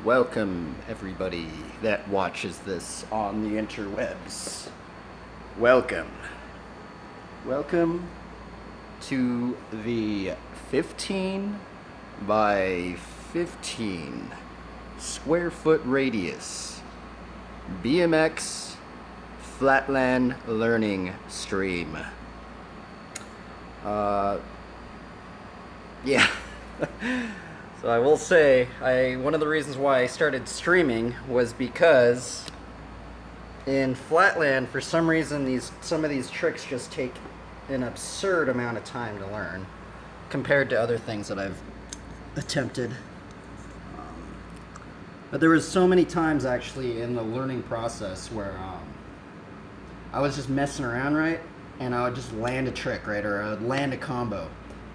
Welcome, everybody that watches this on the interwebs. Welcome. Welcome to the 15 by 15 square foot radius BMX flatland learning stream. Yeah. So I will say, one of the reasons why I started streaming was because in flatland, for some reason, some of these tricks just take an absurd amount of time to learn compared to other things that I've attempted. But there was so many times actually in the learning process where I was just messing around, right? And I would just land a trick, right? Or I would land a combo.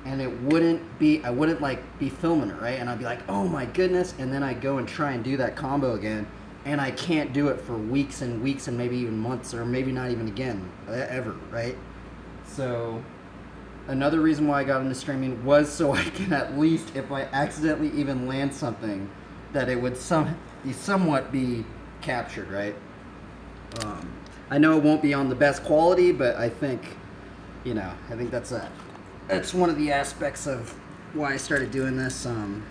And I wouldn't be filming it, right? And I'd be like, oh my goodness. And then I'd go and try and do that combo again. And I can't do it for weeks and weeks and maybe even months or maybe not even again, ever, right? So another reason why I got into streaming was so I can at least, if I accidentally even land something, that it would somewhat be captured, right? I know it won't be on the best quality, but I think that's one of the aspects of why I started doing this. I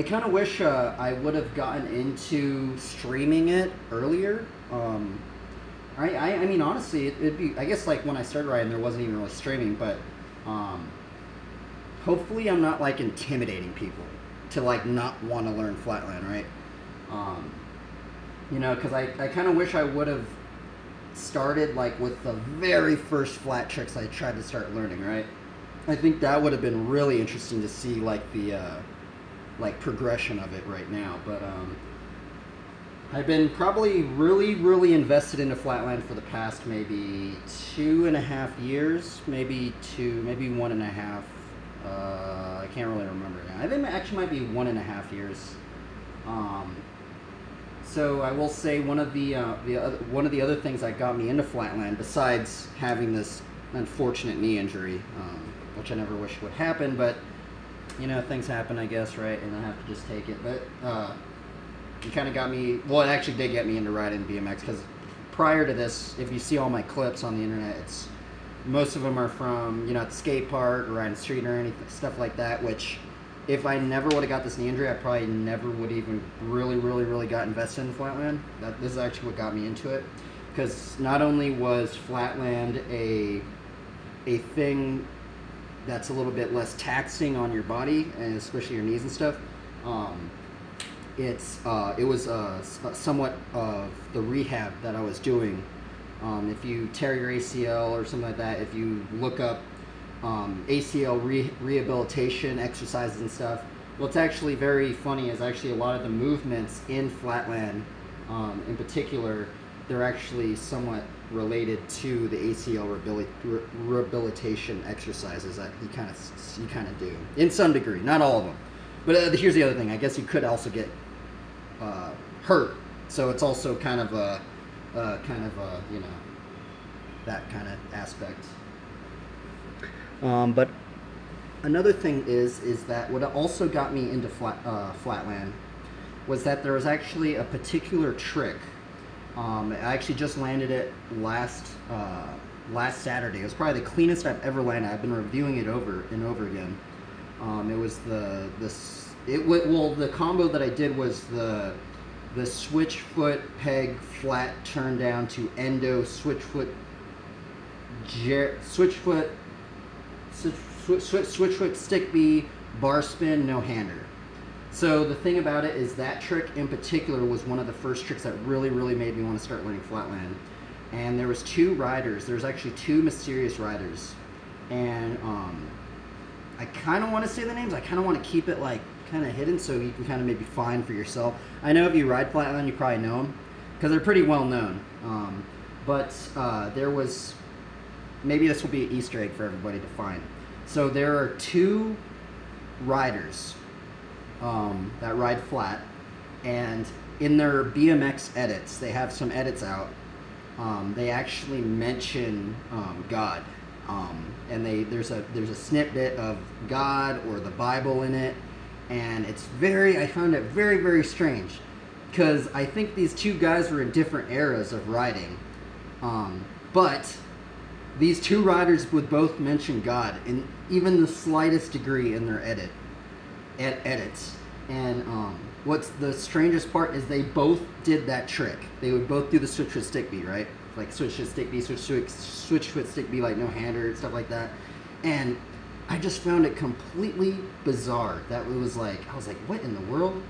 kind of wish I would have gotten into streaming it earlier. I mean, honestly, it'd be, I guess, like when I started riding, there wasn't even really streaming, but hopefully I'm not like intimidating people to like not want to learn flatland, right? Because I kind of wish I would have started like with the very first flat tricks I tried to start learning, right? I think that would have been really interesting to see like the progression of it right now. But I've been probably really invested into flatland for the past maybe 2.5 years, maybe 1.5. I can't really remember now. I think it actually might be 1.5 years. So I will say one of the other things that got me into flatland, besides having this unfortunate knee injury, which I never wish would happen, but things happen, I guess, right? And I have to just take it. But it kind of got me. Well, it actually did get me into riding BMX because prior to this, if you see all my clips on the internet, most of them are from at the skate park or riding the street or anything stuff like that, which. If I never would have got this knee injury, I probably never would even really got invested in flatland. This is actually what got me into it, because not only was flatland a thing that's a little bit less taxing on your body and especially your knees and stuff. It was somewhat of the rehab that I was doing. If you tear your ACL or something like that, if you look up ACL rehabilitation exercises and stuff. Well, it's actually very funny. Is actually a lot of the movements in flatland, in particular, they're actually somewhat related to the ACL rehabilitation exercises that you kind of do in some degree, not all of them. But here's the other thing. I guess you could also get hurt, so it's also kind of a that kind of aspect. But another thing is that what also got me into flatland was that there was actually a particular trick. I actually just landed it last Saturday. It was probably the cleanest I've ever landed. I've been reviewing it over and over again. It was the combo that I did was the switch foot peg flat turn down to endo switch foot stick B, bar spin, no hander. So the thing about it is that trick in particular was one of the first tricks that really made me want to start learning flatland. And there was two riders. There's actually two mysterious riders. And I kind of want to say the names. I kind of want to keep it like kind of hidden so you can kind of maybe find for yourself. I know if you ride flatland, you probably know them because they're pretty well known. But there was, maybe this will be an Easter egg for everybody to find. So there are two riders that ride flat, and in their BMX edits, they have some edits out. They actually mention God. and there's a snippet of God or the Bible in it, and I found it very, very strange, because I think these two guys were in different eras of writing, but these two writers would both mention God in even the slightest degree in their edits. And what's the strangest part is they both did that trick. They would both do the switch with stick B, right? Like switch with stick B, switch with stick B, like no hander, stuff like that. And I just found it completely bizarre. That it was like, I was like, what in the world?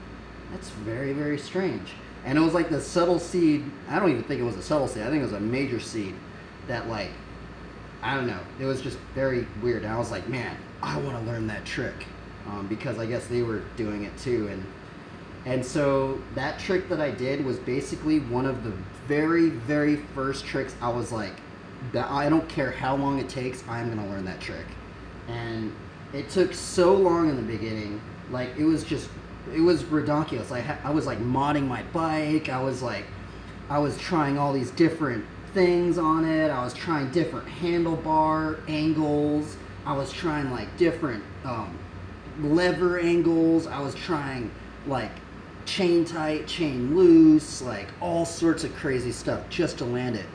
That's very, very strange. And it was like the subtle seed. I don't even think it was a subtle seed. I think it was a major seed that, like, I don't know. It was just very weird. And I was like, man, I want to learn that trick, because I guess they were doing it too. And so that trick that I did was basically one of the very, very first tricks. I was like, I don't care how long it takes, I'm going to learn that trick. And it took so long in the beginning. Like, it was ridiculous. I was like modding my bike. I was trying all these different things on it. I was trying different handlebar angles. I was trying like different lever angles. I was trying like chain tight, chain loose, like all sorts of crazy stuff just to land it.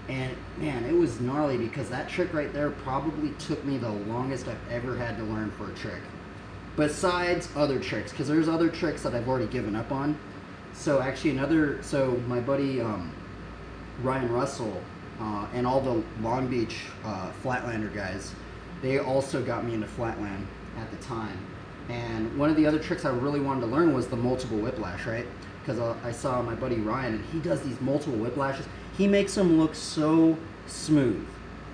And man, it was gnarly, because that trick right there probably took me the longest I've ever had to learn for a trick. Besides other tricks, because there's other tricks that I've already given up on. So actually my buddy Ryan Russell and all the Long Beach Flatlander guys, they also got me into flatland at the time. And one of the other tricks I really wanted to learn was the multiple whiplash, right? Because I saw my buddy Ryan, and he does these multiple whiplashes. He makes them look so smooth.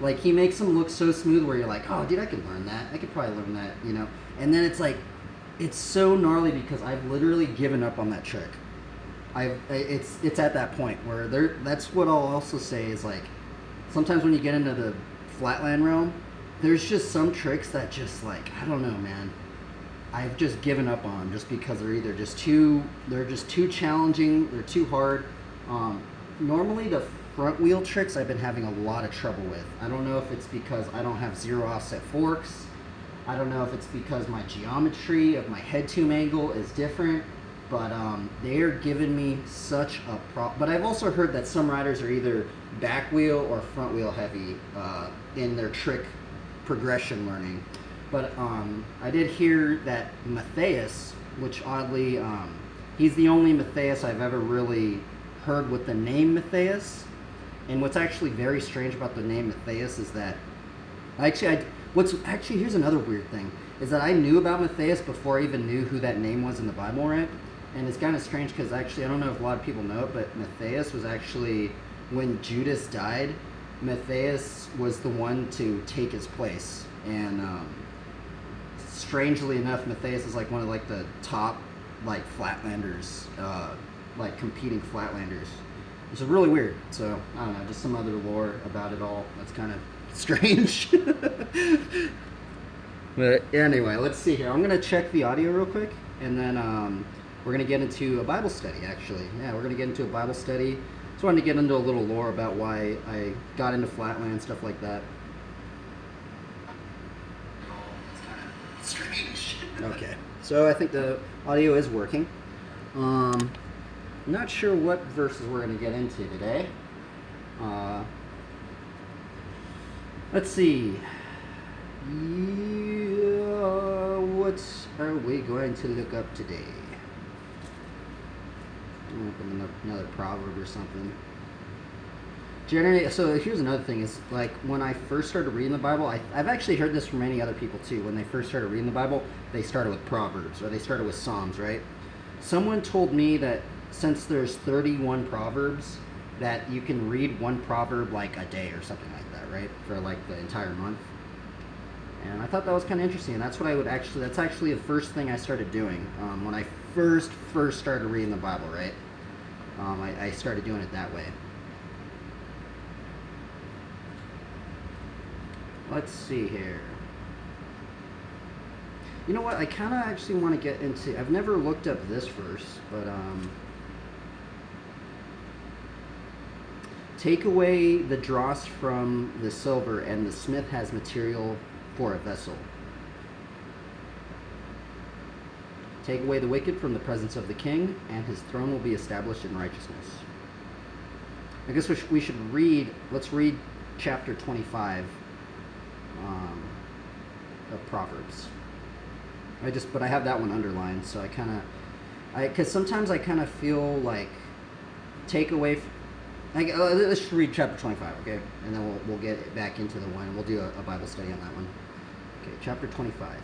Like, he makes them look so smooth where you're like, oh, dude, I could learn that. I could probably learn that, you know? And then it's like, it's so gnarly because I've literally given up on that trick. It's at that point where that's what I'll also say is, like, sometimes when you get into the flatland realm, there's just some tricks that just, like, I don't know, man. I've just given up on just because they're just too challenging, they're too hard. Normally the front wheel tricks I've been having a lot of trouble with. I don't know if it's because I don't have zero offset forks. I don't know if it's because my geometry of my head tomb angle is different, but they are giving me such a problem. But I've also heard that some riders are either back wheel or front wheel heavy in their trick progression learning. But I did hear that Matthias, which oddly, he's the only Matthias I've ever really heard with the name Matthias. And what's actually very strange about the name Matthias is that, here's another weird thing, is that I knew about Matthias before I even knew who that name was in the Bible, right? And it's kind of strange because actually, I don't know if a lot of people know it, but Matthias was actually, when Judas died, Matthias was the one to take his place. And strangely enough, Matthias is like one of like the top like flatlanders, like competing flatlanders, which is really weird. So I don't know, just some other lore about it all that's kind of strange. But anyway, let's see here. I'm gonna check the audio real quick, and then we're gonna get into a Bible study. Actually, yeah, we're gonna get into a Bible study. Just wanted to get into a little lore about why I got into flatland, stuff like that. Strange. Okay, so I think the audio is working. Not sure what verses we're going to get into today. Let's see. What are we going to look up today? Open another proverb or something. Generally, so here's another thing is, like, when I first started reading the Bible, I've actually heard this from many other people too. When they first started reading the Bible, they started with Proverbs or they started with Psalms, right? Someone told me that since there's 31 Proverbs, that you can read one proverb like a day or something like that, right? For like the entire month. And I thought that was kind of interesting. And that's what that's actually the first thing I started doing when I first started reading the Bible, right? I started doing it that way. Let's see here. You know what? I kind of actually want to get into... I've never looked up this verse, but... Take away the dross from the silver, and the smith has material for a vessel. Take away the wicked from the presence of the king, and his throne will be established in righteousness. I guess we should read, let's read chapter 25 of Proverbs. But I have that one underlined, so because sometimes I kind of feel like take away, let's read chapter 25, okay? And then we'll get back into the one, and we'll do a Bible study on that one. Okay, chapter 25.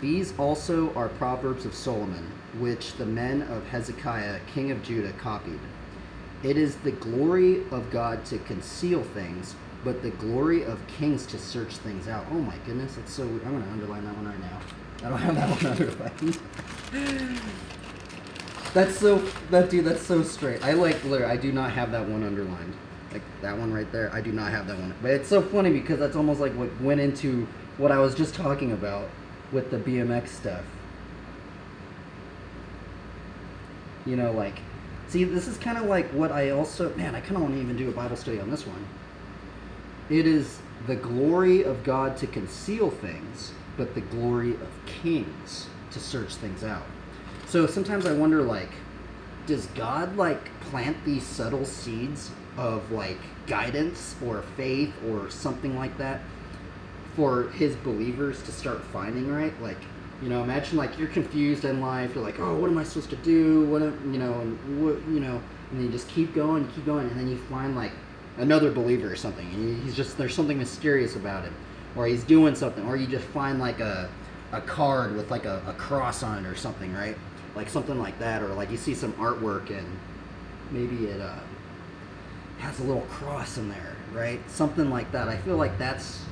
These also are Proverbs of Solomon, which the men of Hezekiah, king of Judah, copied. It is the glory of God to conceal things, but the glory of kings to search things out. Oh my goodness, that's so weird. I'm going to underline that one right now. I don't have that one underlined. That's so straight. I do not have that one underlined. Like that one right there, I do not have that one. But it's so funny because that's almost like what went into what I was just talking about with the BMX stuff. You know, like, see, this is kind of like what I also, man, I kind of want to even do a Bible study on this one. It is the glory of God to conceal things, but the glory of kings to search things out. So sometimes I wonder, like, does God, like, plant these subtle seeds of, like, guidance or faith or something like that for his believers to start finding, right? Like, you know, imagine, like, you're confused in life. You're like, oh, what am I supposed to do? And then you just keep going, and then you find, like, another believer or something, and there's something mysterious about him, or he's doing something, or you just find, like, a card with, like, a cross on it or something, right? Like, something like that, or, like, you see some artwork, and maybe it has a little cross in there, right? Something like that. I feel like that's,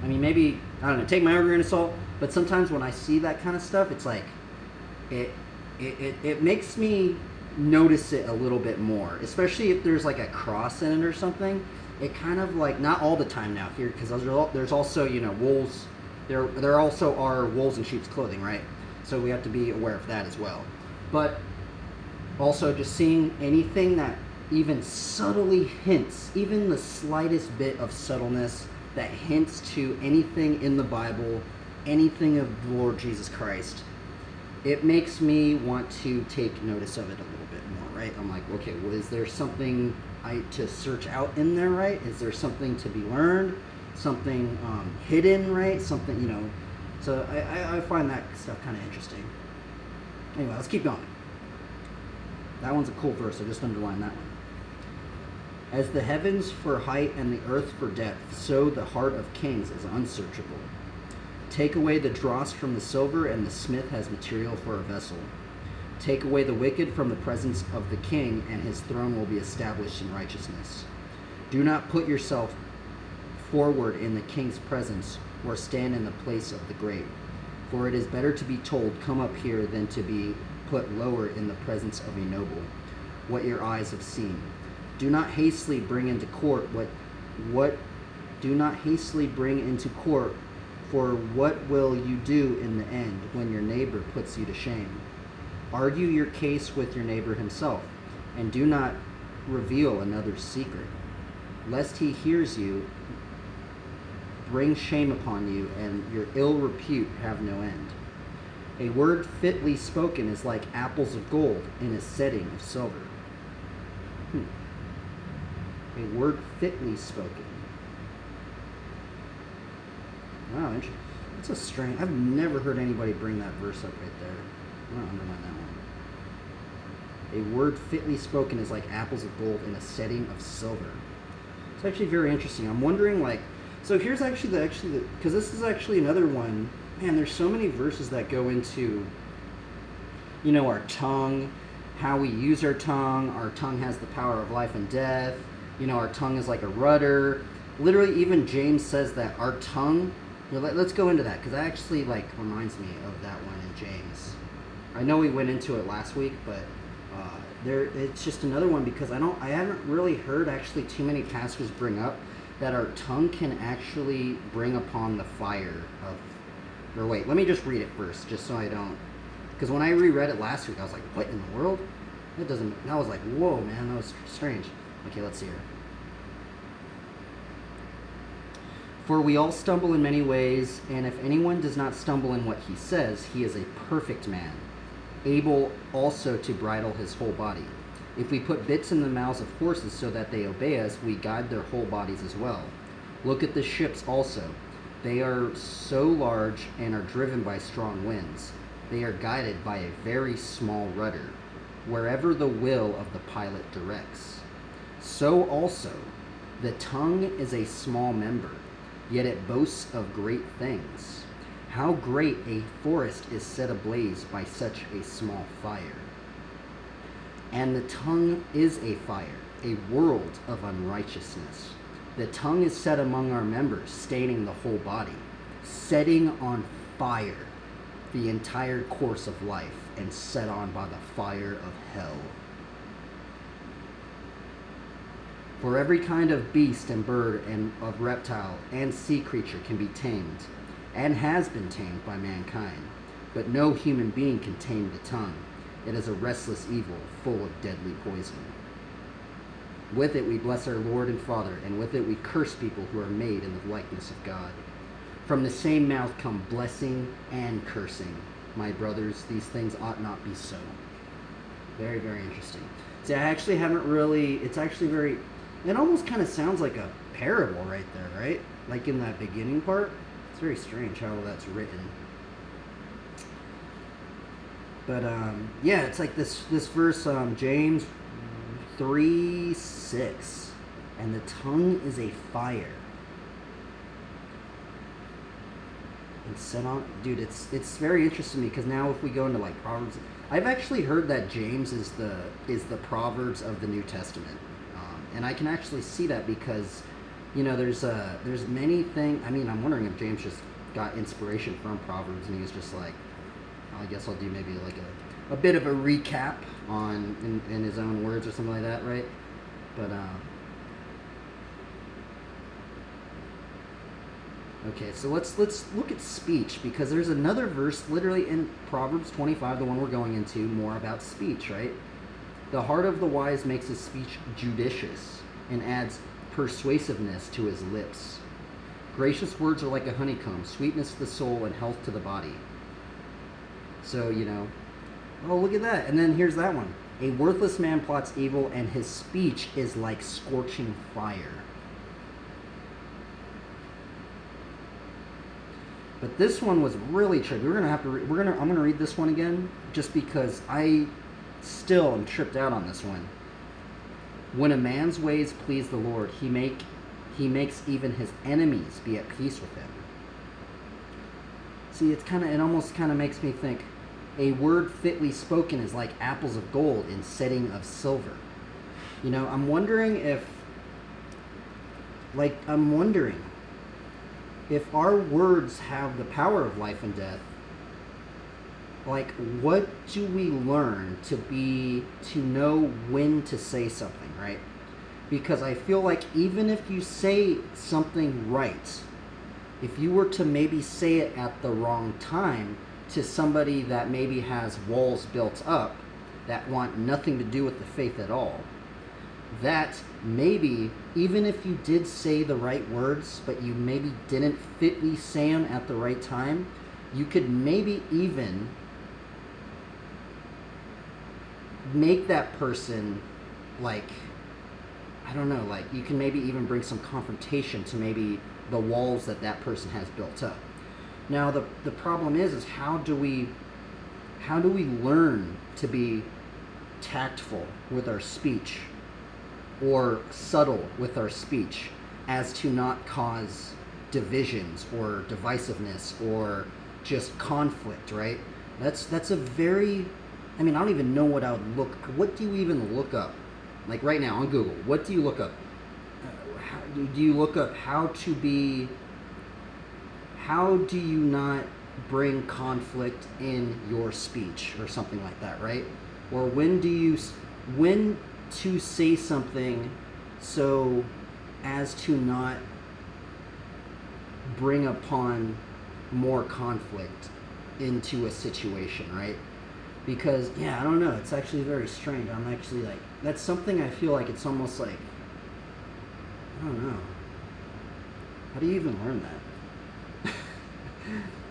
I mean, maybe, I don't know, take my own grain of salt, but sometimes when I see that kind of stuff, it's like, it makes me notice it a little bit more, especially if there's like a cross in it or something. It kind of like, not all the time now here, because there's also, you know, wolves, there also are wolves in sheep's clothing, right? So we have to be aware of that as well. But also just seeing anything that even subtly hints, even the slightest bit of subtleness that hints to anything in the Bible, anything of the Lord Jesus Christ, it makes me want to take notice of it a little bit more, right? I'm like, okay, well, is there something to search out in there, right? Is there something to be learned? Something hidden, right? Something, you know. So I find that stuff kind of interesting. Anyway, let's keep going. That one's a cool verse. I just underlined that one. As the heavens for height and the earth for depth, so the heart of kings is unsearchable. Take away the dross from the silver, and the smith has material for a vessel. Take away the wicked from the presence of the king, and his throne will be established in righteousness. Do not put yourself forward in the king's presence, or stand in the place of the great. For it is better to be told, come up here, than to be put lower in the presence of a noble, what your eyes have seen. Do not hastily bring into court for what will you do in the end when your neighbor puts you to shame? Argue your case with your neighbor himself, and do not reveal another's secret, lest he hears you, bring shame upon you, and your ill repute have no end. A word fitly spoken is like apples of gold in a setting of silver. A word fitly spoken. Wow, interesting. That's a strange. I've never heard anybody bring that verse up right there. I'm gonna underline that one. A word fitly spoken is like apples of gold in a setting of silver. It's actually very interesting. I'm wondering, like, so here's actually because this is actually another one. Man, there's so many verses that go into, you know, our tongue, how we use our tongue. Our tongue has the power of life and death. You know, our tongue is like a rudder. Literally, even James says that our tongue. You know, let's go into that, because that actually, like, reminds me of that one in James. I know we went into it last week, but it's just another one, because I haven't really heard actually too many pastors bring up that our tongue can actually bring upon the fire of. Or wait, let me just read it first, just so I don't. Because when I reread it last week, I was like, what in the world? That was like, whoa, man, that was strange. Okay, let's see here. For we all stumble in many ways, and if anyone does not stumble in what he says, he is a perfect man, able also to bridle his whole body. If we put bits in the mouths of horses so that they obey us, we guide their whole bodies as well. Look at the ships also. They are so large and are driven by strong winds. They are guided by a very small rudder, wherever the will of the pilot directs. So also, the tongue is a small member, yet it boasts of great things. How great a forest is set ablaze by such a small fire. And the tongue is a fire, a world of unrighteousness. The tongue is set among our members, staining the whole body, setting on fire the entire course of life, and set on by the fire of hell. For every kind of beast and bird and of reptile and sea creature can be tamed, and has been tamed by mankind, but no human being can tame the tongue. It is a restless evil, full of deadly poison. With it we bless our Lord and Father, and with it we curse people who are made in the likeness of God. From the same mouth come blessing and cursing. My brothers, these things ought not be so. Very, very interesting. See, I actually haven't really, it's actually very, it almost kind of sounds like a parable right there, right? Like in that beginning part. It's very strange how that's written. But yeah, it's like this verse, James 3:6, and the tongue is a fire. And set on, dude, it's very interesting to me, because now if we go into like Proverbs, I've actually heard that James is the Proverbs of the New Testament, and I can actually see that because, you know, there's many things. I mean, I'm wondering if James just got inspiration from Proverbs and he was just like, I guess I'll do maybe like a bit of a recap on in his own words or something like that, right? But okay, so let's look at speech, because there's another verse literally in Proverbs 25, the one we're going into, more about speech, right? The heart of the wise makes his speech judicious and adds persuasiveness to his lips. Gracious words are like a honeycomb, sweetness to the soul and health to the body. So, you know, oh, look at that. And then here's that one. A worthless man plots evil, and his speech is like scorching fire. But this one was really tricky. I'm gonna read this one again, just because I still am tripped out on this one. When a man's ways please the Lord, he makes even his enemies be at peace with him. See, it almost kind of makes me think, a word fitly spoken is like apples of gold in setting of silver. You know, I'm wondering if our words have the power of life and death. Like, what do we learn to know when to say something, right? Because I feel like even if you say something right, if you were to maybe say it at the wrong time to somebody that maybe has walls built up that want nothing to do with the faith at all, that maybe, even if you did say the right words, but you maybe didn't fitly say them at the right time, you could maybe even make that person, like, I don't know, like, you can maybe even bring some confrontation to maybe the walls that person has built up. Now, the problem is how do we learn to be tactful with our speech, or subtle with our speech, as to not cause divisions or divisiveness or just conflict, right? That's a very, I mean, I don't even know what do you even look up? Like right now on Google, what do you look up? Do you look up how do you not bring conflict in your speech or something like that, right? Or when to say something so as to not bring upon more conflict into a situation, right? Because, yeah, I don't know, it's actually very strange. I'm actually like, that's something I feel like it's almost like, I don't know. How do you even learn that?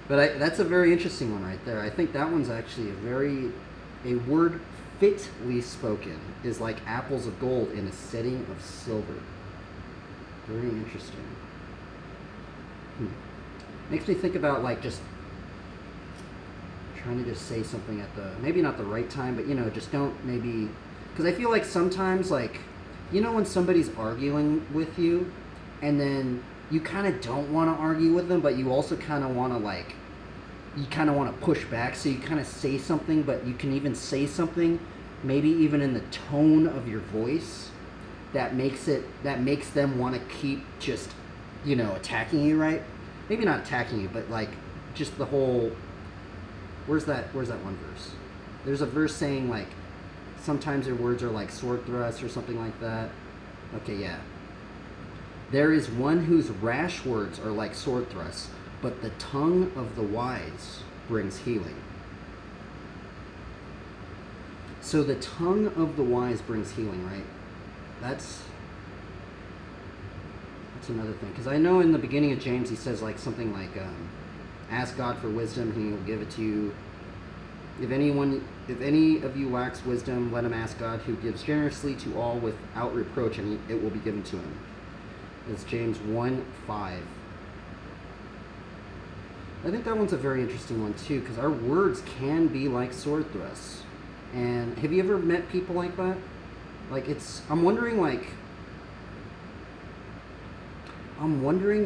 But that's a very interesting one right there. I think that one's actually a word fitly spoken is like apples of gold in a setting of silver. Very interesting. Makes me think about like just trying to just say something at the, maybe not the right time, but just don't maybe, because I feel like sometimes like, when somebody's arguing with you and then you kind of don't want to argue with them, but you also kind of want to push back, so you kind of say something, but you can even say something maybe even in the tone of your voice that makes them want to keep just attacking you, right? Maybe not attacking you, but like just the whole, where's that one verse? There's a verse saying like sometimes your words are like sword thrusts or something like that. Okay, yeah. There is one whose rash words are like sword thrusts, but the tongue of the wise brings healing. So the tongue of the wise brings healing, right? That's another thing. Because I know in the beginning of James he says like something like, ask God for wisdom and he will give it to you. If any of you lacks wisdom, let him ask God, who gives generously to all without reproach, and it will be given to him. It's James 1:5. I think that one's a very interesting one too, because our words can be like sword thrusts. And have you ever met people like that? Like I'm wondering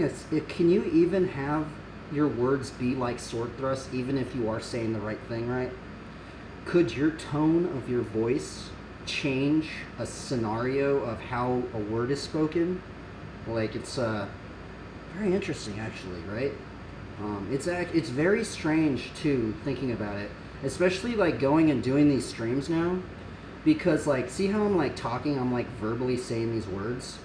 if can you even have your words be like sword thrusts, even if you are saying the right thing, right? Could your tone of your voice change a scenario of how a word is spoken? Like it's very interesting, actually, right? It's very strange too, thinking about it, especially like going and doing these streams now, because like, see how I'm like talking, I'm like verbally saying these words.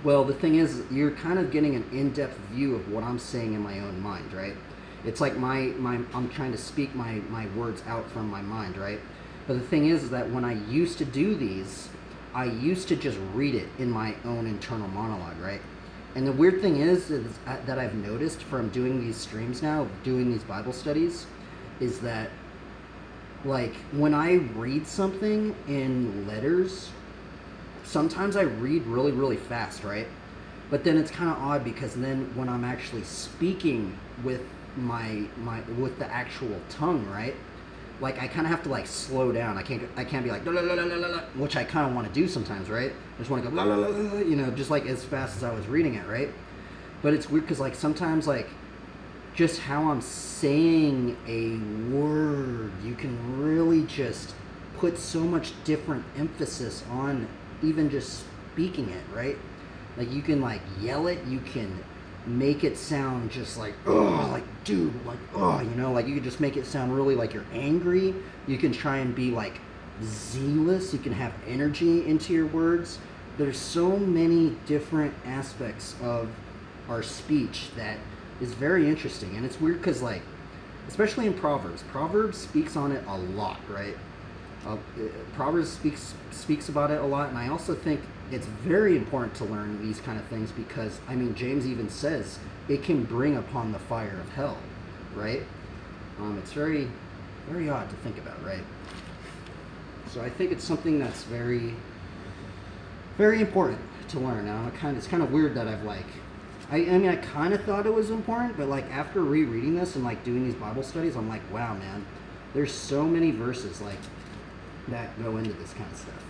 Well, the thing is, you're kind of getting an in-depth view of what I'm saying in my own mind, right? It's like I'm trying to speak my words out from my mind, right? But the thing is that when I used to do these, I used to just read it in my own internal monologue, right? And the weird thing is that I've noticed from doing these streams now, doing these Bible studies, is that like when I read something in letters, sometimes I read really, really fast, right? But then it's kind of odd, because then when I'm actually speaking with with the actual tongue, right? Like I kind of have to like slow down. I can't be like la, la, la, la, la, which I kind of want to do sometimes, right? I just want to go la, la, la, la, just like as fast as I was reading it, right? But it's weird because like sometimes like just how I'm saying a word, you can really just put so much different emphasis on even just speaking it, right? Like you can like yell it, you can make it sound just like, oh, like dude, like, oh, like you can just make it sound really like you're angry. You can try and be like zealous, you can have energy into your words. There's so many different aspects of our speech that is very interesting. And it's weird because like, especially in Proverbs speaks on it a lot, right? Proverbs speaks about it a lot, and I also think it's very important to learn these kind of things because, I mean, James even says it can bring upon the fire of hell, right? It's very, very odd to think about, right? So I think it's something that's very, very important to learn. Now, it's kind of weird that I've like, I mean, I kind of thought it was important, but like after rereading this and like doing these Bible studies, I'm like, wow, man, there's so many verses like that go into this kind of stuff.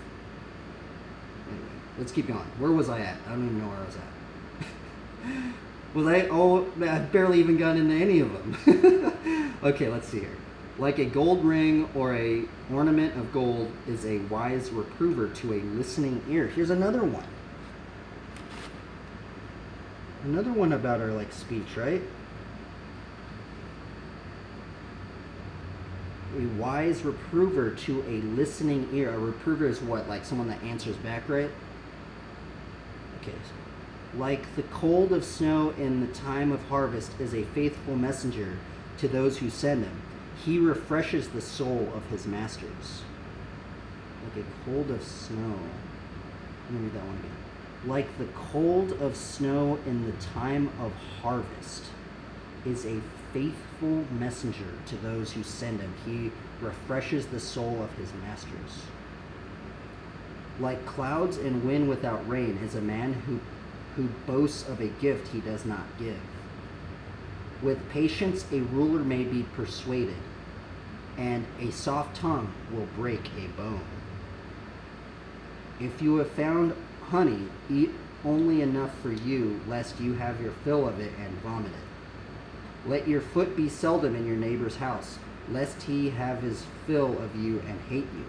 Anyway, let's keep going. Where was I at? I don't even know where I was at. I barely even got into any of them. Okay, let's see here. Like a gold ring or a ornament of gold is a wise reprover to a listening ear. Here's another one. Another one about our like speech, right? A wise reprover to a listening ear. A reprover is what? Like someone that answers back, right? Okay. Like the cold of snow in the time of harvest is a faithful messenger to those who send him. He refreshes the soul of his masters. Like a cold of snow. Let me read that one again. Like the cold of snow in the time of harvest is a faithful messenger to those who send him. He refreshes the soul of his masters. Like clouds and wind without rain is a man who boasts of a gift he does not give. With patience a ruler may be persuaded, and a soft tongue will break a bone. If you have found honey, eat only enough for you, lest you have your fill of it and vomit it. Let your foot be seldom in your neighbor's house, lest he have his fill of you and hate you.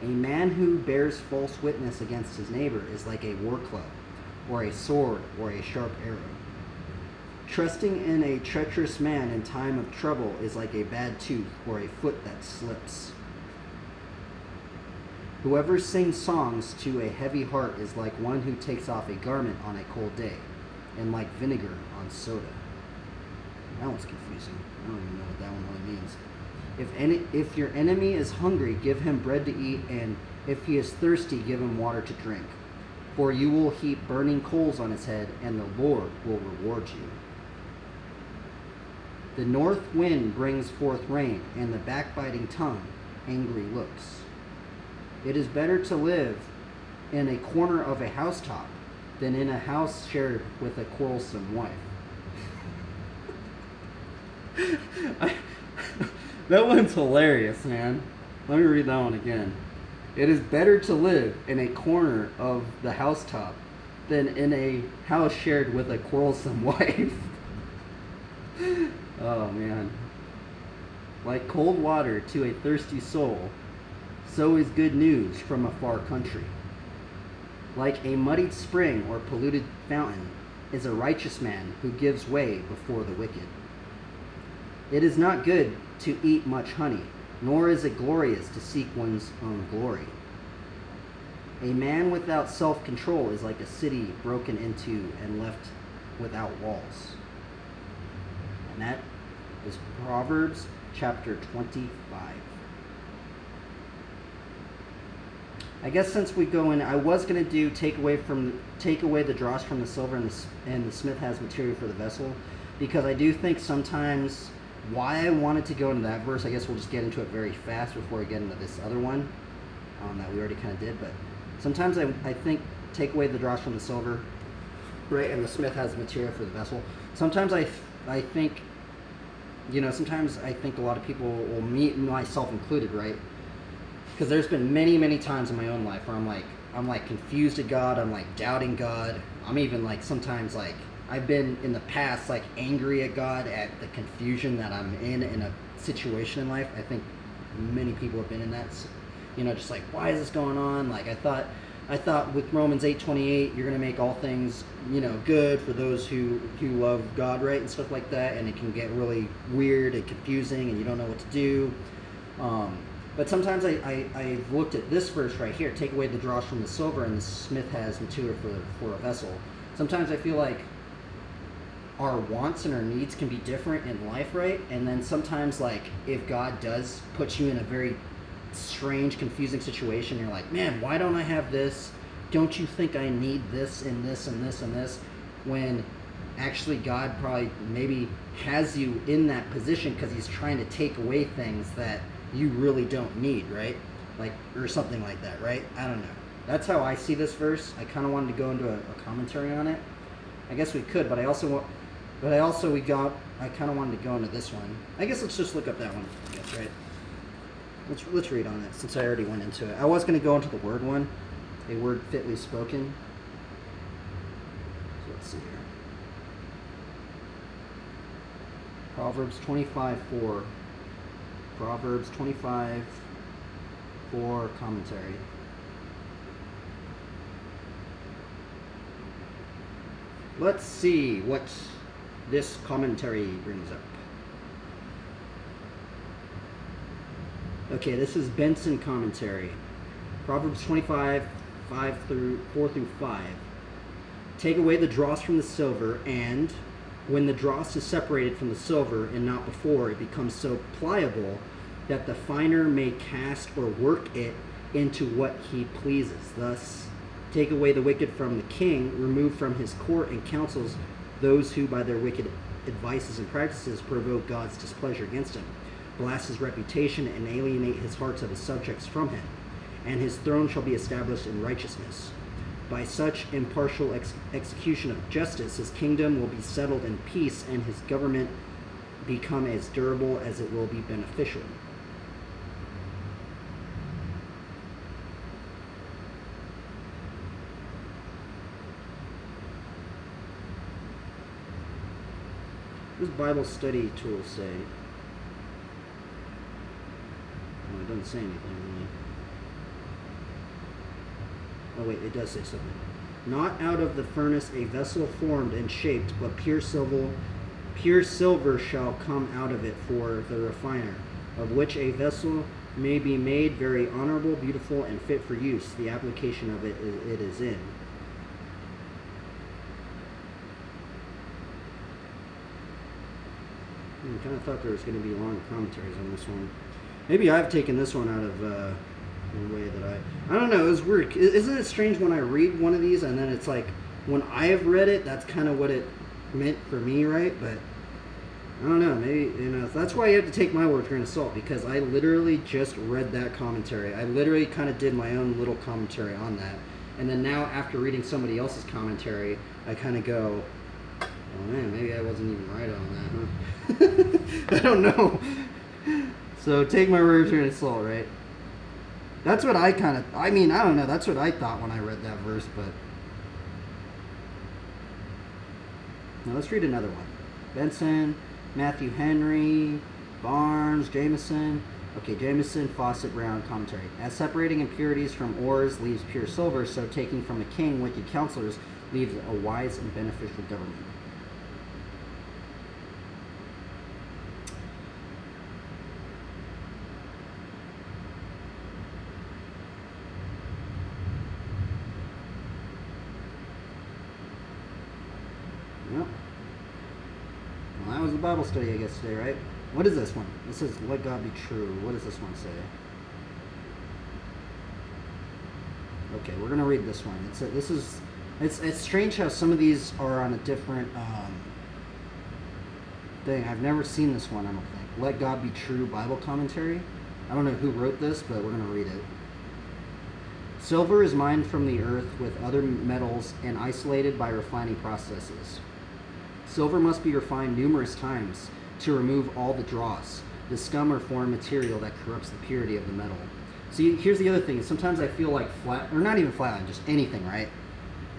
A man who bears false witness against his neighbor is like a war club, or a sword, or a sharp arrow. Trusting in a treacherous man in time of trouble is like a bad tooth, or a foot that slips. Whoever sings songs to a heavy heart is like one who takes off a garment on a cold day, and like vinegar on soda. That one's confusing. I don't even know what that one really means. If your enemy is hungry, give him bread to eat, and if he is thirsty, give him water to drink. For you will heap burning coals on his head, and the Lord will reward you. The north wind brings forth rain, and the backbiting tongue angry looks. It is better to live in a corner of a housetop than in a house shared with a quarrelsome wife. That one's hilarious, man. Let me read that one again. It is better to live in a corner of the housetop than in a house shared with a quarrelsome wife. Oh, man. Like cold water to a thirsty soul, so is good news from a far country. Like a muddied spring or polluted fountain is a righteous man who gives way before the wicked. It is not good to eat much honey, nor is it glorious to seek one's own glory. A man without self-control is like a city broken into and left without walls. And that is Proverbs chapter 25. I guess since we go in, I was going to do take away the dross from the silver, and the smith has material for the vessel, because I do think sometimes why I wanted to go into that verse, I guess we'll just get into it very fast before we get into this other one that we already kind of did. But sometimes I think take away the dross from the silver, right, and the smith has material for the vessel. Sometimes I think, sometimes I think a lot of people will, myself included, right? Because there's been many, many times in my own life where I'm like confused at God. I'm like doubting God. I'm even like sometimes like I've been in the past like angry at God at the confusion that I'm in a situation in life. I think many people have been in that, just like, why is this going on? Like I thought with Romans 8:28, you're gonna make all things, good for those who love God, right, and stuff like that. And it can get really weird and confusing, and you don't know what to do. But sometimes I've looked at this verse right here, take away the dross from the silver, and the smith has material for a vessel. Sometimes I feel like our wants and our needs can be different in life, right? And then sometimes, like, if God does put you in a very strange, confusing situation, you're like, man, why don't I have this? Don't you think I need this and this and this and this? When actually God probably maybe has you in that position because he's trying to take away things that you really don't need, right? Like, or something like that, right? I don't know. That's how I see this verse. I kind of wanted to go into a commentary on it. I guess we could, but I kind of wanted to go into this one. I guess let's just look up that one, I guess, right? Let's read on it, since I already went into it. I was going to go into the word one, a word fitly spoken. So let's see here. Proverbs 25:4. Proverbs 25:4 commentary. Let's see what this commentary brings up. Okay, this is Benson commentary. Proverbs 25:4 through 5. Take away the dross from the silver, and when the dross is separated from the silver and not before, it becomes so pliable that the finer may cast or work it into what he pleases. Thus, Take away the wicked from the king, remove from his court and councils those who by their wicked advices and practices provoke God's displeasure against him. Blast his reputation and alienate his hearts of his subjects from him, and his throne shall be established in righteousness. By such impartial execution of justice, his kingdom will be settled in peace, and his government become as durable as it will be beneficial. What does Bible study tool say? Oh, it doesn't say anything really. Oh wait, it does say something. Not out of the furnace a vessel formed and shaped, but pure silver shall come out of it for the refiner, of which a vessel may be made very honorable, beautiful, and fit for use. The application of it is in. I kind of thought there was going to be long commentaries on this one. Maybe I've taken this one out of the way that I don't know. It's weird. Isn't it strange when I read one of these and then it's like when I have read it, that's kind of what it meant for me, right? But I don't know. Maybe that's why you have to take my word with a grain of salt, because I literally just read that commentary. I literally kind of did my own little commentary on that, and then now after reading somebody else's commentary, I kind of go, oh man, maybe I wasn't even right on that, huh? I don't know. So take my word with a grain of salt, right? That's what I don't know. That's what I thought when I read that verse, but. Now let's read another one. Benson, Matthew Henry, Barnes, Jameson. Okay, Jameson, Fawcett, Brown, commentary. As separating impurities from ores leaves pure silver, so taking from the king wicked counselors leaves a wise and beneficial government. Yep. Well, that was the Bible study, I guess, today, right? What is this one? This says, let God be true. What does this one say? Okay, we're going to read this one. It's strange how some of these are on a different thing. I've never seen this one, I don't think. Let God be true Bible commentary. I don't know who wrote this, but we're going to read it. Silver is mined from the earth with other metals and isolated by refining processes. Silver must be refined numerous times to remove all the dross, the scum or foreign material that corrupts the purity of the metal. See, here's the other thing. Sometimes I feel like not even flatland, just anything, right?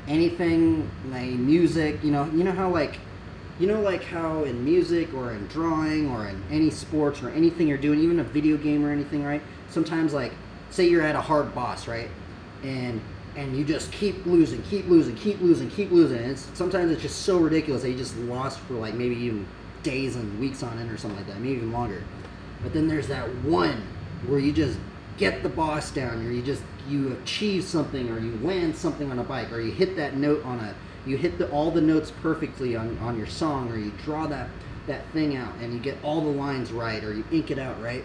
Anything, like music, you know how in music or in drawing or in any sports or anything you're doing, even a video game or anything, right? Sometimes, like, say you're at a hard boss, right? And you just keep losing. And sometimes it's just so ridiculous that you just lost for like maybe even days and weeks on end or something like that, maybe even longer. But then there's that one where you just get the boss down, or you achieve something, or you land something on a bike, or you hit that note you hit all the notes perfectly on your song, or you draw that thing out and you get all the lines right, or you ink it out right.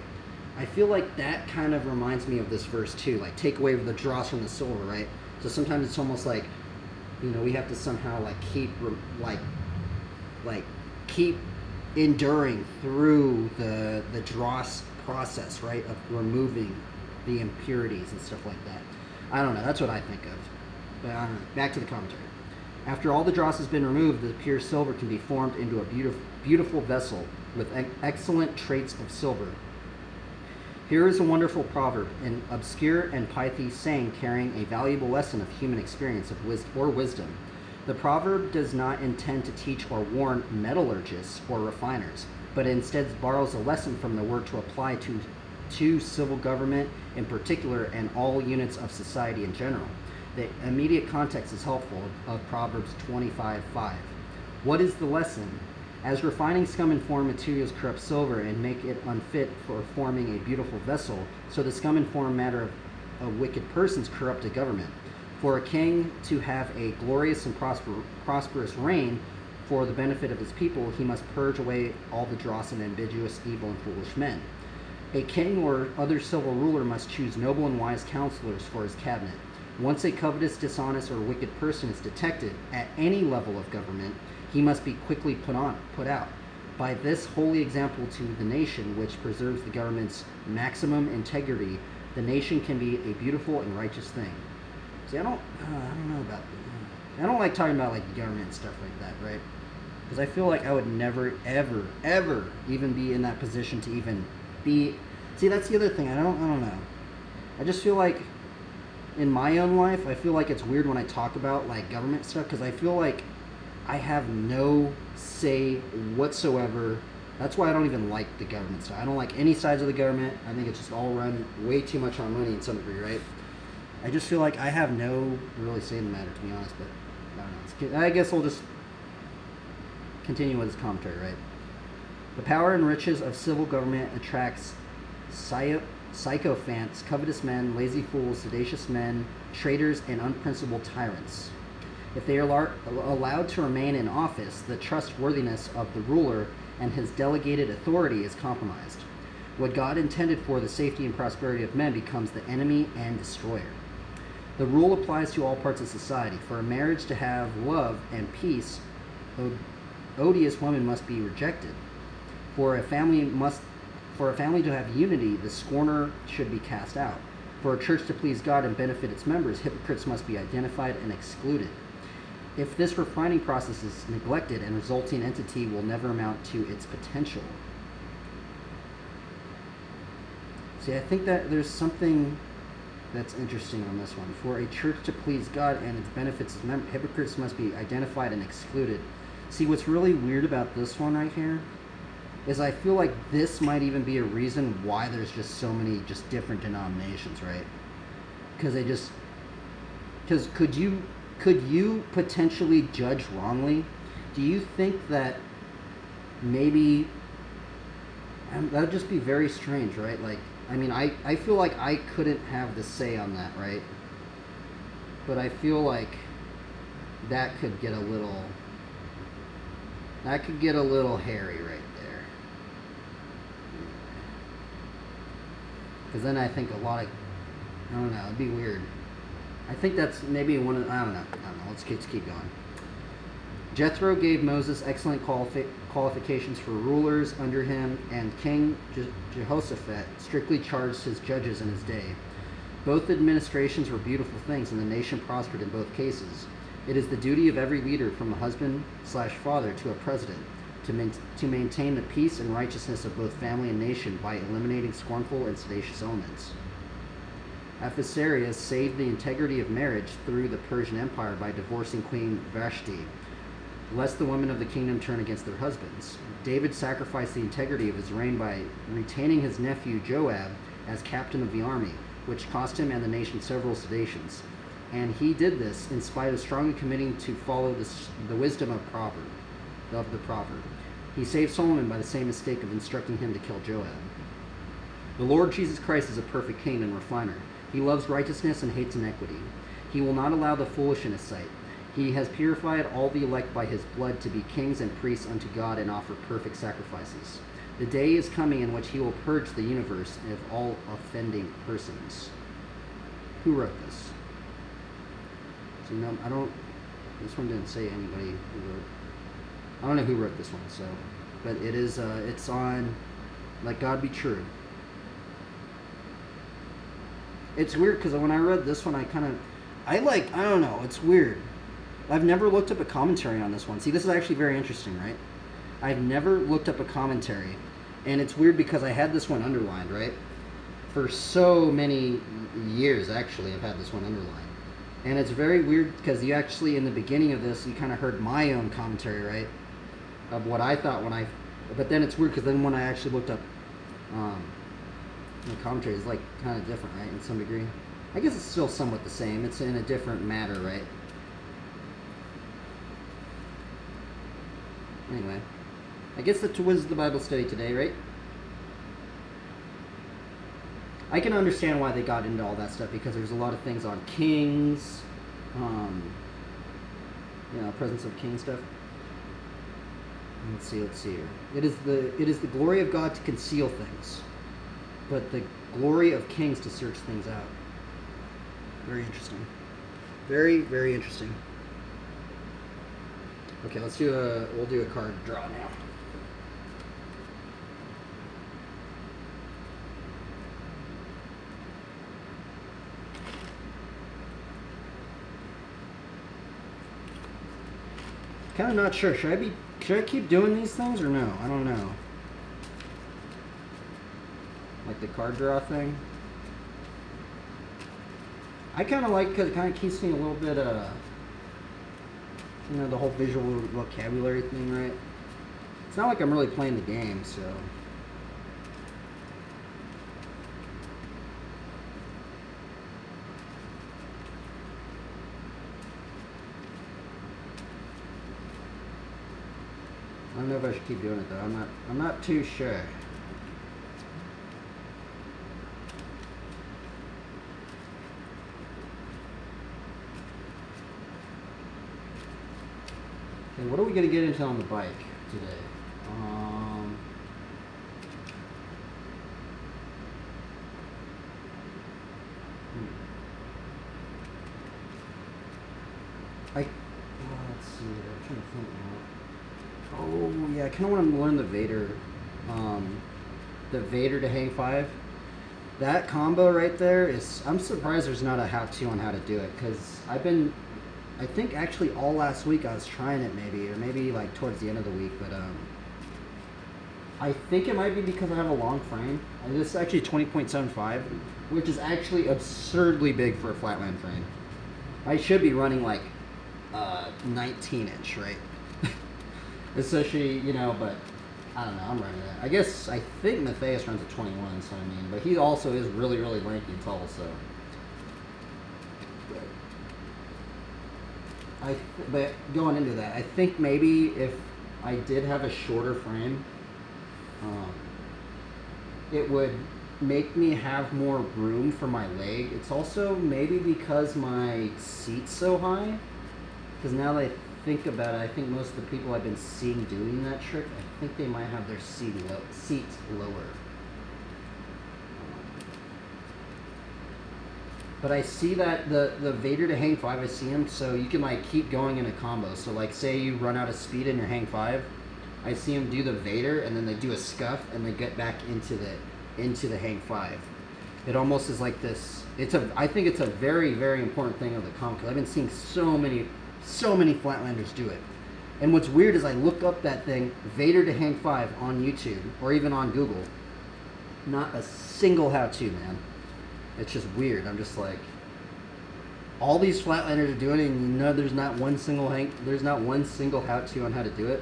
I feel like that kind of reminds me of this verse too, like take away the dross from the silver, right? So sometimes it's almost like, we have to somehow like keep enduring through the dross process, right, of removing the impurities and stuff like that. I don't know, that's what I think of. But I don't know. Back to the commentary. After all the dross has been removed, the pure silver can be formed into a beautiful vessel with excellent traits of silver. Here is a wonderful proverb, an obscure and pithy saying carrying a valuable lesson of human experience or wisdom. The proverb does not intend to teach or warn metallurgists or refiners, but instead borrows a lesson from the word to apply to civil government in particular and all units of society in general. The immediate context is helpful of Proverbs 25:5. What is the lesson? As refining scum and foreign materials corrupt silver and make it unfit for forming a beautiful vessel, so the scum and foreign matter of wicked persons corrupt a government. For a king to have a glorious and prosperous reign for the benefit of his people, he must purge away all the dross and ambiguous, evil, and foolish men. A king or other civil ruler must choose noble and wise counselors for his cabinet. Once a covetous, dishonest, or wicked person is detected at any level of government, he must be quickly put out. By this holy example to the nation, which preserves the government's maximum integrity, the nation can be a beautiful and righteous thing. See, I don't know about I don't like talking about like the government and stuff like that, right? Because I feel like I would never, ever, ever even be in that position to even be. See, that's the other thing. I don't know. I just feel like in my own life, I feel like it's weird when I talk about like government stuff because I feel like I have no say whatsoever. That's why I don't even like the government stuff. I don't like any sides of the government. I think it's just all run way too much on money in some degree, right? I just feel like I have no really say in the matter, to be honest. But I don't know. I guess we'll just continue with this commentary, right? The power and riches of civil government attracts sycophants, covetous men, lazy fools, seditious men, traitors, and unprincipled tyrants. If they are allowed to remain in office, the trustworthiness of the ruler and his delegated authority is compromised. What God intended for the safety and prosperity of men becomes the enemy and destroyer. The rule applies to all parts of society. For a marriage to have love and peace, odious women must be rejected. For a family to have unity, the scorner should be cast out. For a church to please God and benefit its members, hypocrites must be identified and excluded. If this refining process is neglected, and resulting entity will never amount to its potential. See, I think that there's something that's interesting on this one. For a church to please God and its benefits its members, hypocrites must be identified and excluded. See, what's really weird about this one right here is I feel like this might even be a reason why there's just so many just different denominations, right? Because could you potentially judge wrongly? Do you think that maybe that would just be very strange, right? Like, I mean, I feel like I couldn't have the say on that, right? But I feel like that could get a little hairy right there. Because then I think I don't know, it'd be weird. I think that's maybe one of, I don't know, let's keep going. Jethro gave Moses excellent qualifications for rulers under him, and King Jehoshaphat strictly charged his judges in his day. Both administrations were beautiful things, and the nation prospered in both cases. It is the duty of every leader, from a husband/father to a president, to maintain the peace and righteousness of both family and nation by eliminating scornful and seditious elements. Ahasuerus saved the integrity of marriage through the Persian Empire by divorcing Queen Vashti, lest the women of the kingdom turn against their husbands. David sacrificed the integrity of his reign by retaining his nephew Joab as captain of the army, which cost him and the nation several sedations. And he did this in spite of strongly committing to follow the wisdom of the proverb. He saved Solomon by the same mistake of instructing him to kill Joab. The Lord Jesus Christ is a perfect king and refiner. He loves righteousness and hates iniquity. He will not allow the foolish in his sight. He has purified all the elect by his blood to be kings and priests unto God and offer perfect sacrifices. The day is coming in which he will purge the universe of all offending persons. Who wrote this? So, no, this one didn't say anybody who wrote. I don't know who wrote this one, so, but it is, it's on Let God Be True. It's weird because when I read this one, I don't know, it's weird. I've never looked up a commentary on this one. See, this is actually very interesting, right? I've never looked up a commentary, and it's weird because I had this one underlined, right? For so many years, actually, I've had this one underlined. And it's very weird because you actually, in the beginning of this, you kind of heard my own commentary, right? Of what I thought but then it's weird because then when I actually looked up the commentary, is like kind of different, right, in some degree. I guess it's still somewhat the same. It's in a different matter, right? Anyway, I guess that was the Bible study today, right? I can understand why they got into all that stuff because there's a lot of things on kings, presence of king stuff. Let's see here. It is the glory of God to conceal things, but the glory of kings to search things out. Very interesting. Very, very interesting. Okay, we'll do a card draw now. Kind of not sure. Should I keep doing these things or no? I don't know. Like the card draw thing. I kind of like because it kind of keeps me a little bit you know, the whole visual vocabulary thing, right? It's not like I'm really playing the game, so. I don't know if I should keep doing it though. I'm not too sure. Okay, what are we gonna get into on the bike today? Let's see. I'm trying to think now. Oh yeah, I kind of want to learn the Vader to hang 5. That combo right there is. I'm surprised there's not a how-to on how to do it because I think actually all last week I was trying it or maybe like towards the end of the week, but I think it might be because I have a long frame. And this is actually 20.75, which is actually absurdly big for a flatland frame. I should be running like 19-inch, right? Especially, you know, but I don't know, I'm running that. I think Matthias runs a 21, so I mean, but he also is really, really lanky and tall, so. But going into that, I think maybe if I did have a shorter frame, it would make me have more room for my leg. It's also maybe because my seat's so high, because now that I think about it, I think most of the people I've been seeing doing that trick, I think they might have their seat lower. But I see that the Vader to hang 5, I see him, so you can like keep going in a combo. So like say you run out of speed in your hang 5, I see him do the Vader and then they do a scuff and they get back into the hang 5. It almost is like this. I think it's a very, very important thing of the combo because I've been seeing so many flatlanders do it. And what's weird is I look up that thing, Vader to hang 5 on YouTube or even on Google. Not a single how-to, man. It's just weird. I'm just like, all these flatlanders are doing it, and you know there's not one single how-to on how to do it.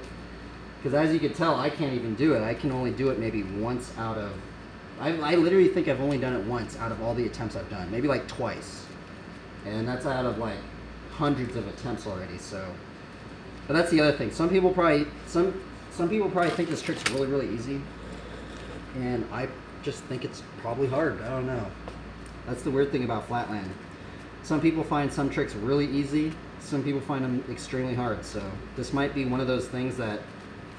Because as you can tell, I can't even do it. I can only do it maybe once out of. I literally think I've only done it once out of all the attempts I've done. Maybe like twice, and that's out of like hundreds of attempts already. So, but that's the other thing. Some people probably think this trick's really, really easy, and I just think it's probably hard. I don't know. That's the weird thing about flatland. Some people find some tricks really easy. Some people find them extremely hard. So this might be one of those things that,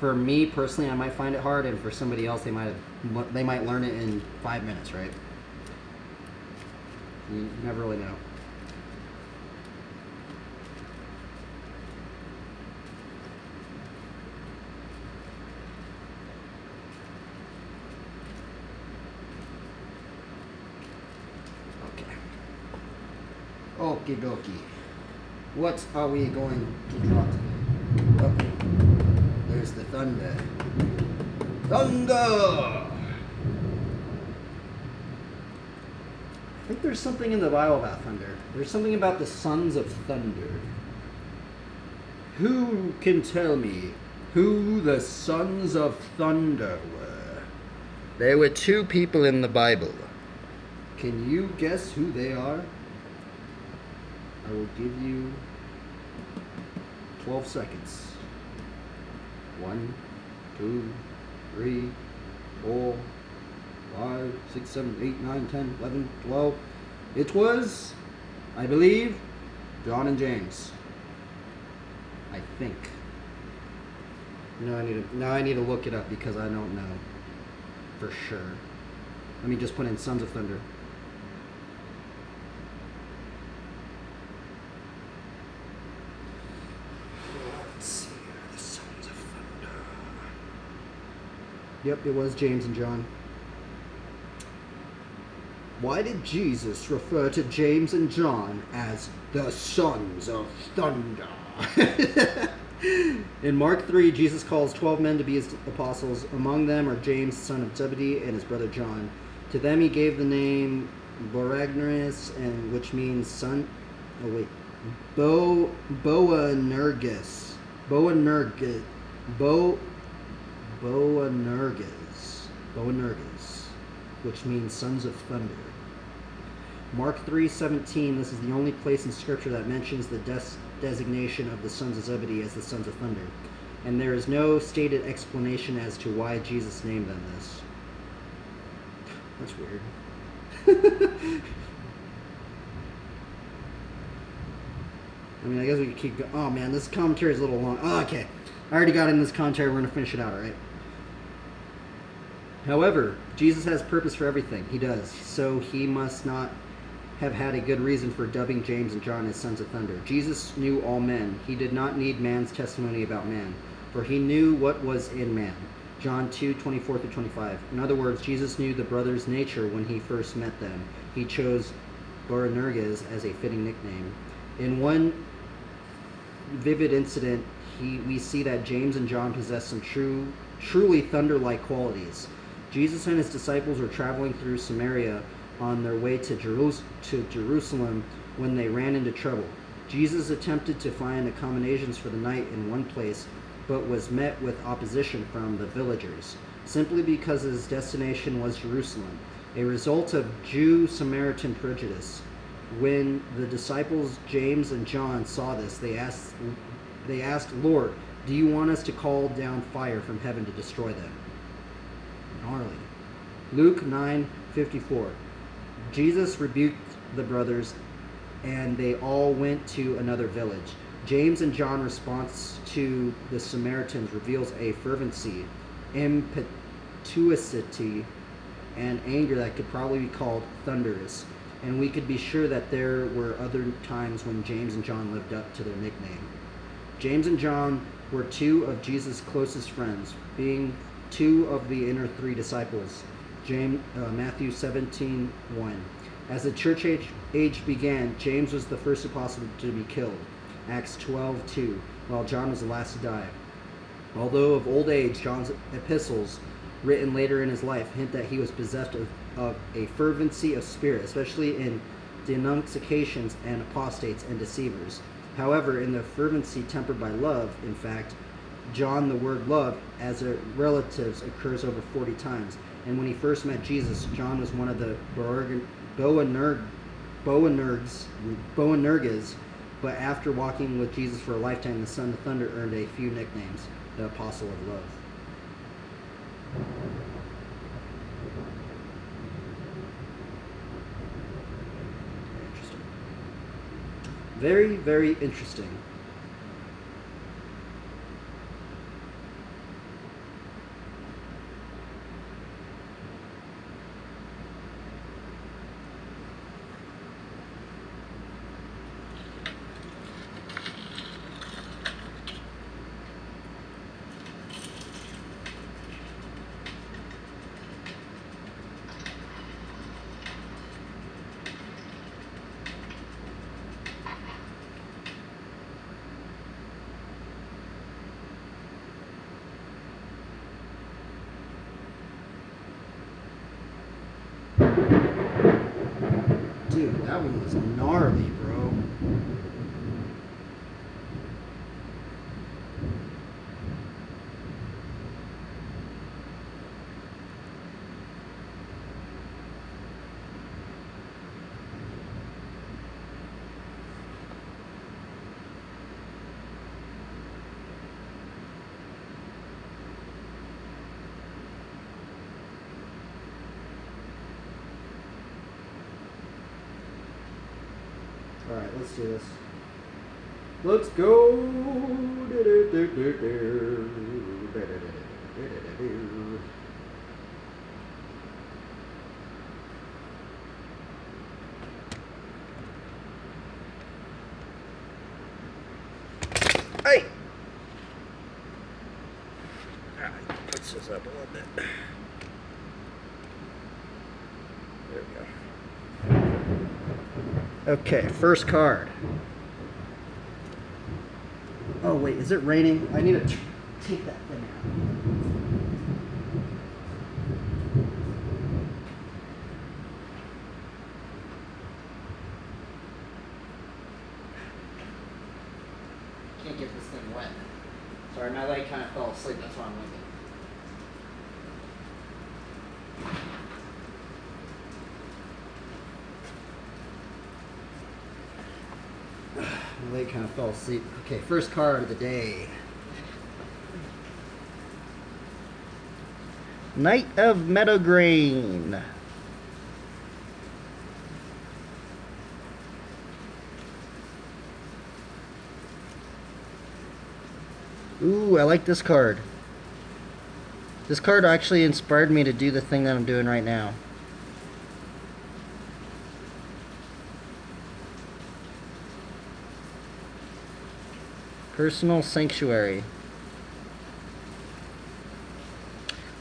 for me personally, I might find it hard, and for somebody else, they might learn it in 5 minutes, right? You never really know. Okie dokie. What are we going to draw today? Oh, there's the thunder. Thunder! I think there's something in the Bible about thunder. There's something about the sons of thunder. Who can tell me who the sons of thunder were? There were 2 people in the Bible. Can you guess who they are? I will give you 12 seconds. 1, 2, 3, 4, 5, 6, 7, 8, 9, 10, 11, 12. It was, I believe, John and James. I think. Now I need to look it up because I don't know for sure. Let me just put in Sons of Thunder. Yep, it was James and John. Why did Jesus refer to James and John as the sons of thunder? In Mark 3, Jesus calls 12 men to be his apostles. Among them are James, son of Zebedee, and his brother John. To them he gave the name Boanerges, and which means son. Oh wait, Boanerges, Boanerges, which means sons of thunder. Mark 3:17. This is the only place in Scripture that mentions the designation of the sons of Zebedee as the sons of thunder, and there is no stated explanation as to why Jesus named them this. That's weird. I mean, I guess we could keep going. Oh man, this commentary is a little long. Oh, okay, I already got in this commentary. We're gonna finish it out, all right? However, Jesus has purpose for everything he does, so he must not have had a good reason for dubbing James and John as sons of thunder. Jesus knew all men. He did not need man's testimony about man, for he knew what was in man. John 2:24-25. In other words, Jesus knew the brothers' nature when he first met them. He chose Boanerges as a fitting nickname. In one vivid incident, we see that James and John possess some truly thunder-like qualities. Jesus and his disciples were traveling through Samaria on their way to Jerusalem when they ran into trouble. Jesus attempted to find accommodations for the night in one place, but was met with opposition from the villagers, simply because his destination was Jerusalem, a result of Jew-Samaritan prejudice. When the disciples James and John saw this, they asked, "Lord, do you want us to call down fire from heaven to destroy them?" Gnarly. Luke 9:54. Jesus rebuked the brothers, and they all went to another village. James and John's response to the Samaritans reveals a fervency, impetuosity, and anger that could probably be called thunderous. And we could be sure that there were other times when James and John lived up to their nickname. James and John were two of Jesus' closest friends, being two of the inner three disciples. Matthew 17:1. As the church age began, James was the first apostle to be killed. Acts 12:2, while John was the last to die. Although of old age, John's epistles, written later in his life, hint that he was possessed of a fervency of spirit, especially in denunciations and apostates and deceivers. However, in the fervency tempered by love, in fact, John, the word love, as a relatives, occurs over 40 times. And when he first met Jesus, John was one of the Boanerges, but after walking with Jesus for a lifetime, the Son of Thunder earned a few nicknames: the Apostle of Love. Very, very interesting. Dude, that one was gnarly, bro. Alright, let's do this. Let's go! Hey! Alright, let's just up a little bit. There we go. Okay, first card. Oh wait, is it raining? I need to take that thing out. Can't get this thing wet. Sorry, my leg kind of fell asleep. That's why I'm waiting. My leg kind of fell asleep. Okay, first card of the day. Knight of Meadowgrain. Ooh, I like this card. This card actually inspired me to do the thing that I'm doing right now. Personal Sanctuary.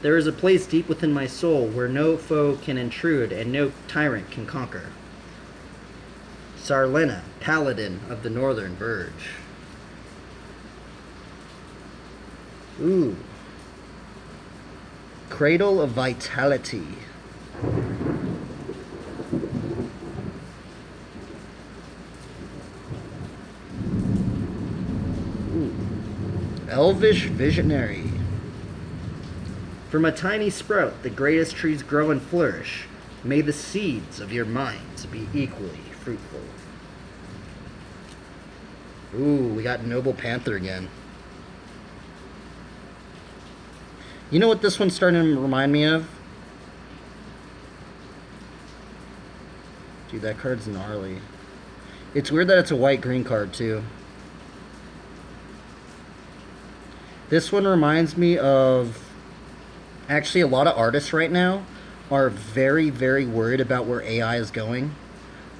There is a place deep within my soul where no foe can intrude and no tyrant can conquer. Sarlena, Paladin of the Northern Verge. Ooh. Cradle of Vitality. Ooh. Elvish Visionary. From a tiny sprout, the greatest trees grow and flourish. May the seeds of your minds be equally fruitful. Ooh, we got Noble Panther again. You know what this one's starting to remind me of? Dude, that card's gnarly. It's weird that it's a white-green card, too. This one reminds me of... Actually, a lot of artists right now are very, very worried about where AI is going.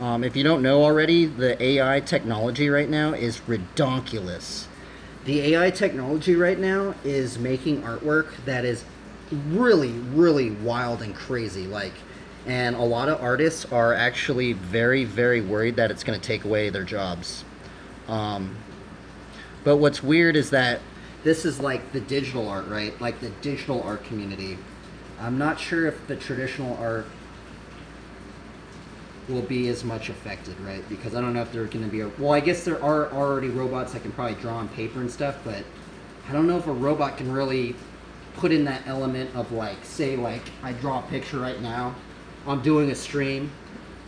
If you don't know already, the AI technology right now is redonkulous. The AI technology right now is making artwork that is really, really wild and crazy. And a lot of artists are actually very, very worried that it's going to take away their jobs. But what's weird is that this is like the digital art, right? Like the digital art community. I'm not sure if the traditional art will be as much affected, right? Because I don't know if there are going to be well, I guess there are already robots that can probably draw on paper and stuff, but I don't know if a robot can really put in that element of say I draw a picture right now, I'm doing a stream,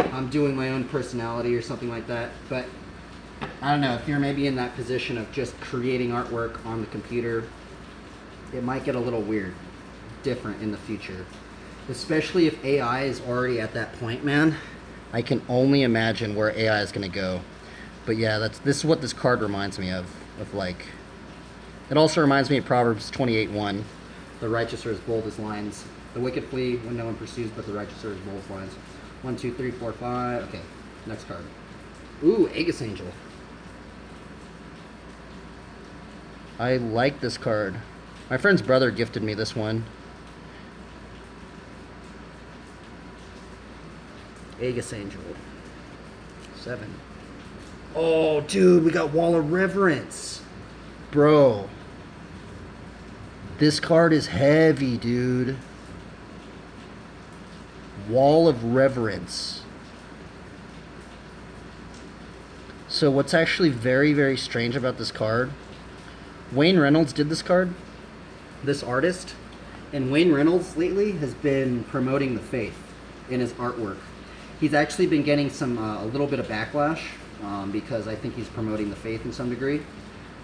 I'm doing my own personality or something like that. But I don't know, if you're maybe in that position of just creating artwork on the computer, it might get a little weird, different in the future. Especially if AI is already at that point, man. I can only imagine where AI is going to go. But yeah, this is what this card reminds me of. It also reminds me of Proverbs 28:1. The righteous are as bold as lions. The wicked flee when no one pursues, but the righteous are as bold as lions. 1, 2, 3, 4, 5. Okay, next card. Ooh, Aegis Angel. I like this card. My friend's brother gifted me this one. Aegis Angel. 7. Oh, dude, we got Wall of Reverence. Bro. This card is heavy, dude. Wall of Reverence. So what's actually very, very strange about this card, Wayne Reynolds did this card, this artist, and Wayne Reynolds lately has been promoting the faith in his artwork. He's actually been getting some a little bit of backlash because I think he's promoting the faith in some degree.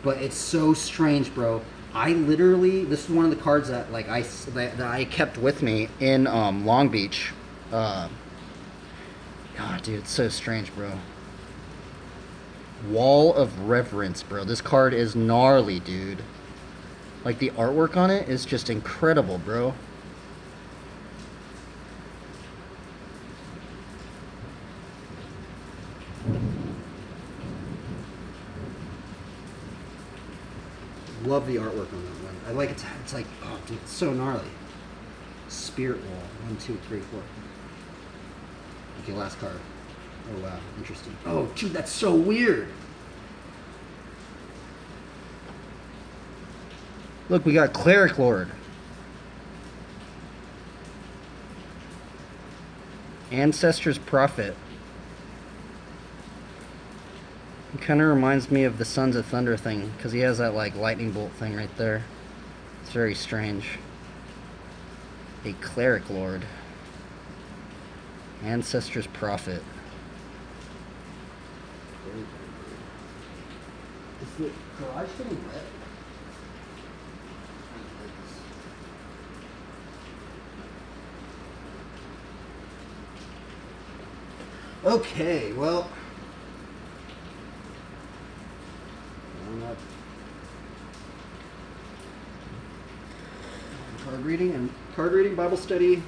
But it's so strange, bro. I literally, this is one of the cards that that I kept with me in Long Beach. God, dude, it's so strange, bro. Wall of Reverence, bro. This card is gnarly, dude. Like, the artwork on it is just incredible, bro. love the artwork on that one. I like it. It's like, oh, dude, it's so gnarly. Spirit wall. 1, 2, 3, 4. Okay, last card. Oh wow, interesting. Oh, dude, that's so weird. Look, we got Cleric Lord. Ancestor's Prophet. It kind of reminds me of the Sons of Thunder thing, because he has that like lightning bolt thing right there. It's very strange. A Cleric Lord. Ancestor's Prophet. Is the garage getting wet? Okay, well, card reading, Bible study.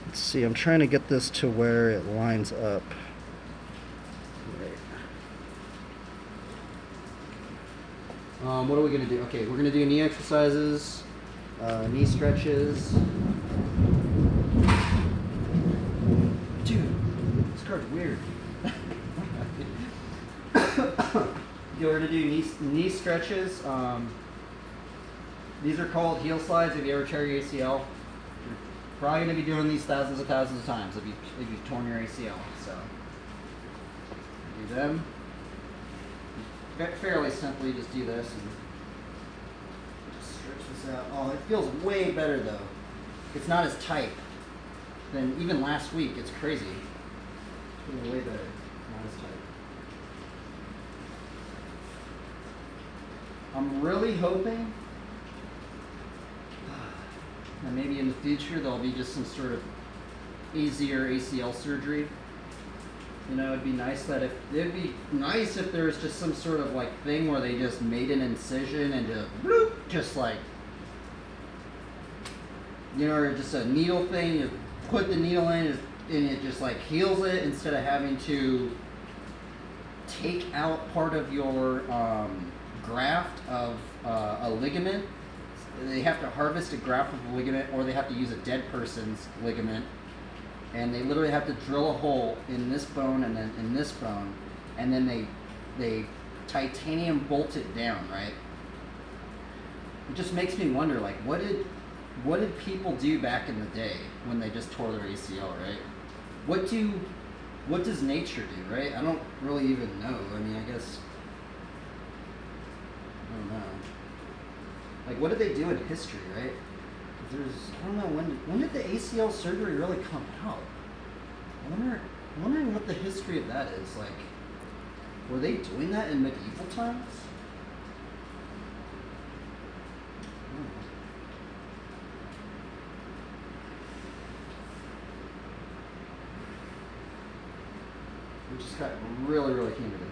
Let's see, I'm trying to get this to where it lines up. Right. What are we gonna do? Okay, we're gonna do knee exercises. Knee stretches. Dude, this card's weird. We're going to do knee stretches. These are called heel slides. If you ever tear your ACL, you're probably going to be doing these thousands of times if you've torn your ACL. So do them. Fairly simply, just do this and stretch this out. Oh, it feels way better though. It's not as tight than even last week. It's crazy. It's feeling way better. Not as tight. I'm really hoping that maybe in the future there'll be just some sort of easier ACL surgery. You know, it'd be nice if there's just some sort of like thing where they just made an incision and just like, you know, or just a needle thing. You put the needle in and it just like heals it instead of having to take out part of your graft of a ligament. They have to harvest a graft of a ligament, or they have to use a dead person's ligament. And they literally have to drill a hole in this bone and then in this bone, and then they titanium bolt it down, right? It just makes me wonder, like, what did people do back in the day when they just tore their ACL, right? What does nature do, right? I don't really even know. I mean, I guess I don't know. Like, what did they do in history, right? I don't know, when did the ACL surgery really come out? I'm wondering what the history of that is. Like, were they doing that in medieval times? It just got really, really humid in here.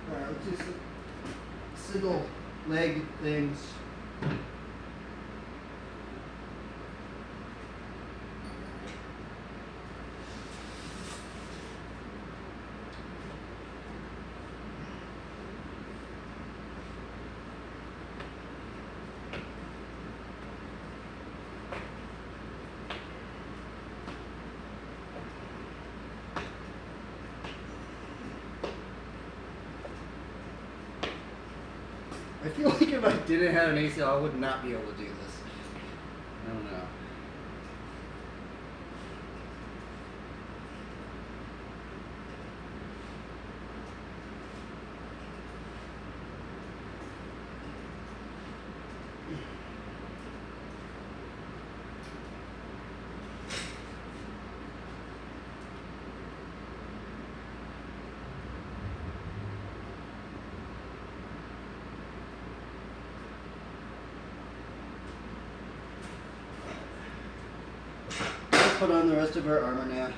Alright, let's do some single leg things. I feel like if I didn't have an ACL, I would not be able to do this. I don't know. Let's put on the rest of our armor now.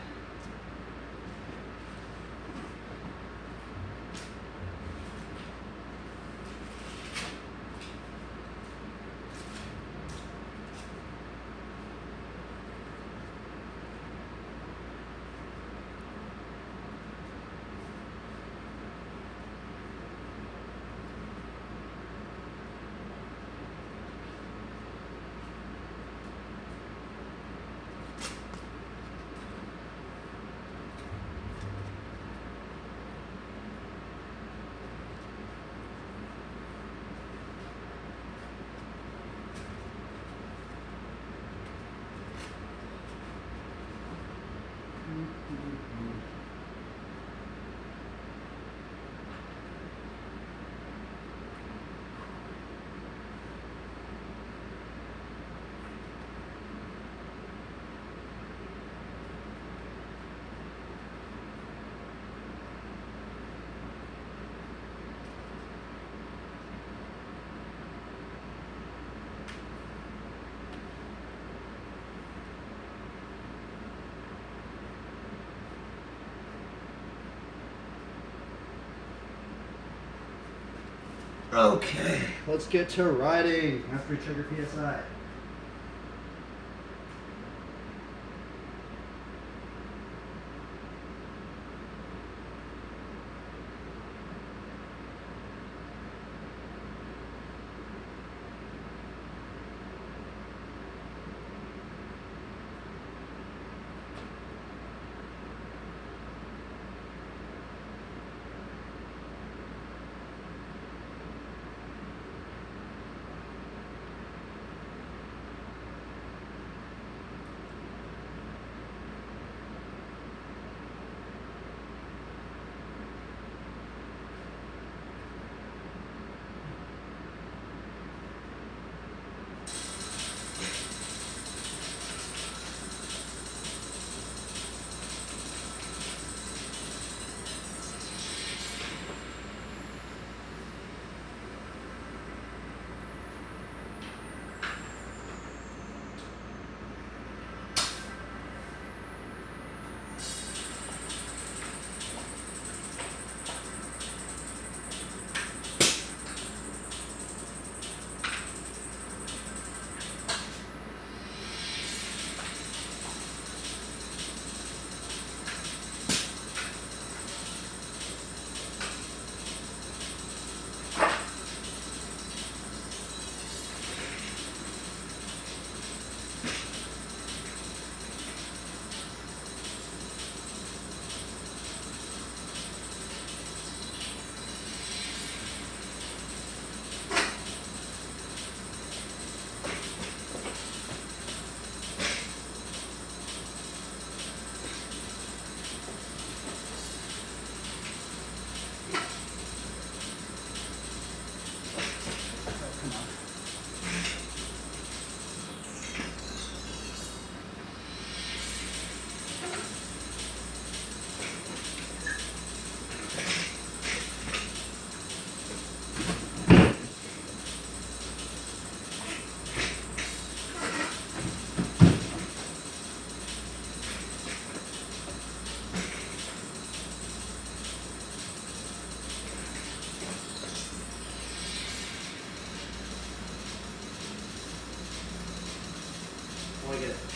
Okay, let's get to riding after we check your PSI.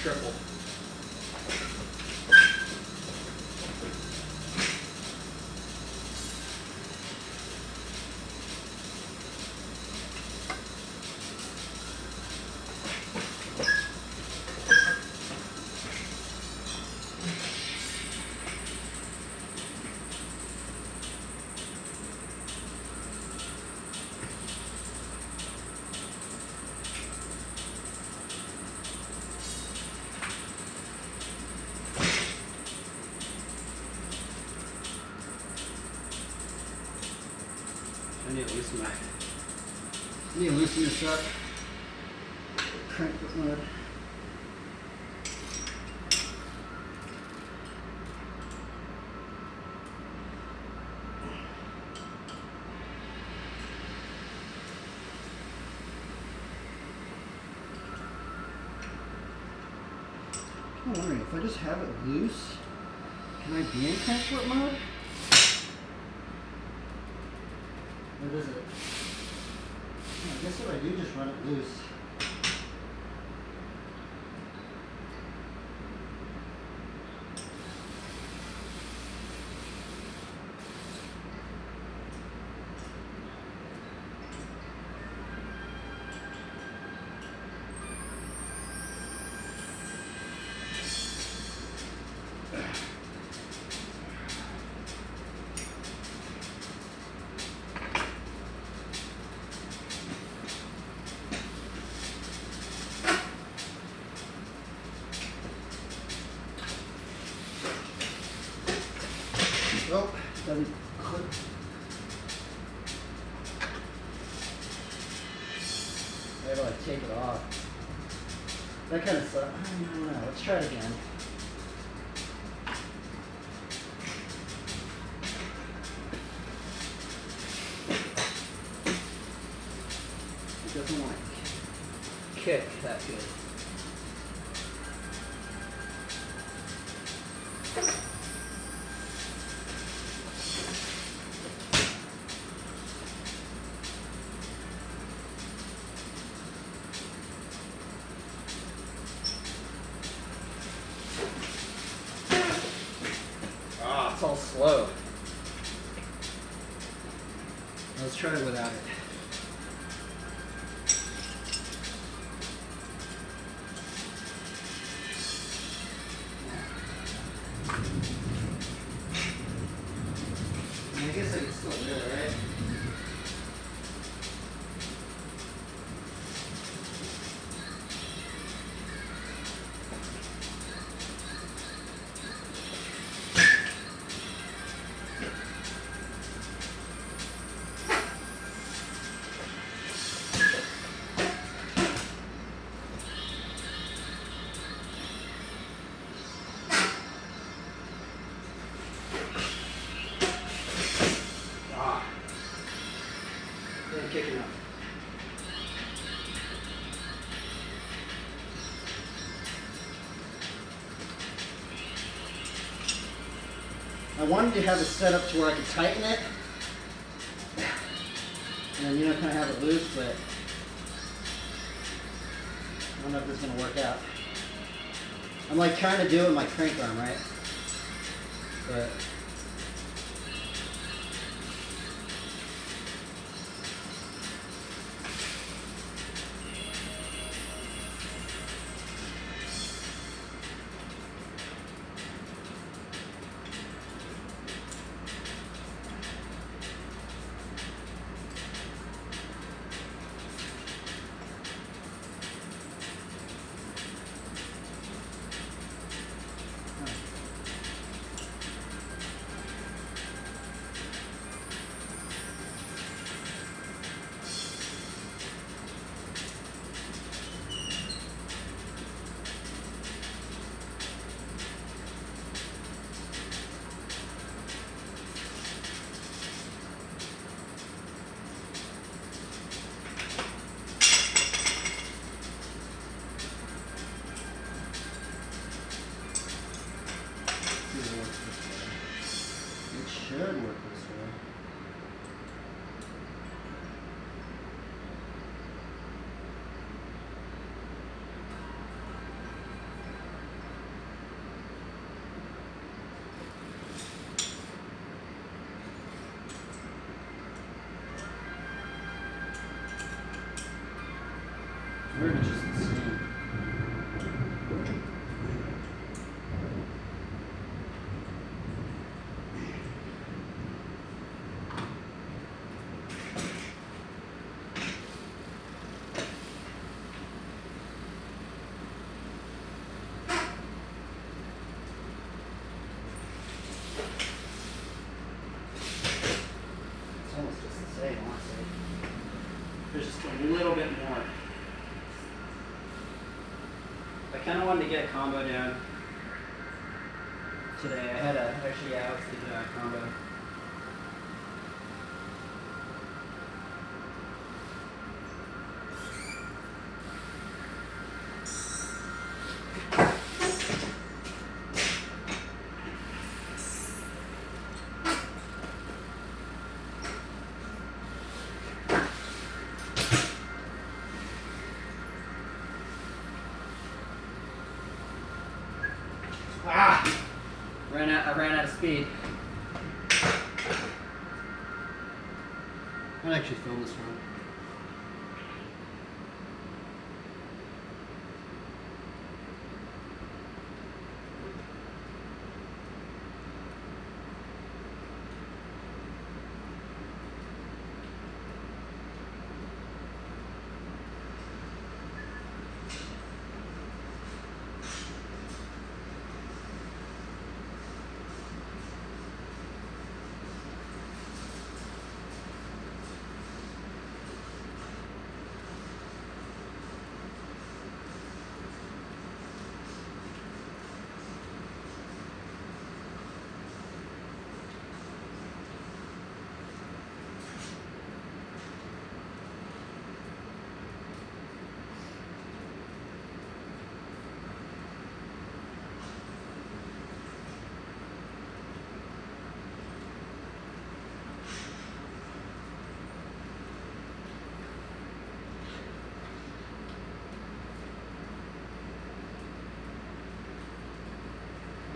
triple. I need to loosen this up. Crank foot mud. I'm wondering if I just have it loose, can I be in crank foot mode? Or does it? I guess if I do just run it loose. Oh, doesn't clip. Where do I take it off? That kind of stuff. I don't know. Let's try it again. It doesn't want to kick that good. It's all slow. Let's try it without it. I guess I can still do it, right? Kicking up. I wanted to have it set up to where I could tighten it and then, kind of have it loose, but I don't know if this is going to work out. I'm like trying to do it with my crank arm, right? But very much just the same. It's almost just the same, honestly. There's just a little bit more. I kind of wanted to get a combo down today. I had a, actually, yeah, I was thinking about a combo. I ran out of speed. I might actually film this one.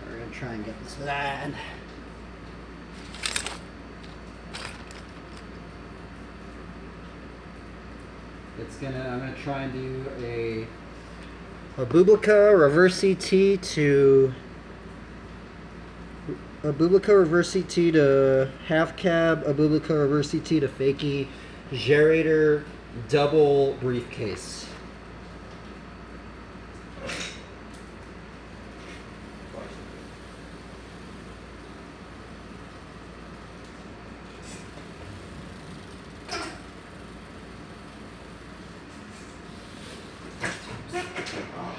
We're gonna try and get this line. I'm gonna try and do a Bubblica reverse CT to half cab, a Bubblica reverse CT to fakie, gerator, double briefcase. Come on.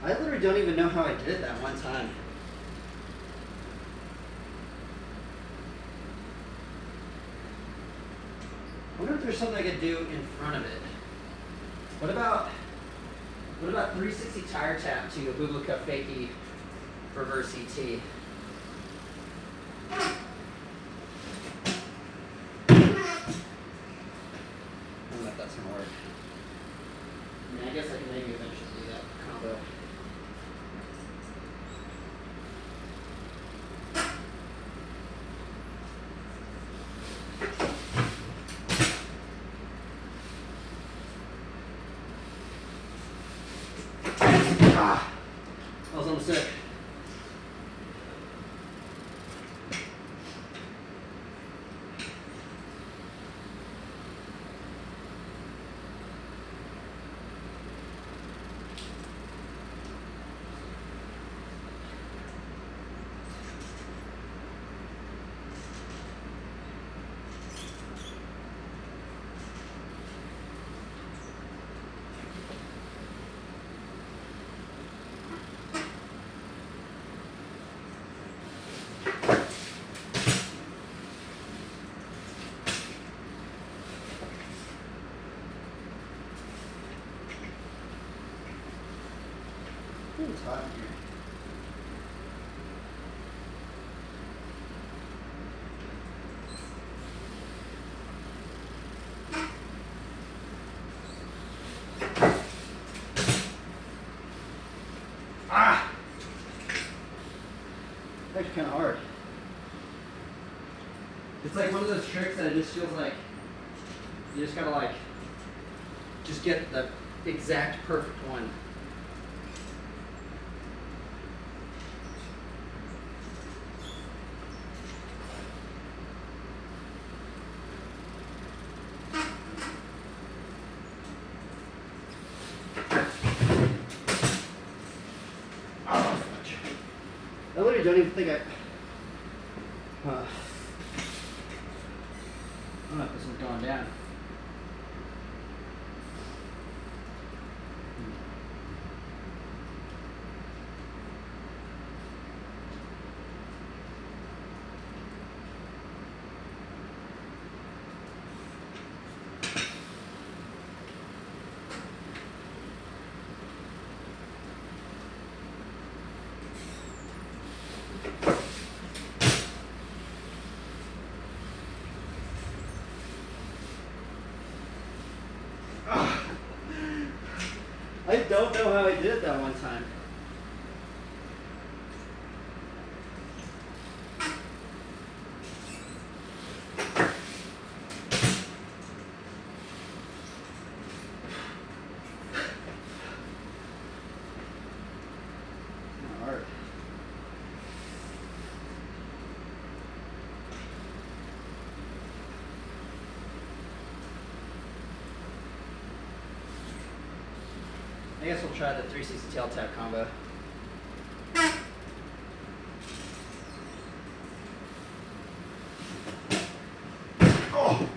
I literally don't even know how I did it that one time. I wonder if there's something I could do in front of it. What about 360 tire tap to a Bubblica fakie reverse CT? I don't know if that's gonna work. I mean, I guess I can maybe eventually do that combo. That was almost it. it's hot in here. Ah! That's kind of hard. It's like one of those tricks that it just feels like you just gotta like just get the exact perfect one. Oh, fudge. I literally don't even think I don't know if this one's going down. I don't know how I did it that one time. Hard. I guess we'll try the 360 tail tap combo. Oh!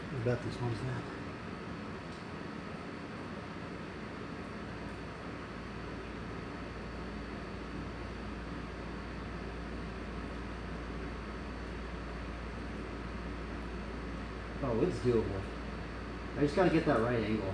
I bet this one's that. Oh, it's doable. I just gotta get that right angle.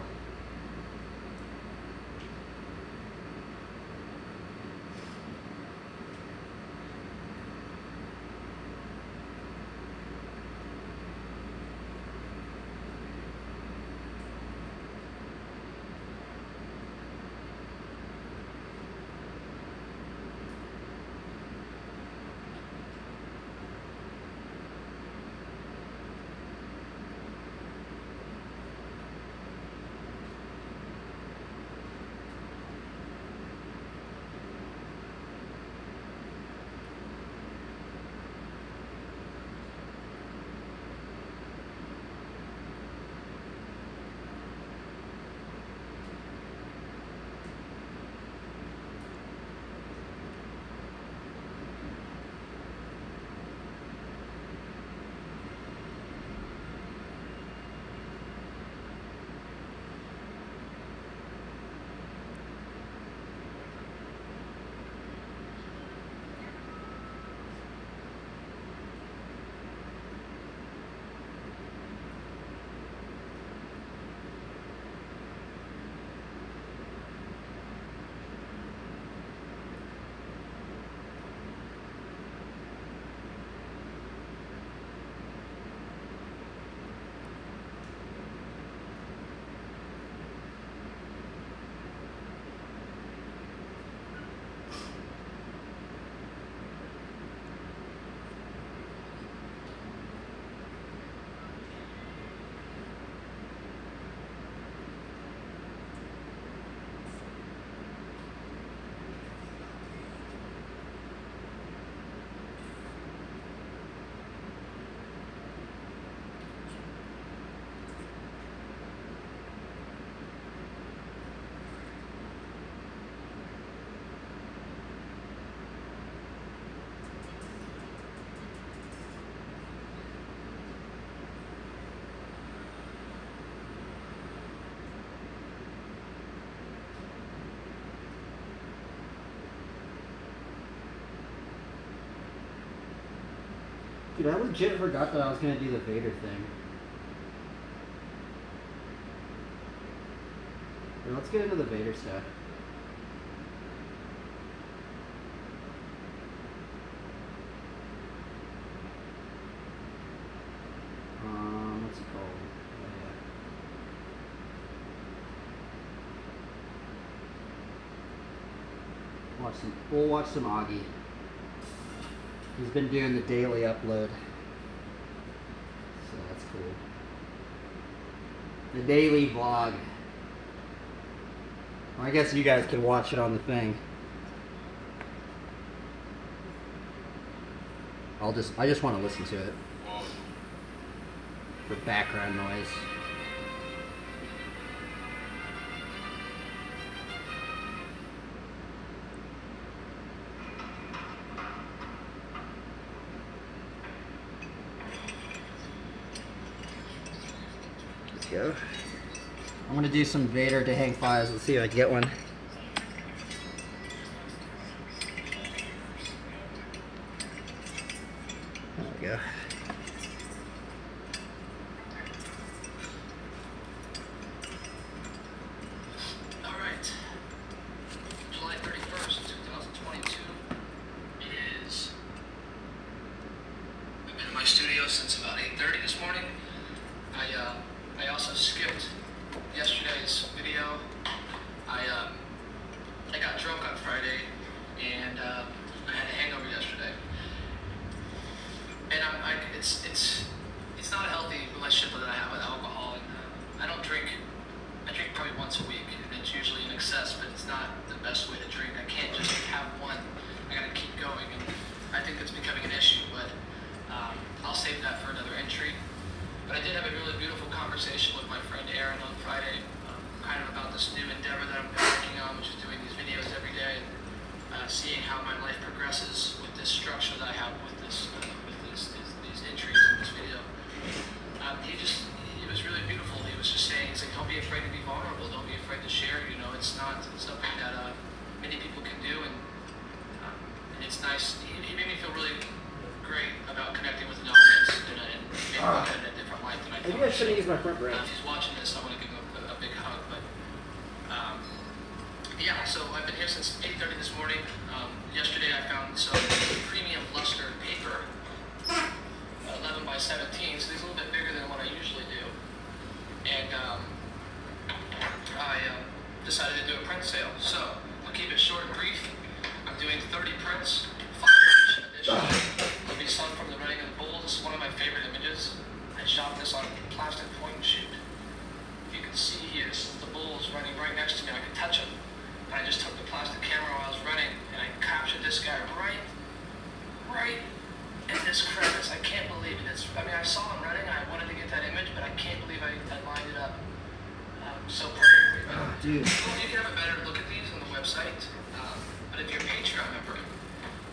Dude, I legit forgot that I was gonna do the Vader thing. Here, let's get into the Vader stuff. What's it called? Oh, yeah. We'll watch some Augie. He's been doing the daily upload. So that's cool. The daily vlog. Well, I guess you guys can watch it on the thing. I just want to listen to it. For background noise. Let's go. I'm gonna do some Vader to hang files. Let's see if I can get one. There we go. All right. July 31st, 2022 is. I've been in my studio since about 8:30 this morning. I also skipped yesterday's video. I got drunk on Friday and I had a hangover yesterday. And it's not a healthy relationship that I have with alcohol. And I don't drink. I drink probably once a week, and it's usually in excess, but it's not the best way to drink. I can't just have one. I gotta keep going, and I think that's becoming an issue. But I'll save that for another entry. But I did have a really beautiful conversation with my friend Aaron on Friday, kind of about this new endeavor that I'm working on, which is doing these videos every day, and seeing how my life progresses with this structure that I have with these entries in this video. He was really beautiful. He was just saying, he's like, don't be afraid to be vulnerable. Don't be afraid to share. You know, it's not something that many people can do, and it's nice. He made me feel really great about connecting with an audience and made me look at it in a different light than I thought. Maybe I shouldn't use my front brake. If he's watching this, I want to give him a big hug. But yeah, so I've been here since 8:30 this morning. Yesterday I found some premium luster paper, 11 by 17, so these are a little bit bigger than what I usually do. And I decided to do a print sale. So I'll keep it short and brief. I'm doing 30 prints, 5-inch edition. It'll be sung from the running of the bulls. This is one of my favorite images. I shot this on plastic point and shoot. If you can see here, this is the bulls running right next to me. I can touch them. And I just took the plastic camera while I was running, and I captured this guy right in this crevice. I can't believe it. I saw him running. I wanted to get that image, but I can't believe I lined it up so perfectly. Dude. Well, you can have a better look at these on the website. But if you're a Patreon member,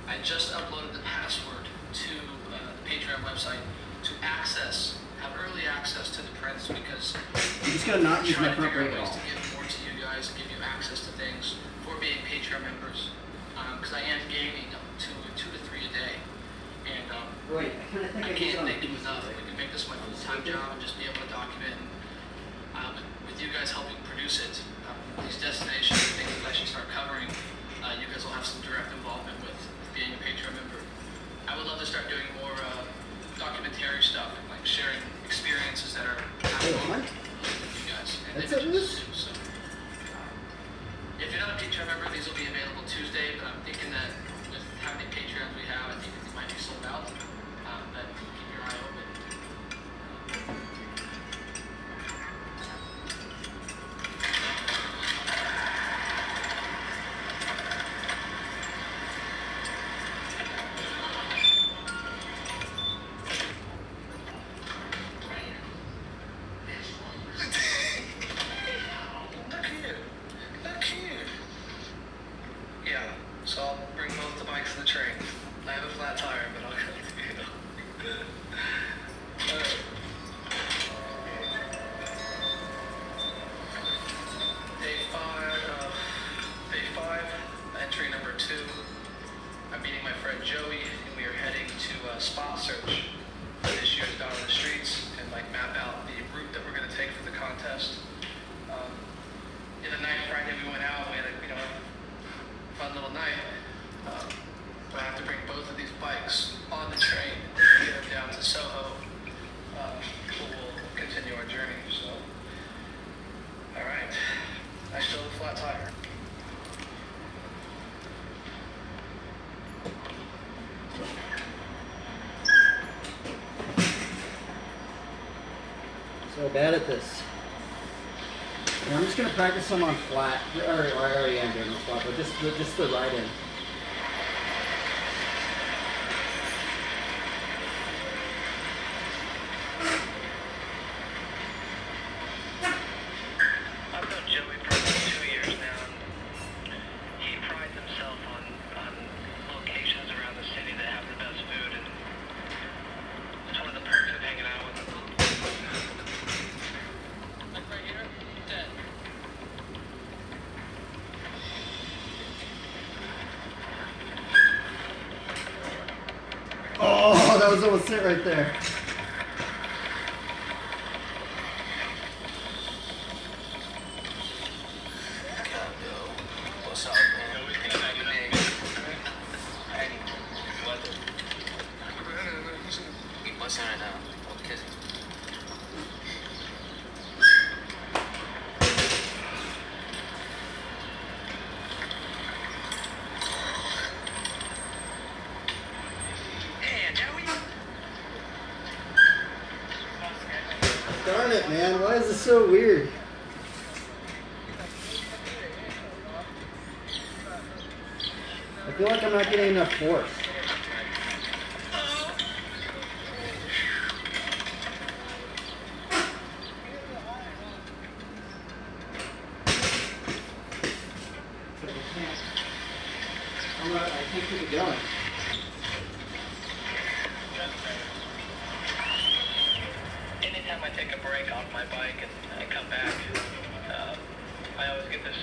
I just uploaded the password to the Patreon website to have early access to the prints, because I'm just gonna not use my front brake at ways all. to give more to you guys, give you access to things for being Patreon members. Because I am gaming up to 2 to 3 a day, and Wait, I kind of think I I can't think of enough. We can make this my full-time job and just be able to document. And with you guys helping produce it, these destinations and things that I should start covering, you guys will have some direct involvement with being a Patreon member. I would love to start doing more documentary stuff, like sharing experiences that are what? with you guys. And That's images too. So, if you're not a Patreon member, these will be available Tuesday, but I'm thinking that with how many Patreons we have, I think it might be sold out. But keep your eye open. So bad at this. And I'm just gonna practice some on flat. Or I already am doing the flat, but just the ride in. I've known Joey for about 2 years now. He prides himself on locations around the city that have the best food, and it's one of the perks of hanging out with him. Like right here? Dead. Oh, that was almost it right there. What's up, man? What's right now? Darn it, man. Why is this so weird? I feel like I'm not getting enough force. I can't keep it going. Anytime I take a break off my bike and I come back, I always get this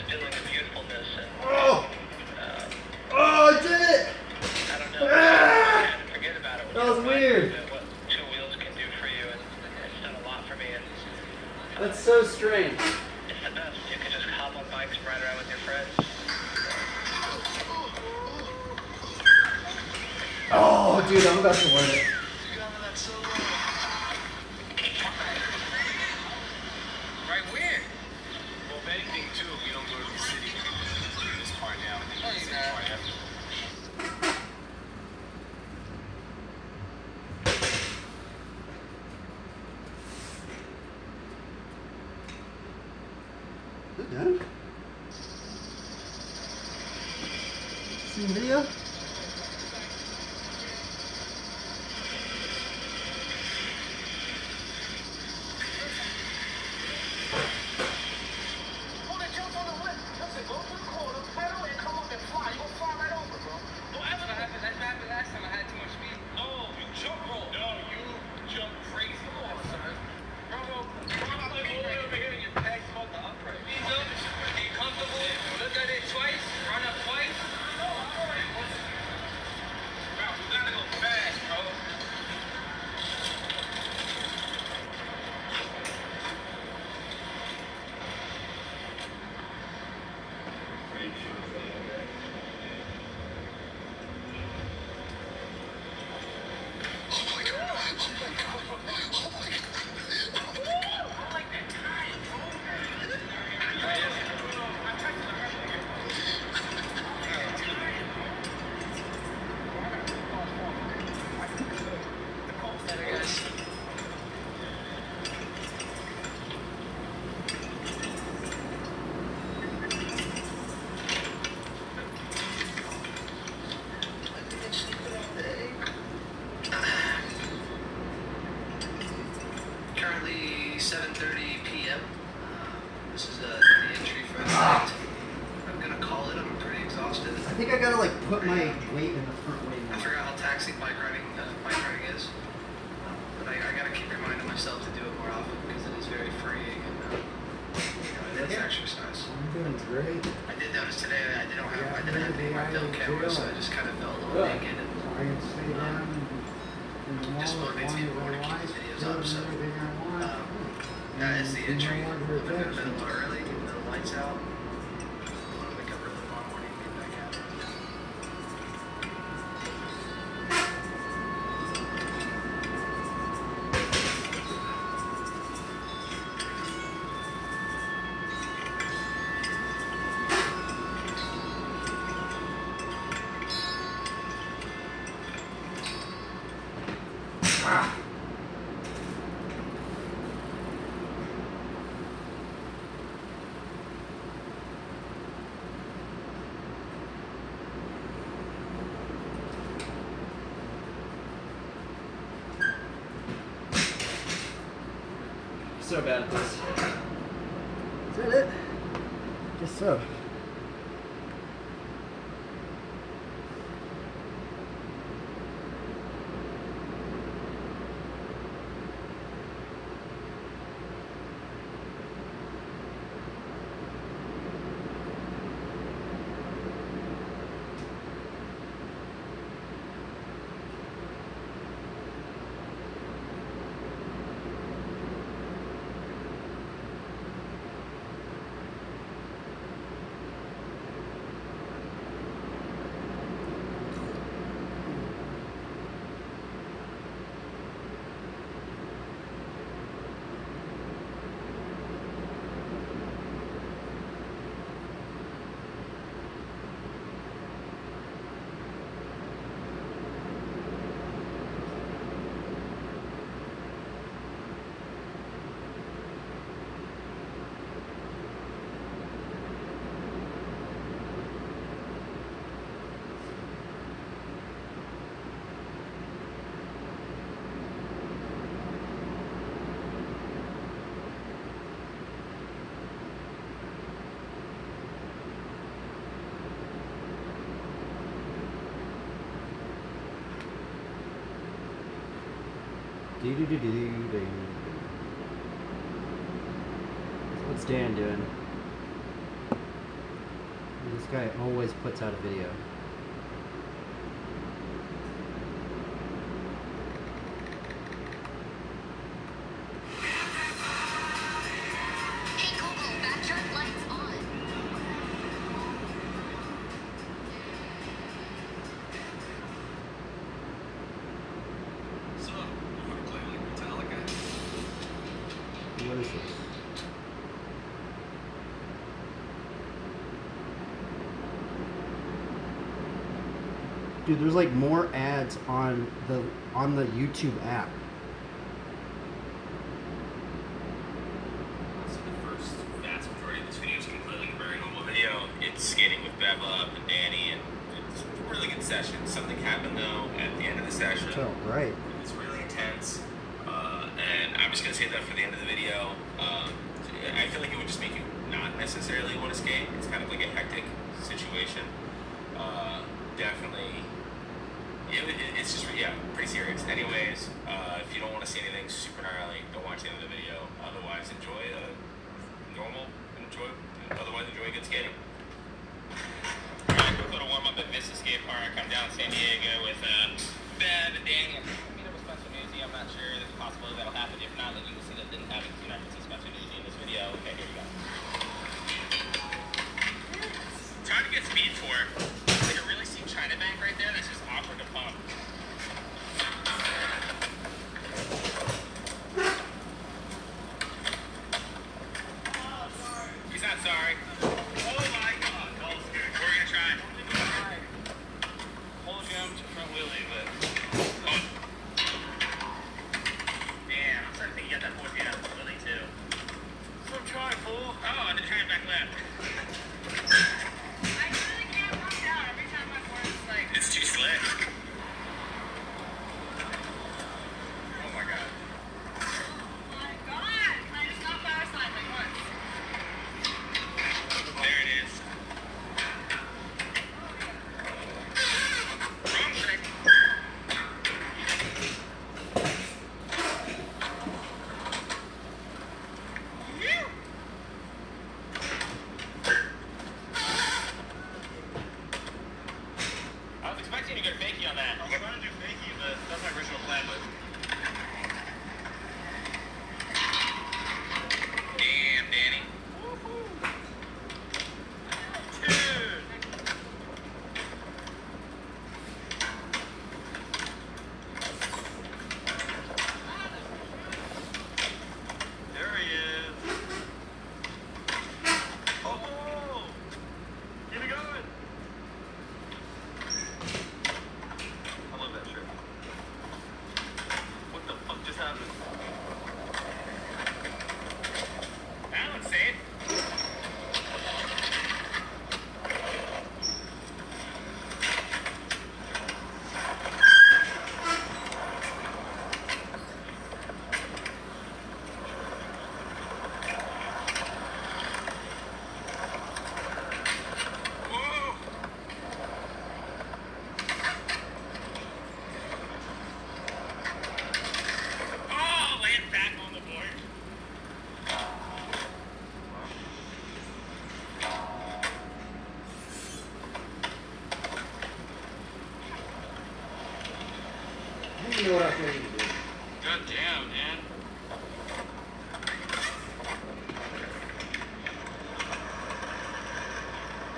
feeling of youthfulness, and Oh! Oh, I did it! I don't know. Ah! I had to forget about it. That was weird. What two wheels can do for you, and it's done a lot for me. And That's so strange. it's the best. You can just hop on bikes and ride around with your friends. Oh, dude, I'm about to learn it. Right where? Well, if anything, too, if we don't go to the city, we can just do this part now and then do this part after. Is it done? See the video? Currently 7:30 p.m. This is the entry for the night. I'm gonna call it. I'm pretty exhausted. I think I gotta like put my weight in the front way I now. forgot how taxing bike riding is, but I gotta keep reminding myself to do it more often because it is very freeing and it is exercise. I'm doing great. I did notice today I didn't have any my film camera, so I just kind of felt a little naked, and I can stay down and just motivates me more to keep these videos up. So that is the entry. I'm gonna go to bed a little early, get the lights out. I want to wake up early tomorrow morning and get back at it. so bad at this. Is that it? Guess so. Do-do-do-do-do. So what's Dan doing? This guy always puts out a video. Hey Google, backyard lights on. So, you want to play like Metallica? What is this? Dude, there's like more ads on the YouTube app. So the first vast majority of this video is completely a very normal video. It's skating with Beva and Danny, and it's a really good session. Something happened though at the end of the session. Oh, right. It's really intense, and I'm just gonna save that for the end of the video. I feel like it would just make you not necessarily want to skate. It's kind of like a hectic situation. Definitely, it's just pretty serious. Anyways, if you don't want to see anything super gnarly, don't watch the end of the video. Otherwise, enjoy good skating. Alright, quick little warm up at Vista Skate Park. I'm down in San Diego with Bev and Danny. Meet up with Spencer Newsy. I'm not sure there's a possibility that'll happen. If not, then you will see that didn't happen. You're not going to see Spencer Newsy in this video. Okay, here we go. Trying to get speed for it. Like a really steep China bank right there. That's just awkward to pump.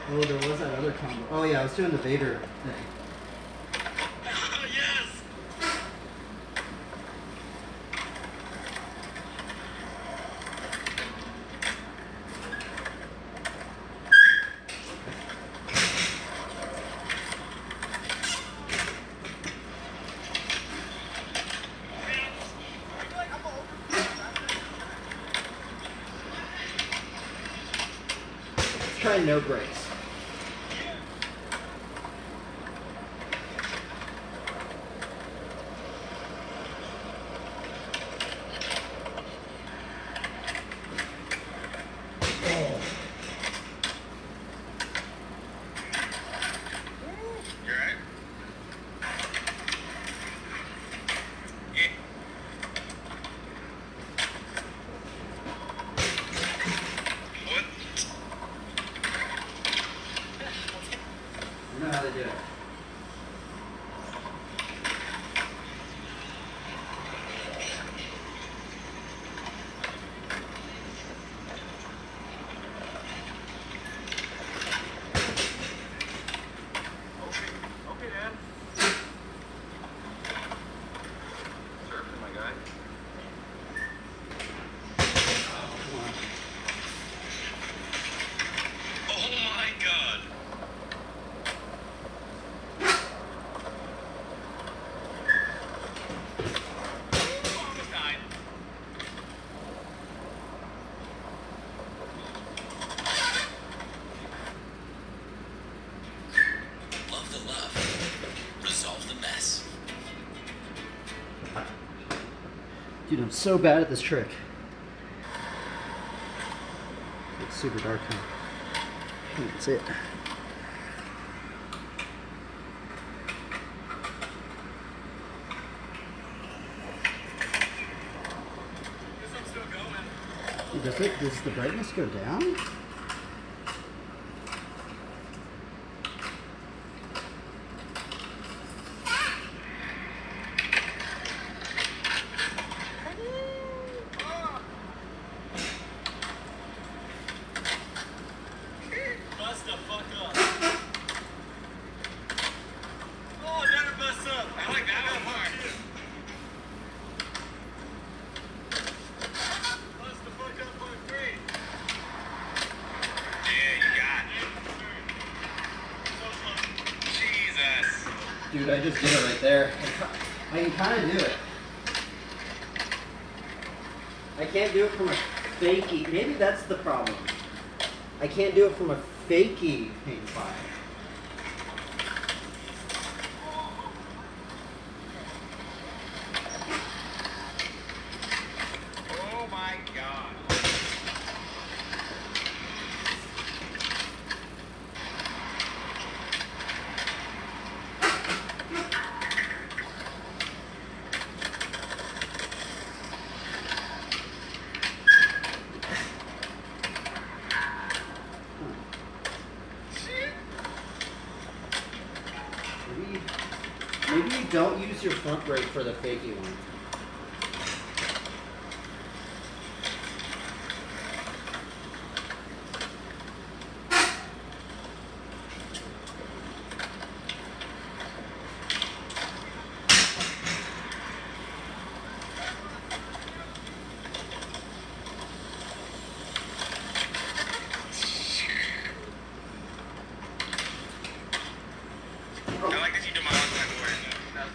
Oh, there was that other combo. Oh yeah, I was doing the Vader thing. Yes! Let's try no brakes. You alright? Yeah. What? I know how to do it. Okay, Dad. Surfing, my guy. Come on. Oh my God. Almost died. Love the love. Resolve the mess. Dude, I'm so bad at this trick. It's super dark now. That's it. Guess I'm still going. Does the brightness go down? Bust the fuck up. Oh, never bust up. I like that one hard. Bust the fuck up on 3. Yeah, you got it. Jesus. Dude, I just did it right there. I can kind of do it. I can't do it from a fakey. Maybe that's the problem. I can't do it from a fakey hang five. Oh my God. Maybe you don't use your front brake for the fakey one. I like that you demolished my board.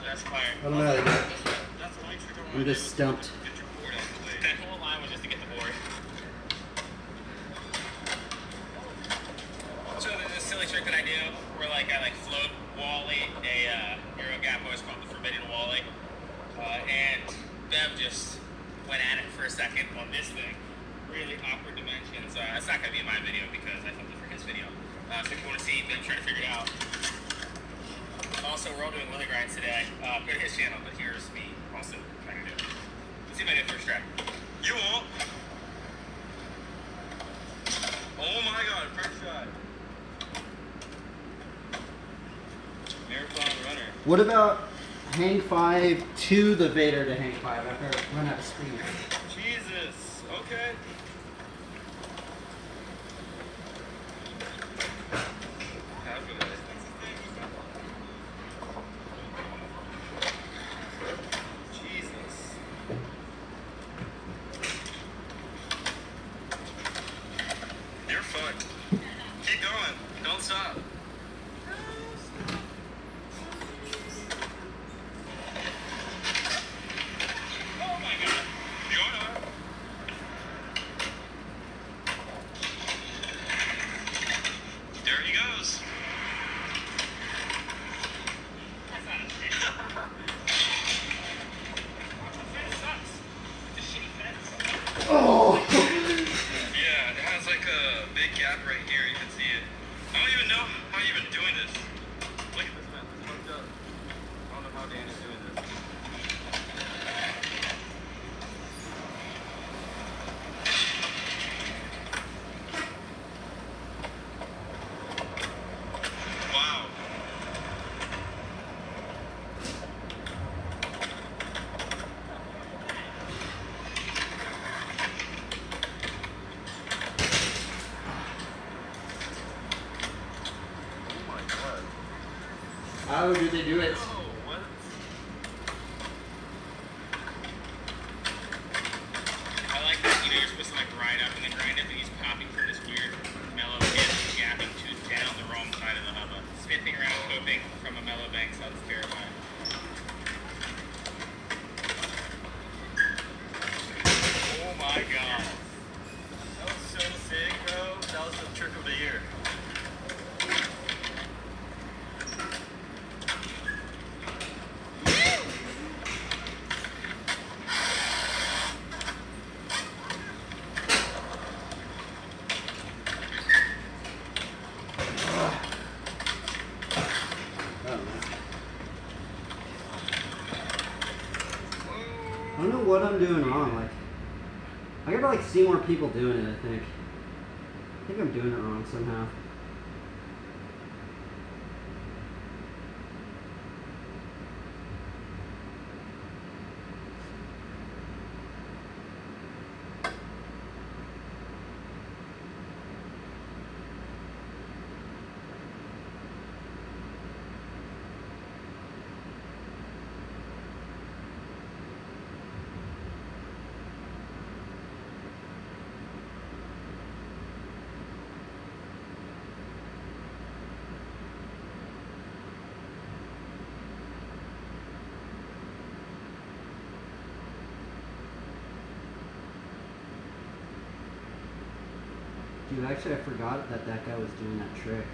That's fire. I don't know how to do it. That's the only trick I I'm wanted just stumped. Get your board out the way. That whole line was just to get the board. So the silly trick that I do, where I float Wally, a Euro Gap always called the Forbidden Wally, and Bev just went at it for a second on this thing. Really awkward dimensions. It's not gonna be in my video because I filmed it for his video. So if you want to see Bev trying to figure it out. Also, we're all doing willy grinds today. Go to his channel, but here's me also trying to do it. Let's see if I do the first try. You won't. Oh my God, first try. Marathon runner. What about hang five to the Vader to hang five after I run out of speed? Jesus. Okay. How do they do it? Oh, what? I like that, you know, you're supposed to like ride up and then grind up, and he's popping from this weird mellow pit, gapping tooth down the wrong side of the hubba. Sniffing around coping from a mellow bank sounds terrifying. Oh my god. That was so sick, bro. That was the trick of the year. I don't know what I'm doing wrong. Like, I gotta like see more people doing it. I think I'm doing it wrong somehow. Dude, actually, I forgot that guy was doing that trick.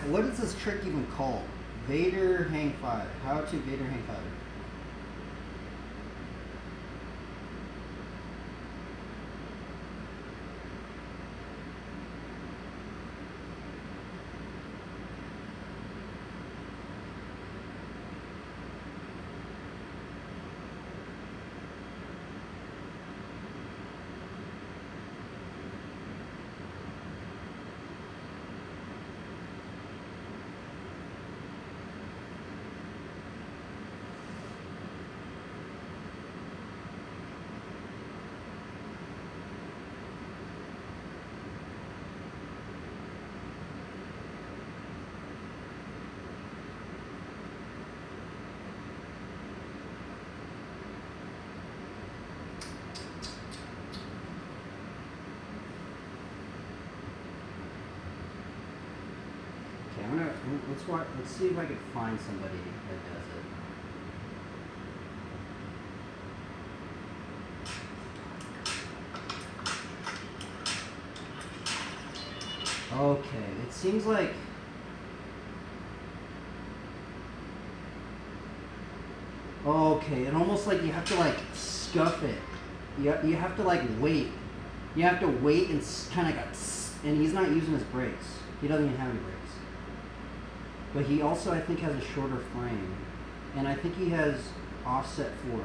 What is this trick even called? Vader hang five. How to Vader hang five? Let's see if I can find somebody that does it. Okay, it seems like. Okay, and almost like you have to like scuff it. You have to like wait. You have to wait and kind of and he's not using his brakes. He doesn't even have any brakes. But he also, I think, has a shorter frame. And I think he has offset force.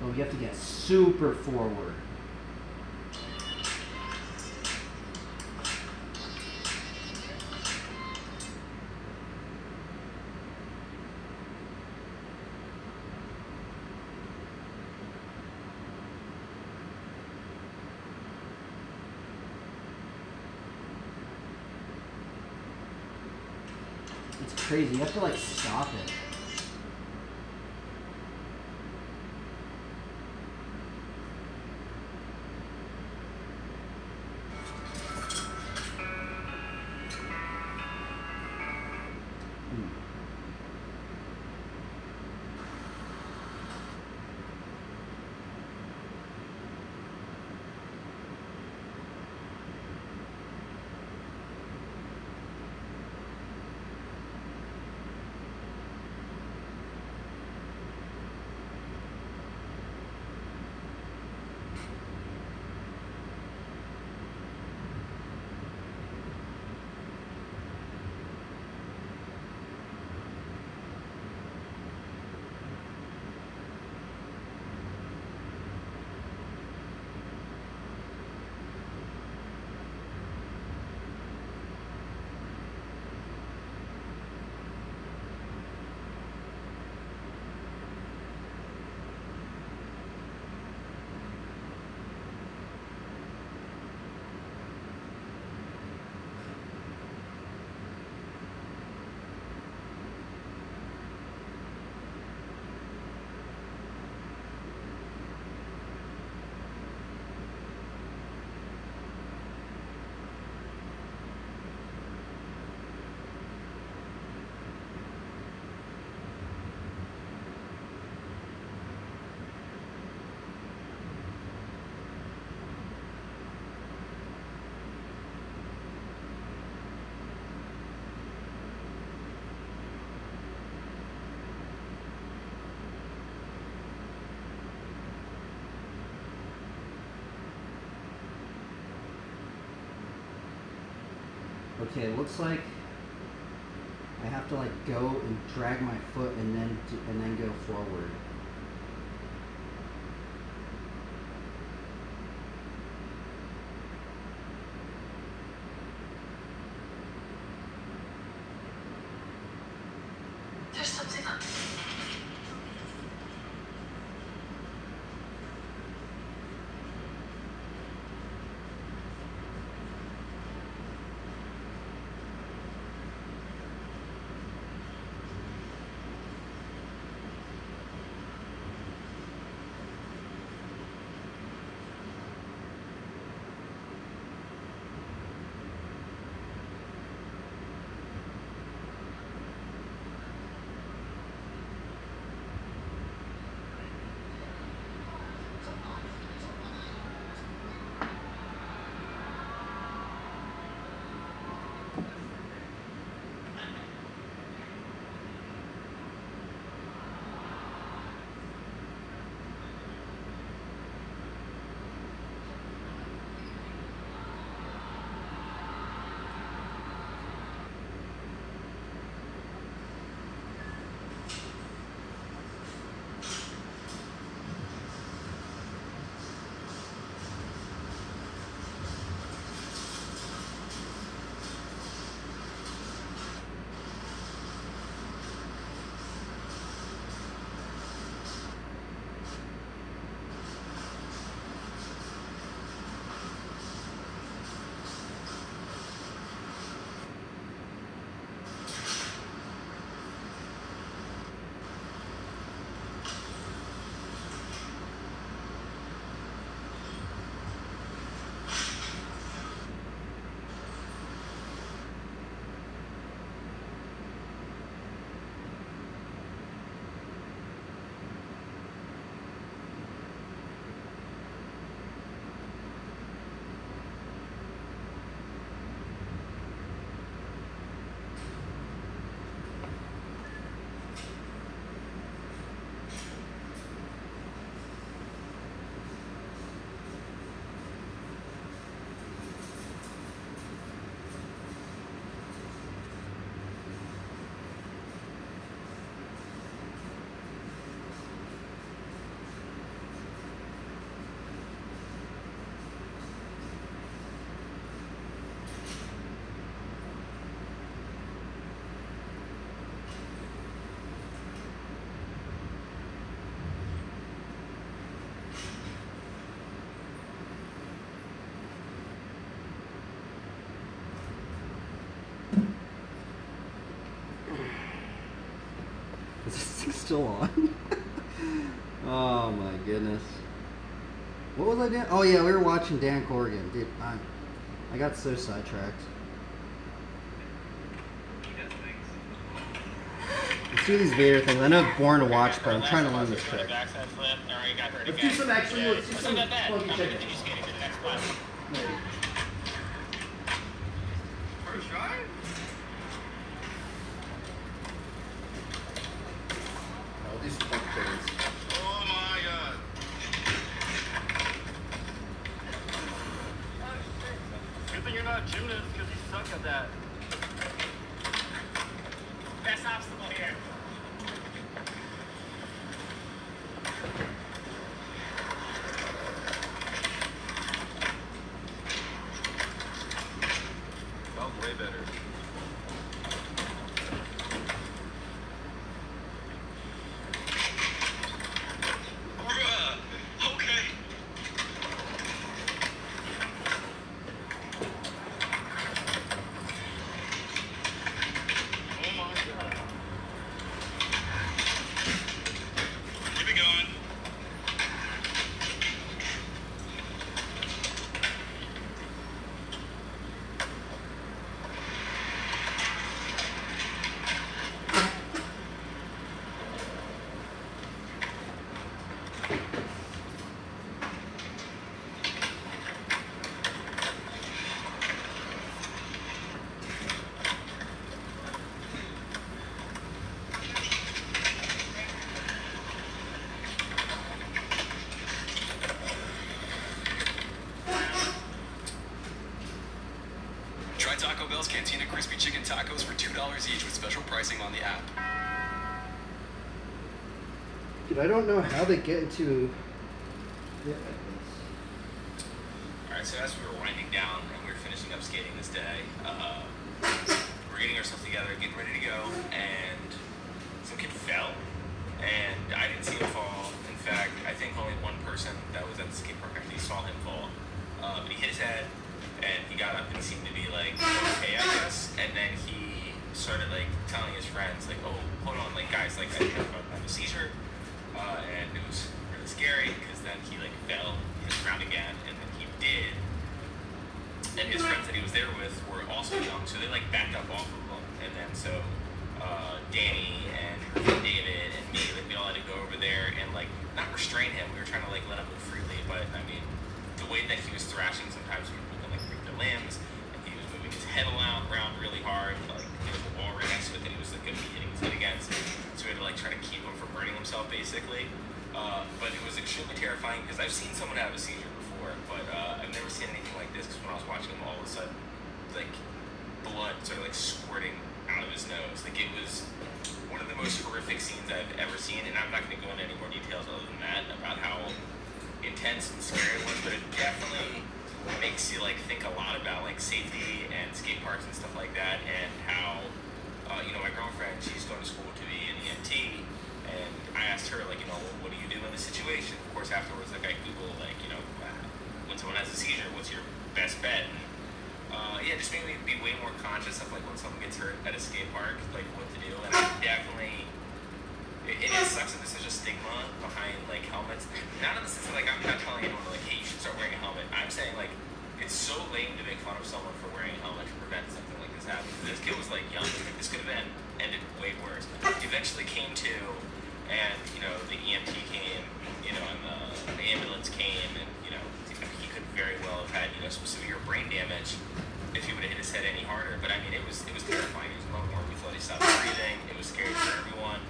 Oh, you have to get super forward. It's crazy. You have to like stop it. Okay, it looks like I have to like go and drag my foot and then go forward. There's something on. he still on? Oh my goodness. What was I doing? Oh yeah, we were watching Dan Corrigan. Dude, I got so sidetracked. Let's do these Vader things. I know it's boring to watch, but I'm trying to learn this trick. Backside flip. Alright, got hurt Let's again. do some actually. Yeah. Let's do some Not bad. funky I'm chicken. continue skating to the next spot. Maybe. First try? I'll do some funky chickens. Oh my god. Good thing you're not Judas because you suck at that. Best obstacle here. That was way better. Bruh. Okay. Oh my god. Keep it going. Try Taco Bell's Cantina Crispy Chicken Tacos for $2 each with special pricing on the app. Dude, I don't know how they get into. Alright, so as we were winding down and we were finishing up skating this day, we're getting ourselves together, getting ready to go, and some kid fell, and I didn't see him fall. In fact, I think only one person that was at the skate park actually saw him fall. But he hit his head, and he got up and seemed to be like, okay, I guess, and then he started like telling his friends, like, oh, hold on, like, guys, like, I have a seizure, and it was really scary, because then he like fell, hit the ground again, and then he did. And his friends that he was there with were also young, so they like backed up off of him. And then so Danny and David and me, like we all had to go over there and like not restrain him. We were trying to like let him move freely, but I mean the way that he was thrashing, sometimes people can like break their limbs, and he was moving his head around really hard. Like there was a wall right next to it that he was like gonna be hitting his head against. So we had to like try to keep him from burning himself basically. But it was extremely terrifying because I've seen someone have a seizure before, but I've never seen anything like this. Because when I was watching him, all of a sudden, like blood started like squirting out of his nose. Like it was one of the most horrific scenes I've ever seen, and I'm not going to go into any more details other than that about how intense and scary it was. But it definitely makes you like think a lot about like safety and skate parks and stuff like that, and how you know, my girlfriend, she's going to school to be an EMT. And I asked her, like, you know, well, what do you do in this situation? Of course, afterwards, like, I Googled, like, you know, when someone has a seizure, what's your best bet? And, yeah, just made me be way more conscious of, like, when someone gets hurt at a skate park, like, what to do. And I definitely, it sucks that there's such a stigma behind, like, helmets. Not in the sense that, like, I'm not telling anyone, like, hey, you should start wearing a helmet. I'm saying, like, it's so lame to make fun of someone for wearing a helmet to prevent something like this happening. This kid was, like, young. This could have ended way worse. He eventually came to. And, you know, the EMT came, you know, and the ambulance came, and, you know, he could very well have had, you know, some severe brain damage if he would have hit his head any harder. But, I mean, it was terrifying. He was no more. We thought he stopped breathing. It was scary for everyone.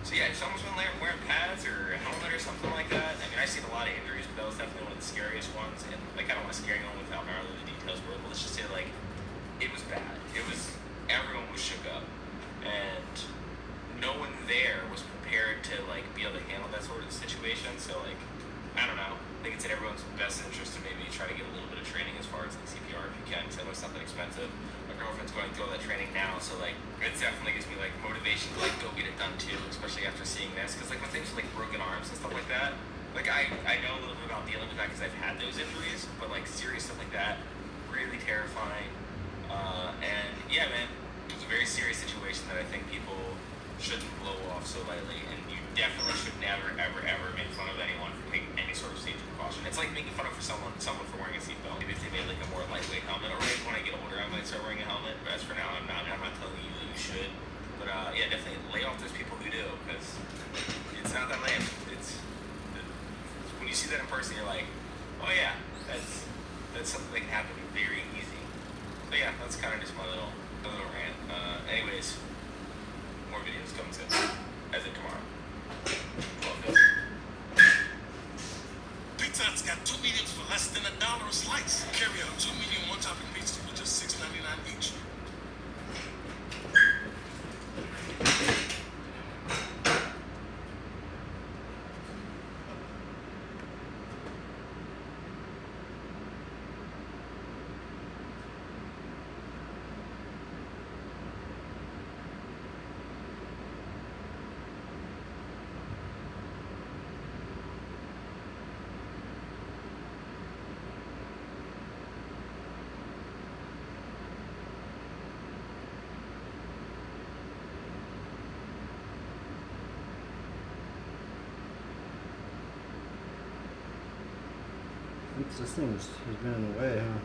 So, yeah, if someone's been wearing pads or a helmet or something like that, I mean, I've seen a lot of injuries, but that was definitely one of the scariest ones. And, like, I don't want to scare anyone without gnarly the details were, but let's just say, like, it was bad. Everyone was shook up. And no one there was prepared to like be able to handle that sort of situation. So like, I don't know. I think it's in everyone's best interest to maybe try to get a little bit of training as far as like CPR if you can, because I know it's not that expensive. My girlfriend's going through all that training now, so like it definitely gives me like motivation to like go get it done too, especially after seeing this. Because like when things with like broken arms and stuff like that, like I know a little bit about dealing with that because I've had those injuries, but like serious stuff like that, really terrifying. And yeah, man, it was a very serious situation that I think people shouldn't blow off so lightly, and you definitely should never, ever make fun of anyone for taking any sort of safety precaution. It's like making fun of someone for wearing a seatbelt. Maybe if they made like a more lightweight helmet, or maybe when I get older, I might start wearing a helmet. But as for now, I'm not. I'm not telling you that you should. But yeah, definitely lay off those people who do, because it's not that lame. It's when you see that in person, you're like, oh yeah, that's something that can happen very easy. So yeah, that's kind of just my little rant. Anyways, more videos coming soon, as in tomorrow. Love this. Pizza Hut's got 2 mediums for less than $1 a slice. Carry out 2 medium one-topping pizzas for just $6.99 each. Oops, this thing has been in the way, huh?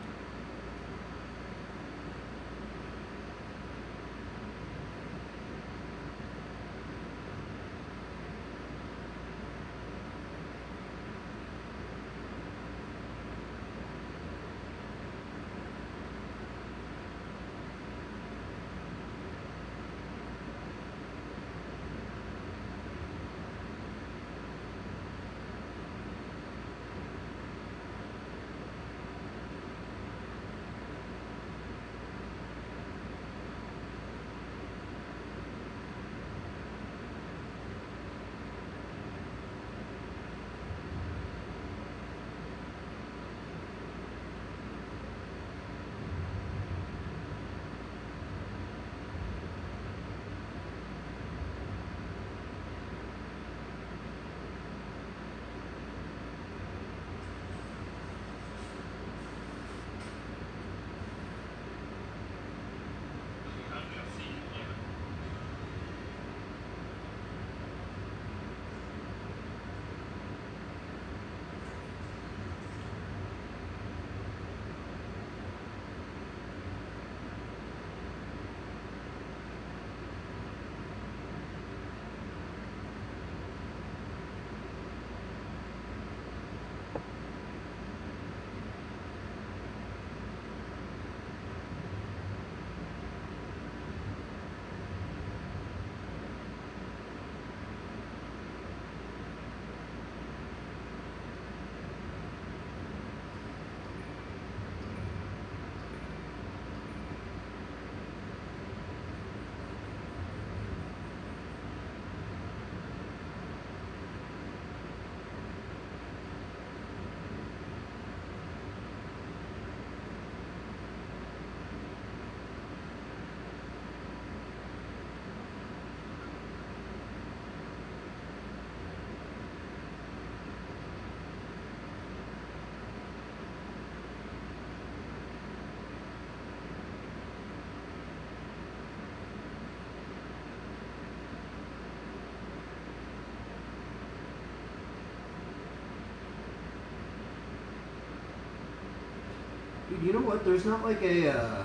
Dude, you know what? There's not like a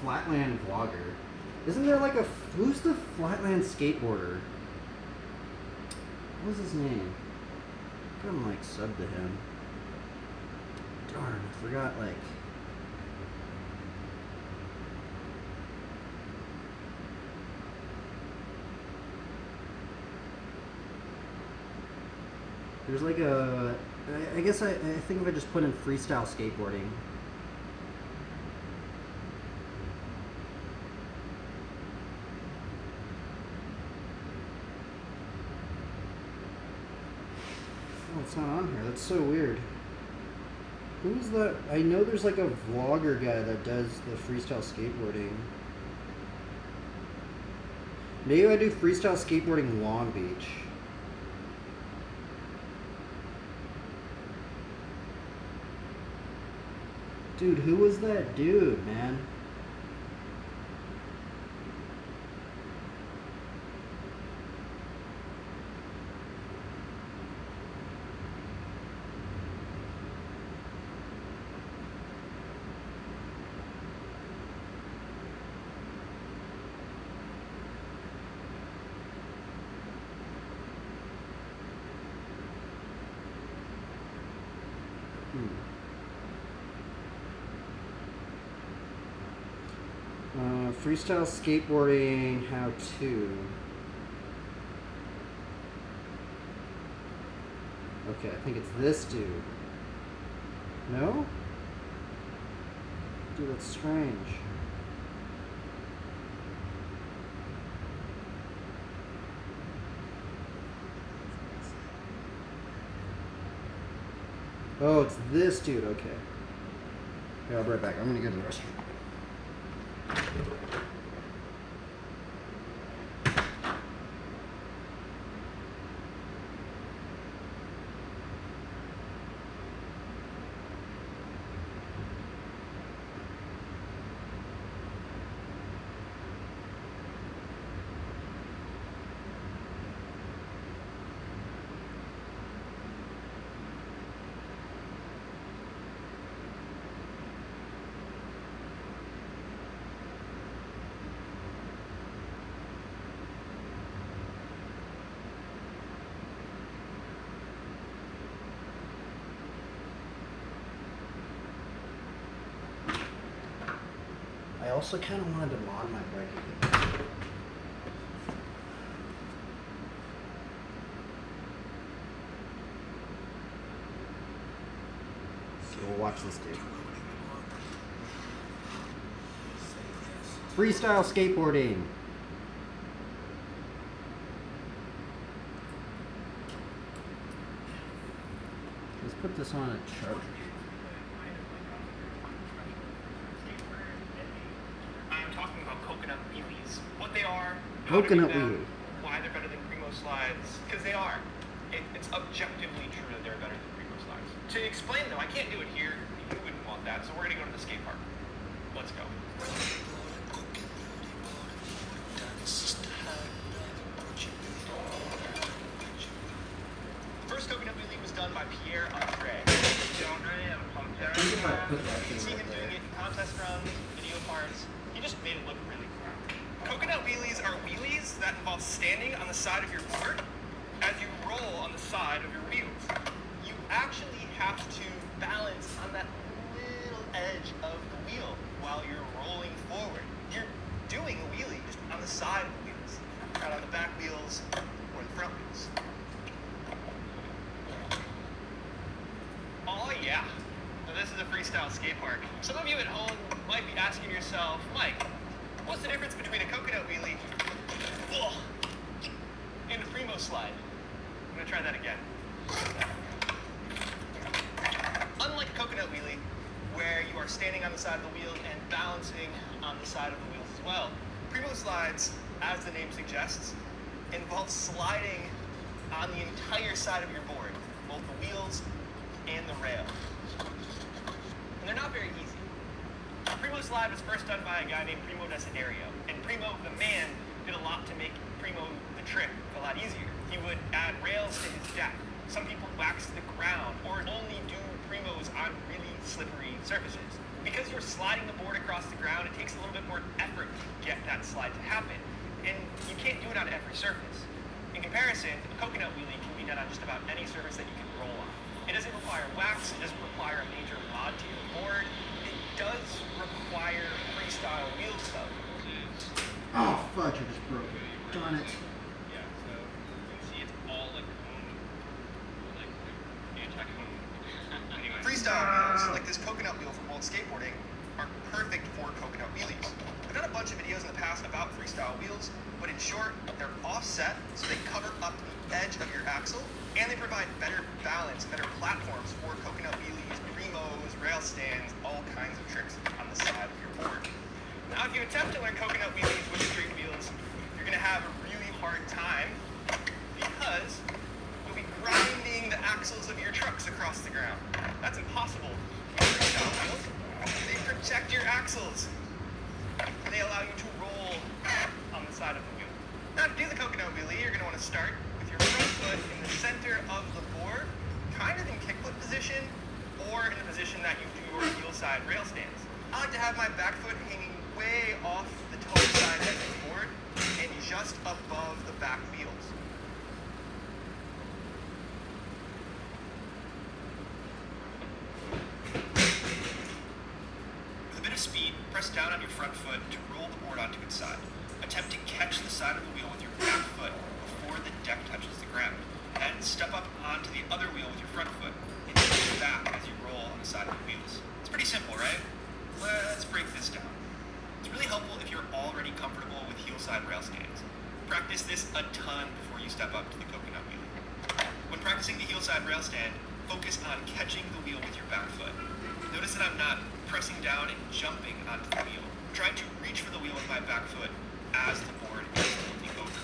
flatland vlogger. Isn't there like who's the flatland skateboarder? What was his name? I couldn't like sub to him. Darn, I forgot like. There's like I guess I think if I just put in freestyle skateboarding. Oh, it's not on here. That's so weird. Who's that? I know there's like a vlogger guy that does the freestyle skateboarding. Maybe I do freestyle skateboarding Long Beach. Dude, who was that dude, man? Freestyle skateboarding how to. Okay, I think it's this dude. No? Dude, that's strange. Oh, it's this dude, okay. Yeah, I'll be right back. I'm gonna go to the restroom. I also kind of wanted to mod my bike again. So we'll watch this dude. Freestyle skateboarding. Let's put this on a charger. I'm talking about coconut wheelies. What they are, Coconut how to do wheelie. them, why they're better than Primo slides. Because they are. It's objectively true that they're better than Primo slides. To explain them, I can't do it here. You wouldn't want that, so we're going to go to the skate park. Let's go. First coconut wheelie was done by Pierre Andre. You can see him doing it in contest runs, video parts. He just made it look really cool. Coconut wheelies are wheelies that involve standing on the side of your board as you roll on the side of your wheels. You actually have to balance on that little edge of the wheel while you're rolling forward. You're doing a wheelie just on the side of the wheels, not on the back wheels or the front wheels. Oh yeah. So this is a freestyle skate park. Some of you at home might be asking yourself, Mike, what's the difference between a coconut wheelie and a Primo slide? I'm gonna try that again. Unlike a coconut wheelie, where you are standing on the side of the wheel and balancing on the side of the wheels as well, Primo slides, as the name suggests, involve sliding on the entire side of your board, both the wheels and the rail. And they're not very easy. Primo slide was first done by a guy named Primo Desiderio, and Primo the man did a lot to make Primo the trick a lot easier. He would add rails to his deck. Some people wax the ground or only do Primos on really slippery surfaces. Because you're sliding the board across the ground, it takes a little bit more effort to get that slide to happen. And you can't do it on every surface. In comparison, a coconut wheelie can be done on just about any surface that you can roll on. It doesn't require wax, it doesn't require a major mod to your board. It does require freestyle wheel stuff. Oh, fudge, I just broke it. Darn it. Yeah, so you can see it's all like anti-cone. Anyway. Freestyle wheels, like this coconut wheel from World Skateboarding, are perfect for coconut wheelies. I've done a bunch of videos in the past about freestyle wheels, but in short, they're offset, so they cover up the edge of your axle, and they provide better balance, better platforms for coconut wheelies, Primos, rail stands, all kinds of tricks on the side of your board. Now, if you attempt to learn coconut wheelies with straight wheels, you're going to have a really hard time because you'll be grinding the axles of your trucks across the ground. That's impossible with freestyle wheels. They protect your axles. And they allow you to roll on the side of the wheel. Now, to do the coconut wheelie, you're going to want to start with your front foot in the center of the board, kind of in kickflip position, or in the position that you do your heel side rail stands. I like to have my back foot hanging way off the toe side edge of the board and just above the back wheels. With a bit of speed, press down on your front foot to roll the board onto a good side. Attempt to catch the side of the wheel with your back foot before the deck touches the ground. And step up onto the other wheel with your front foot and move back as you roll on the side of the wheels. It's pretty simple, right? Let's break this down. It's really helpful if you're already comfortable with heel side rail stands. Practice this a ton before you step up to the coconut wheelie. When practicing the heel side rail stand, focus on catching the wheel with your back foot. Notice that I'm not pressing down and jumping onto the wheel. I'm trying to reach for the wheel with my back foot as the board is tilting over.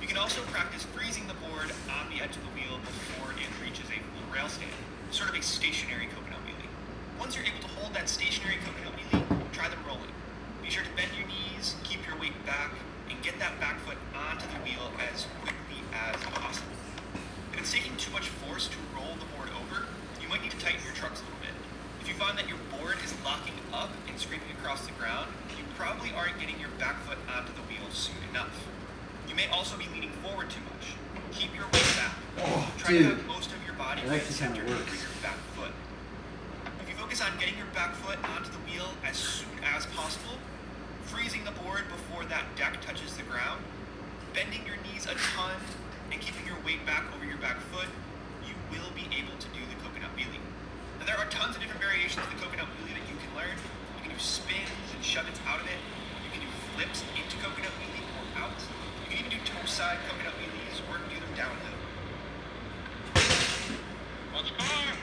You can also practice freezing the board on the edge of the wheel before it reaches a full rail stand, sort of a stationary coconut wheelie. Once you're able to hold that stationary coconut wheelie, try them rolling. Be sure to bend your knees, keep your weight back, and get that back foot onto the wheel as quickly as possible. If it's taking too much force to roll the board over, you might need to tighten your trucks a little bit. If you find that your board is locking up and scraping across the ground, you probably aren't getting your back foot onto the wheel soon enough. You may also be leaning forward too much. Keep your weight back. Try to have most of your body weight centered over your back foot. If you focus on getting your back foot onto the wheel as soon as possible, freezing the board before that deck touches the ground, bending your knees a ton, and keeping your weight back over your back foot, you will be able to do the coconut wheelie. Now there are tons of different variations of the coconut wheelie that you can learn. You can do spins and shove-its out of it. You can do flips into coconut wheelie or out. You can even do toe-side coconut wheelies or do them downhill. Watch the car!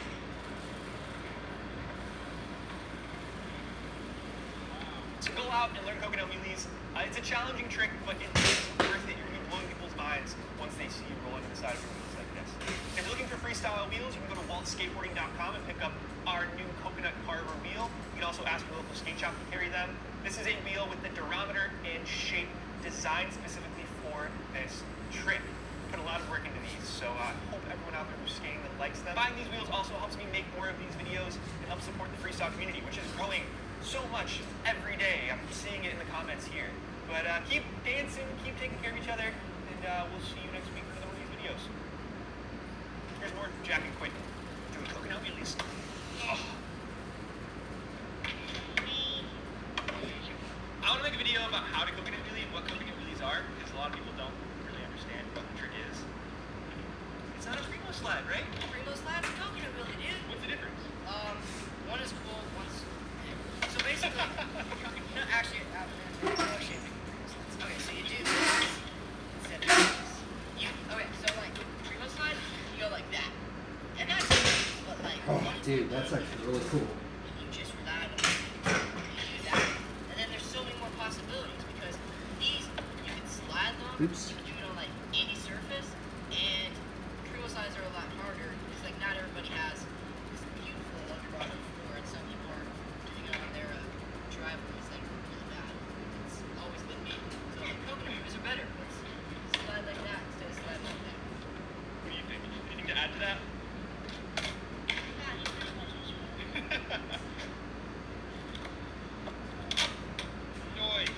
So go out and learn coconut wheelies. It's a challenging trick, but it is worth it. You're going to be blowing people's minds once they see you rolling on the side of your wheels like this. If you're looking for freestyle wheels, you can go to waltskateboarding.com and pick up our new coconut carver wheel. You can also ask your local skate shop to carry them. This is a wheel with the durometer and shape designed specifically for this trick. Put a lot of work into these, so I hope everyone out there who's skating that likes them. Buying these wheels also helps me make more of these videos and help support the freestyle community, which is growing so much every day. I'm seeing it in the comments here. But keep dancing, keep taking care of each other, and we'll see you next week for another one of these videos. Here's more Jack and Quentin doing coconut wheelies. Oh. I want to make a video about how to coconut wheelie and what coconut wheelies are, because a lot of people don't really understand what the trick is. It's not a primo slide, right? Primo slide's a coconut wheelie, dude. What's the difference? One is cool, one's... So basically, no, actually, okay, so you do this instead of this. Okay, so like, primo slide, you go like that. And that's easy, but like... Oh, dude, that's actually really cool. You just rely on it. You do that. And then there's so many more possibilities, because these, you can slide them. Oops. You can do it on like any surface, and primo slides are a lot harder, because like not everybody has this beautiful underbody floor, and some people are doing it on their driveways that are really bad. It's always been me. So like coconut wheelies are better. Let's slide like that instead of sliding like that. What do you think? Anything to add to that? Noise.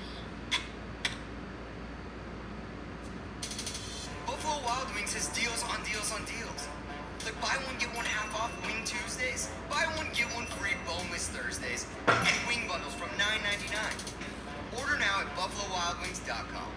Buffalo Wild Wings has deals on deals on deals. Like buy one, get one half off Wing Tuesdays, buy one, get one free boneless Thursdays, and wing bundles from $9.99. Order now at buffalowildwings.com.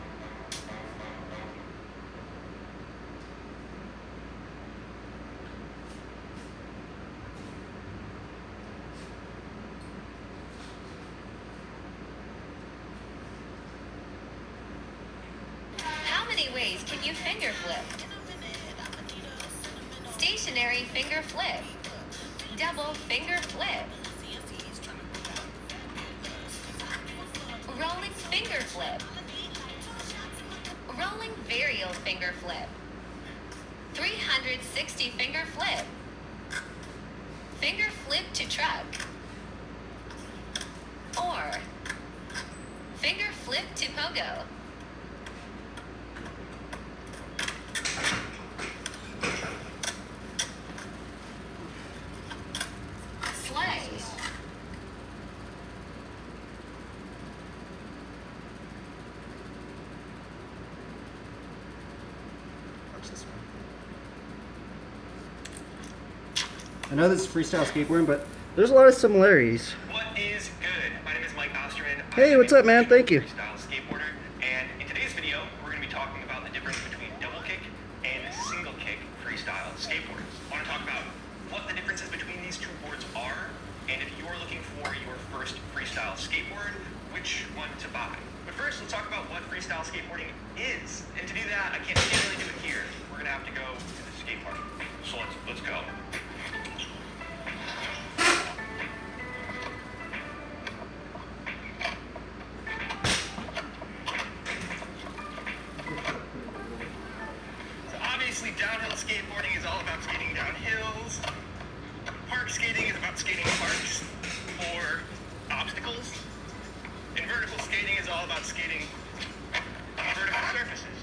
How many ways can you finger flip? Stationary finger flip. Double finger flip. Rolling finger flip. Rolling varial finger flip. 360 finger flip. Finger flip to truck. Or finger flip to pogo. Sleigh. Watch this one. I know this is freestyle skateboarding, but there's a lot of similarities. What is good? My name is Mike Osterman. Hey, what's up, man? Thank you. Freestyle skateboarder. difference between double kick and single kick freestyle skateboards. I want to talk about what the differences between these two boards are, and if you're looking for your first freestyle skateboard, which one to buy. But first, let's talk about what freestyle skateboarding is. And to do that, I can't really do it here. We're gonna have to go to the skate park. So let's go. So obviously, downhill skateboarding is all about skating down hills. Park skating is about skating parks or obstacles. And vertical skating is all about skating on vertical surfaces.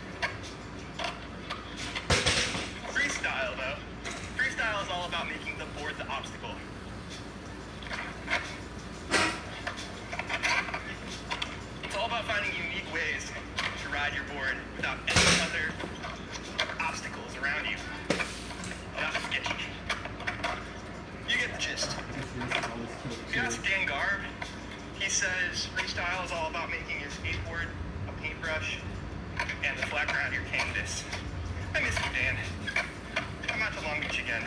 Freestyle, though. Freestyle is all about making the board the obstacle. It's all about finding unique ways to ride your board without any other obstacles around you. Not sketchy. You get the gist. If you ask Dan Garb, he says freestyle is all about making your skateboard a paintbrush and the flat ground your canvas. I miss you, Dan. I'm out to Long Beach again.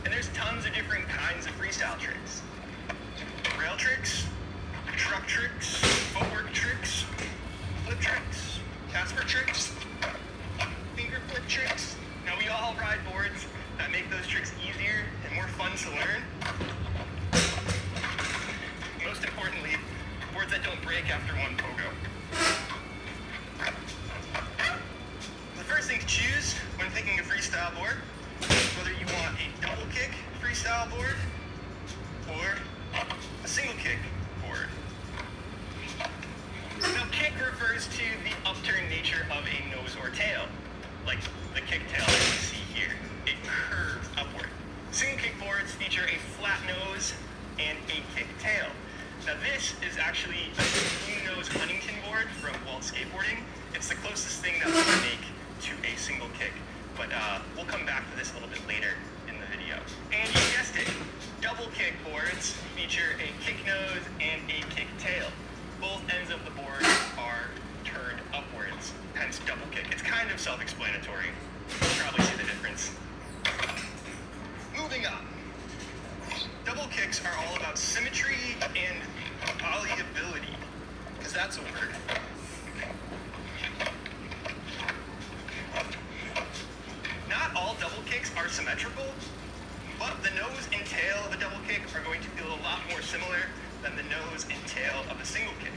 And there's tons of different kinds of freestyle tricks. Rail tricks, truck tricks, footwork tricks, flip tricks, Casper tricks, finger flip tricks. Now we all ride boards that make those tricks easier and more fun to learn. Most importantly, boards that don't break after one pogo. The first thing to choose when picking a freestyle board is whether you want a double kick freestyle board or a single kick board. Now, kick refers to the upturned nature of a nose or tail, like the kick tail that you see here. It curves upward. Single kick boards feature a flat nose and a kick tail. Now this is actually a smooth nose Huntington board from Walt Skateboarding. It's the closest thing that we can make to a single kick, but we'll come back to this a little bit later in the video. And you guessed it, double kick boards feature a kick nose and a kick tail. Both ends of the board are turned upwards, hence double kick. It's kind of self-explanatory. You'll probably see the difference. Moving on. Double kicks are all about symmetry and malleability, because that's a word. Not all double kicks are symmetrical, but the nose and tail of a double kick are going to feel a lot more similar than the nose and tail of a single kick.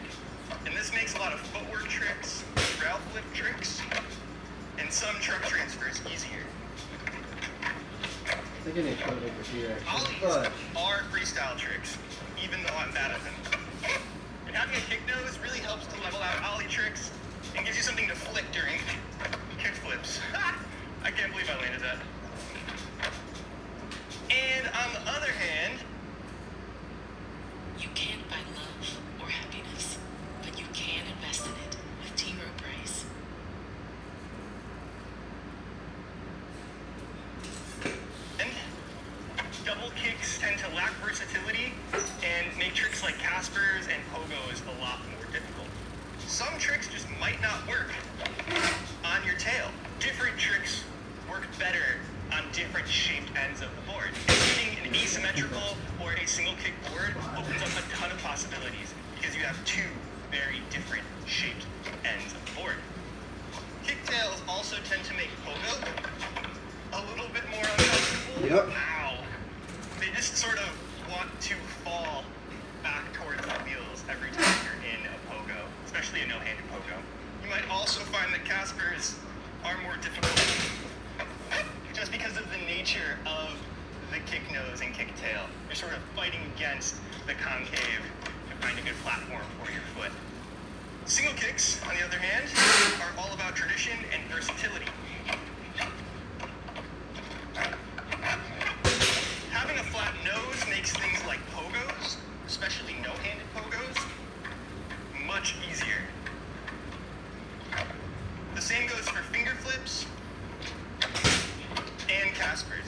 And this makes a lot of footwork tricks, rail flip tricks, and some truck transfers easier. Ollies are freestyle tricks, even though I'm bad at them. And having a kick nose really helps to level out ollie tricks and gives you something to flick during kick flips. I can't believe I landed that. And on the other hand, you can't buy love or happiness, but you can invest in it with T. Rowe Price. Double kicks tend to lack versatility and make tricks like Caspers and Pogos a lot more difficult. Some tricks just might not work on your tail. Different tricks work better on different shaped ends of the board. Using an asymmetrical or a single kick board opens up a ton of possibilities because you have two very different shaped ends of the board. Kicktails also tend to make Pogo a little bit more uncomfortable. Yep. Ow. They just sort of want to fall back towards the wheels every time you're in a pogo, especially a no-handed pogo. You might also find that Caspers are more difficult just because of the nature of the kick nose and kick tail. You're sort of fighting against the concave to find a good platform for your foot. Single kicks, on the other hand, are all about tradition and versatility. Having a flat nose makes things like pogos, especially no-handed pogos, much easier. The same goes for finger flips and Caspers.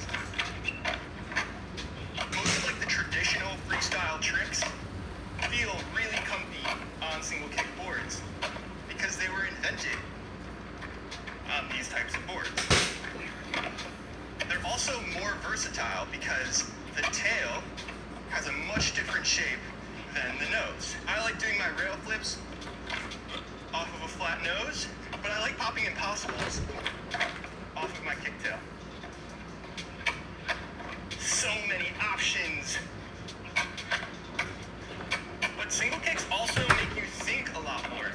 Most of like the traditional freestyle tricks feel really comfy on single kick boards because they were invented on these types of boards. They're also more versatile because the tail has a much different shape than the nose. I like doing my rail flips off of a flat nose, but I like popping impossibles off of my kicktail. So many options. But single kicks also make you think a lot more.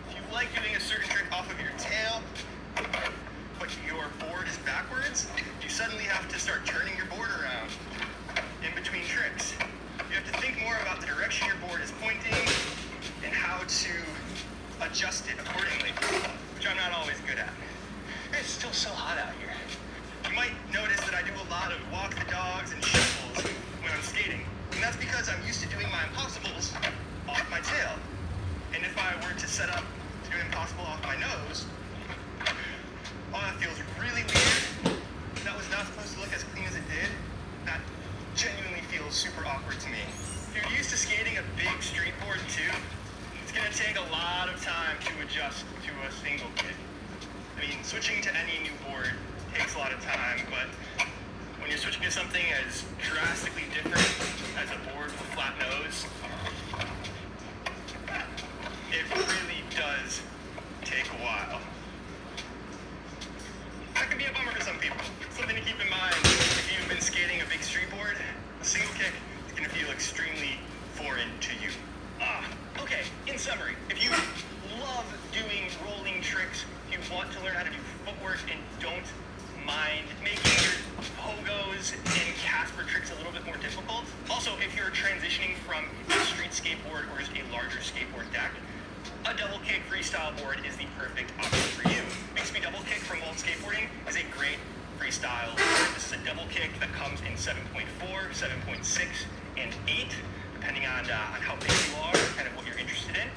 If you like doing a certain trick off of your tail, but your board is backwards, you suddenly have to start turning your board around in between tricks. You have to think more about the direction your board is pointing and how to adjust it accordingly, which I'm not always good at. It's still so hot out here. You might notice that I do a lot of walk the dogs and shuffles when I'm skating. And that's because I'm used to doing my impossibles off my tail. And if I were to set up to do an impossible off my nose, oh, that feels really weird. That was not supposed to look as clean as it did. That genuinely feels super awkward to me. If you're used to skating a big street board too, it's gonna take a lot of time to adjust to a single kick. I mean, switching to any new board takes a lot of time, but when you're switching to something as drastically different as a board with a flat nose, it really does take a while. That can be a bummer for some people. Something to keep in mind if you've been skating a big street board, a single kick is going to feel extremely foreign to you. Okay, in summary, if you love doing rolling tricks, if you want to learn how to do footwork and don't mind making your pogos and Casper tricks a little bit more difficult. Also, if you're transitioning from a street skateboard or just a larger skateboard deck, a double kick freestyle board is the perfect option for you. Bixby double kick from Walt Skateboarding is a great freestyle board. This is a double kick that comes in 7.4, 7.6, and 8, depending on how big you are, kind of what you're interested in.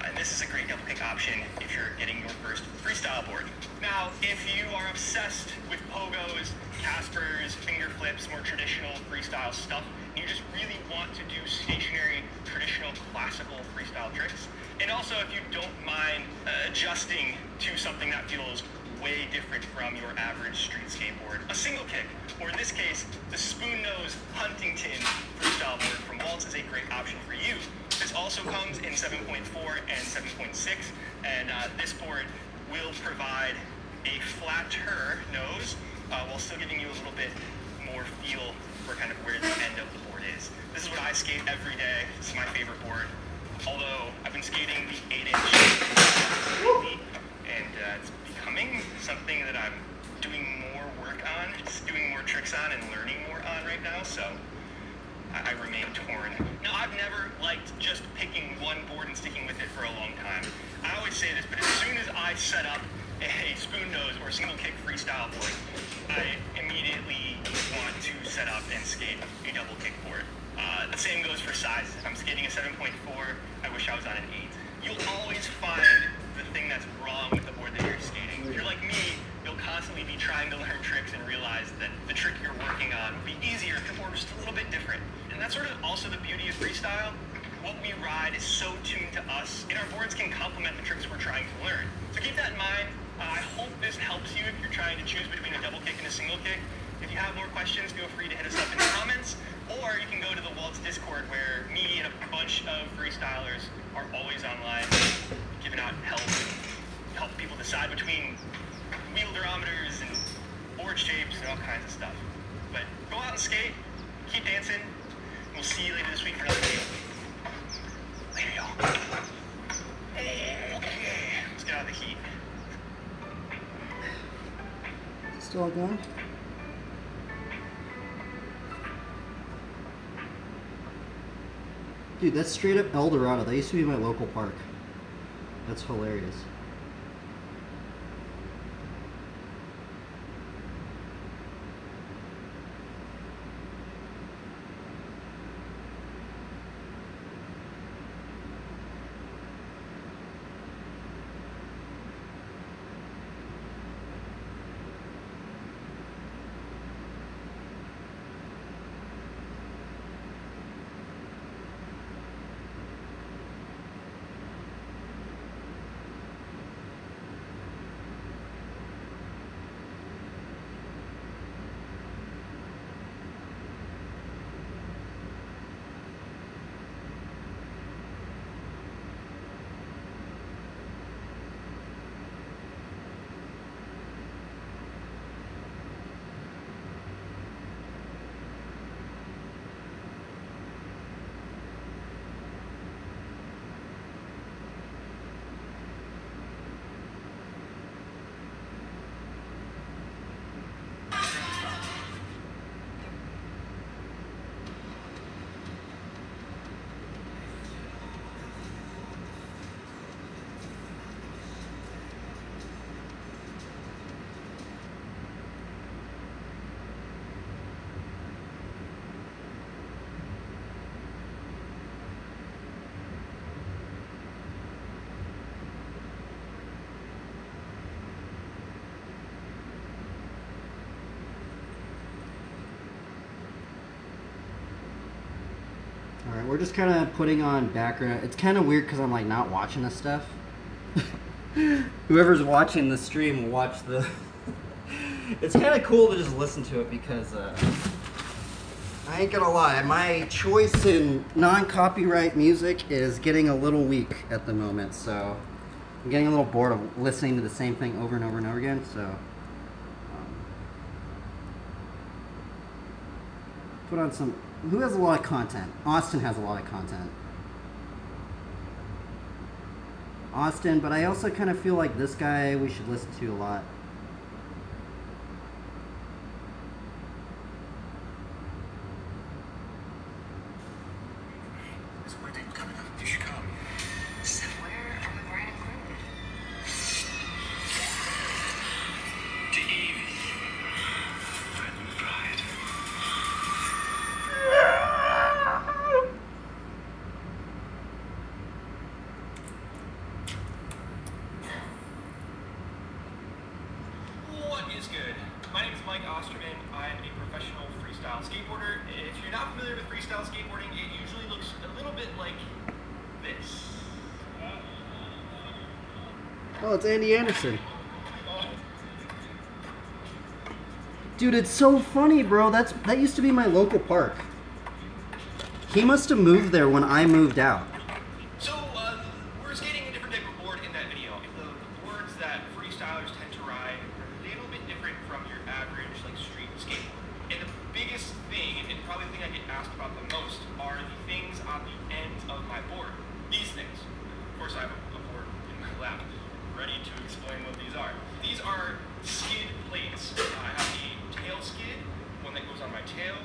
And this is a great double kick option if you're getting your first freestyle board. Now, if you are obsessed with pogos, Caspers, finger flips, more traditional freestyle stuff, and you just really want to do stationary, traditional, classical freestyle tricks, and also if you don't mind adjusting to something that feels way different from your average street skateboard, a single kick, or in this case, the spoon nose Huntington freestyle board from Waltz is a great option for you. This also comes in 7.4 and 7.6, and this board will provide a flatter nose while still giving you a little bit more feel for kind of where the end of the board is. This is what I skate every day. This is my favorite board. Although I've been skating the 8-inch lately, and it's becoming something that I'm doing more work on, just doing more tricks on and learning more on right now, so I remain torn. Now, I've never liked just picking one board and sticking with it for a long time. I always say this, but as soon as I set up a spoon nose or a single kick freestyle board, I immediately want to set up and skate a double kick board. The same goes for sizes. If I'm skating a 7.4, I wish I was on an 8. You'll always find the thing that's wrong with the board that you're skating. If you're like me, you'll constantly be trying to learn tricks and realize that the trick you're working on would be easier if the board was just a little bit different. And that's sort of also the beauty of freestyle. What we ride is so tuned to us, and our boards can complement the tricks we're trying to learn. So keep that in mind. I hope this helps you if you're trying to choose between a double kick and a single kick. If you have more questions, feel free to hit us up in the comments, or you can go to the Waltz Discord where me and a bunch of freestylers are always online giving out help people decide between wheel durometers and board shapes and all kinds of stuff. But go out and skate, keep dancing. We'll see you later this week for another video. Later, y'all. Okay, let's get out of the heat. Still going? Dude, that's straight up El Dorado. That used to be my local park. That's hilarious. we're just kind of putting on background. It's kind of weird because I'm like not watching this stuff. Whoever's watching the stream will watch the. It's kind of cool to just listen to it because I ain't gonna lie, my choice in non-copyright music is getting a little weak at the moment, so I'm getting a little bored of listening to the same thing over and over and over again, so put on some. Who has a lot of content? Austin has a lot of content. Austin, but I also kind of feel like this guy we should listen to a lot. There's a wedding coming up. You should come. So where are we wearing To Evie. My new bride. What is good? My name is Mike Osterman. I am a professional freestyle skateboarder. If you're not familiar with freestyle skateboarding, it usually looks a little bit like this. Oh, it's Andy Anderson. Dude, it's so funny, bro. That used to be my local park. He must have moved there when I moved out. So, we're skating a different type of board in that video. The boards that freestylers tend to ride are a little bit different from your average, like, street skateboard. And the biggest thing, and probably the thing I get asked about the most, are the things on the ends of my board. These things. Of course, I have a board in my lap, ready to explain what these are. These are skid plates. I have a tail skid, one that goes on my tail,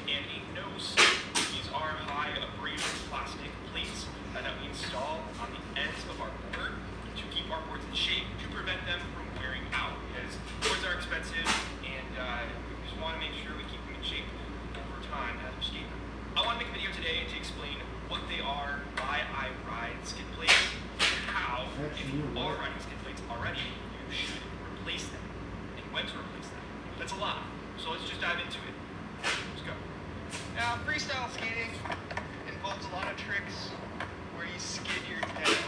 and a nose skid. These are high abrasive plastic plates that we install on the ends of our board to keep our boards in shape, to prevent them from wearing out, because boards are expensive, and we just want to make sure we keep them in shape over time as we skate them. I want to make a video today to explain what they are, why I ride skid plates, and how, if you are riding skid plates already, you should replace them, and when to replace them. That's a lot, so let's just dive into it. Let's go. Now, freestyle skating involves a lot of tricks where you skid your tail,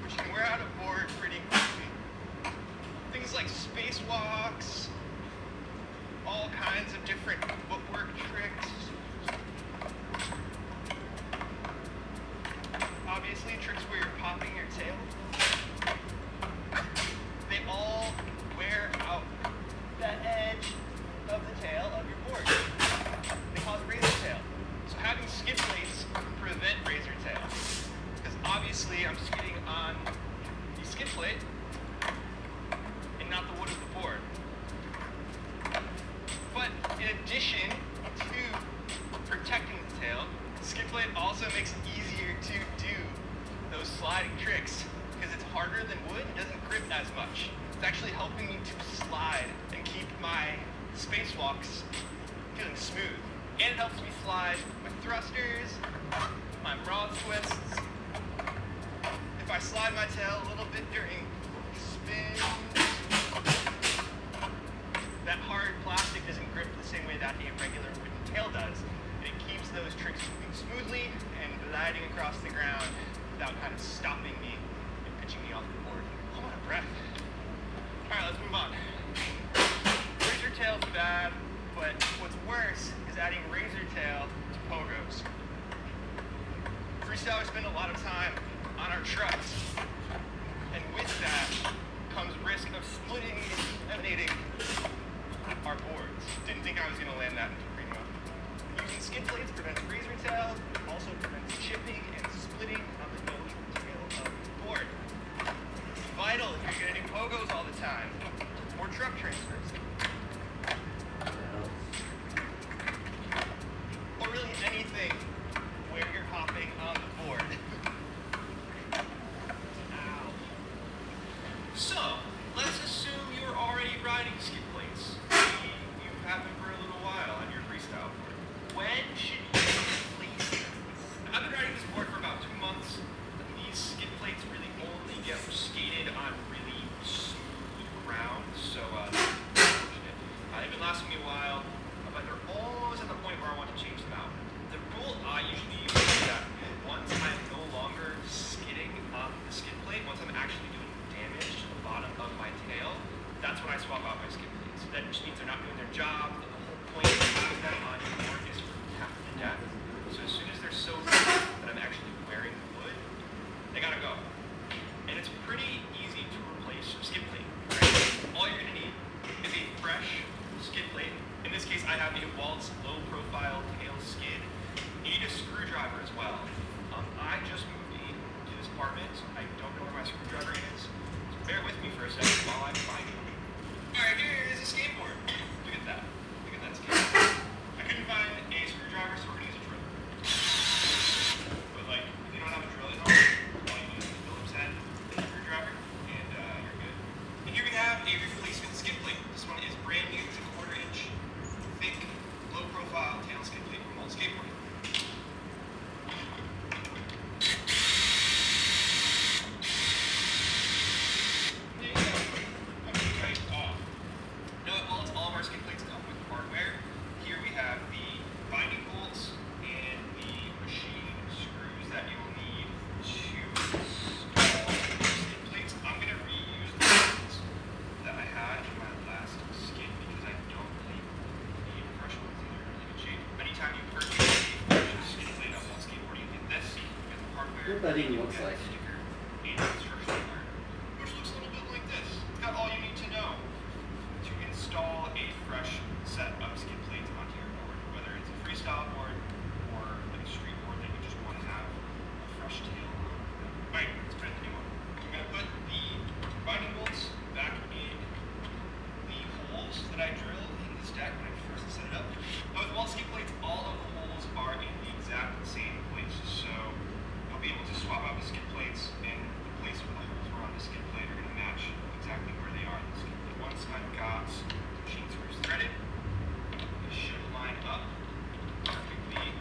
which can wear out a board pretty quickly. Things like spacewalks, all kinds of different footwork tricks. Obviously, tricks where you're popping your tail. They all wear out the edge of the tail of your board. They cause razor tail. So having skid plates prevent razor tail. Because obviously I'm skidding on the skid plate and not the wood of the board. But in addition to protecting the tail, skid plate also makes it easier to do those sliding tricks because it's harder than wood and doesn't grip as much. It's actually helping me to slide and keep my spacewalks feeling smooth. And it helps me slide with thrusters, my broad twists. If I slide my tail a little bit during spins, that hard plastic doesn't grip the same way that a regular wooden tail does. And it keeps those tricks moving smoothly and gliding across the ground without kind of stopping me and pitching me off the board. I'm out of breath. All right, let's move on. Razor tail's bad, but what's worse is adding razor tail to pogos. Freestylers spend a lot of time on our trucks, and with that comes risk of splitting and laminating our boards. Didn't think I was going to land that into primo. Using skid plates prevents razor tail, also prevents chipping and splitting on the nose and tail of the board. It's vital if you're going to do pogos all the time, or truck transfers. Or really anything where you're hopping on the board. Ow. So, let's assume you're already riding skid plates. You've had them for a little while on your freestyle board. When should you replace them? I've been riding this board for about 2 months. These skid plates really only get skated on really smooth ground, so unfortunate. They've been lasting me a while, but they're almost at the point where I want to change them out. The rule I usually a job, the whole point of having them on your board is for protect the deck. So as soon as they're so stiff that I'm actually wearing the wood, they gotta go. And it's pretty easy to replace skid plate. Right? All you're gonna need is a fresh skid plate. In this case, I have a Waltz low profile tail skid. You need a screwdriver as well. I just moved into this apartment, so I don't know where my screwdriver is. So bear with me for a second while I find it. Alright, here is a skateboard. Look at that. Look at that skateboard. I couldn't find a screwdriver, so we're gonna use a drill. But like, if you don't have a drill at home, all you need is a Phillips head and a screwdriver, and you're good. And here we have a replacement skid plate. This one is brand new. It's a 1/4 inch thick, low profile tail skid plate from Waltz Skateboarding. What that even looks like. Which looks a little bit like this. It's got all you need to know to install a fresh set of skid plates onto your board, whether it's a freestyle board or like a street board that you just want to have a fresh tail on. Alright, let's put in the new one. I'm going to put the binding bolts back in the holes that I drilled in this deck when I first set it up. But with Waltz skid plates, all of the holes are in the exact same place, so you'll be able to swap out the skid plates, and the place where the holes were on the skid plate are going to match exactly where they are in the skid plate. Once I've got machine screws threaded, it should line up perfectly.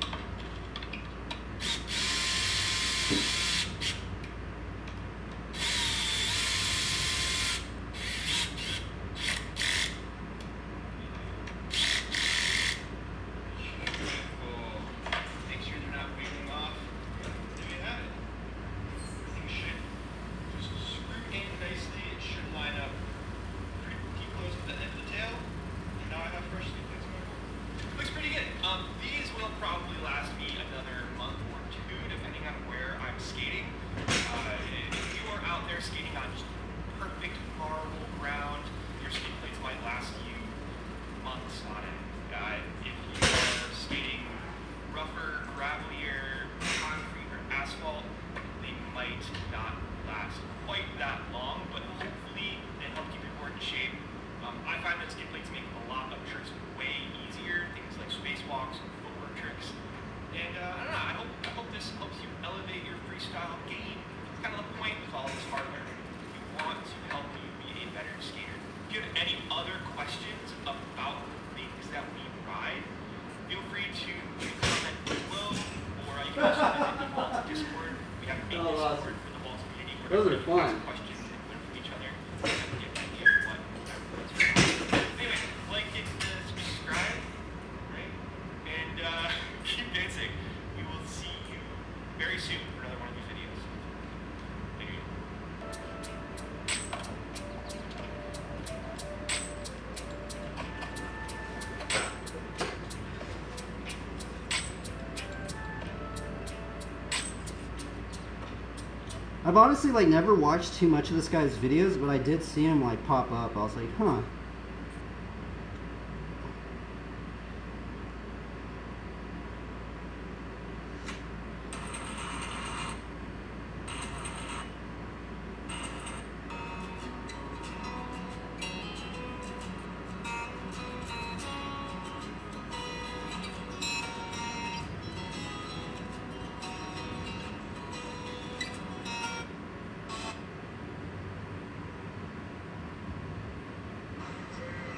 Make sure they're not wiggling off. There you have it. Everything should just screw in nicely. It should line up pretty close to the end of the tail. And now I have fresh skid plates on my board. Looks pretty good. These will probably last me another month or two, depending on where I'm skating. If you are out there skating on just perfect marble ground, your skid plates might last you months on end. If you are skating rougher, gravelier, concrete, or asphalt, they might not last quite that long, but hopefully they help keep your board in shape. I find that skid plates make a lot of tricks way easier, things like spacewalks and footwork tricks. And I don't know, I hope this helps you elevate your freestyle game. It's kind of the point with all this hardware. We want to help you be a better skater. If you have any other questions about the things that we ride, feel free to comment below, or you can also visit the Waltz Discord. We have a Discord for the Waltz community where Those are we fun. ask questions and learn from each other and get an idea of what everyone's doing. Anyway, like it, subscribe, right? And keep dancing. We will see you very soon for another one of these videos. Thank you. I've honestly like never watched too much of this guy's videos, but I did see him like pop up. I was like, huh.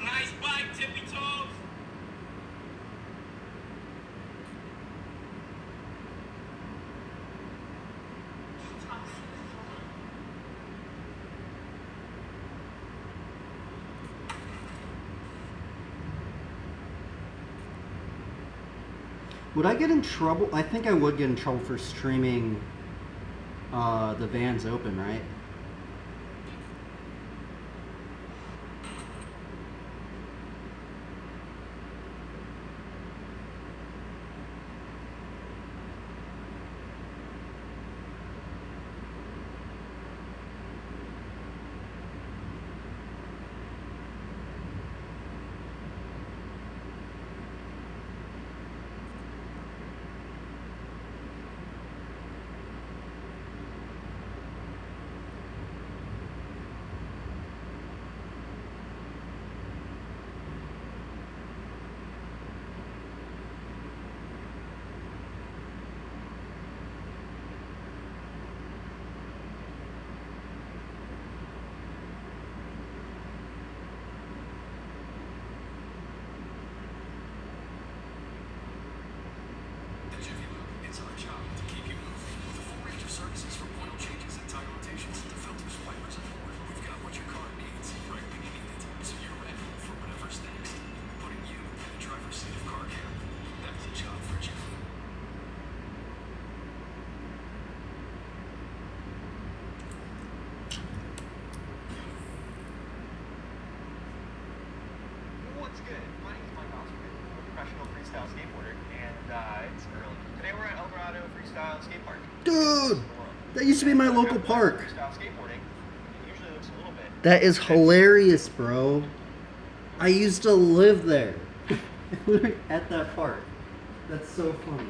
Nice bike, tippy toes. Would I get in trouble? I think I would get in trouble for streaming the Vans Open, right? What's good? My name is Mike Oscar. I'm a professional freestyle skateboarder, and it's early. Today we're at El Dorado Freestyle Skate Park. Dude, that used to be my local park. Freestyle skateboarding, it usually looks a little bit. That is hilarious, bro. I used to live there. At that park. That's so funny.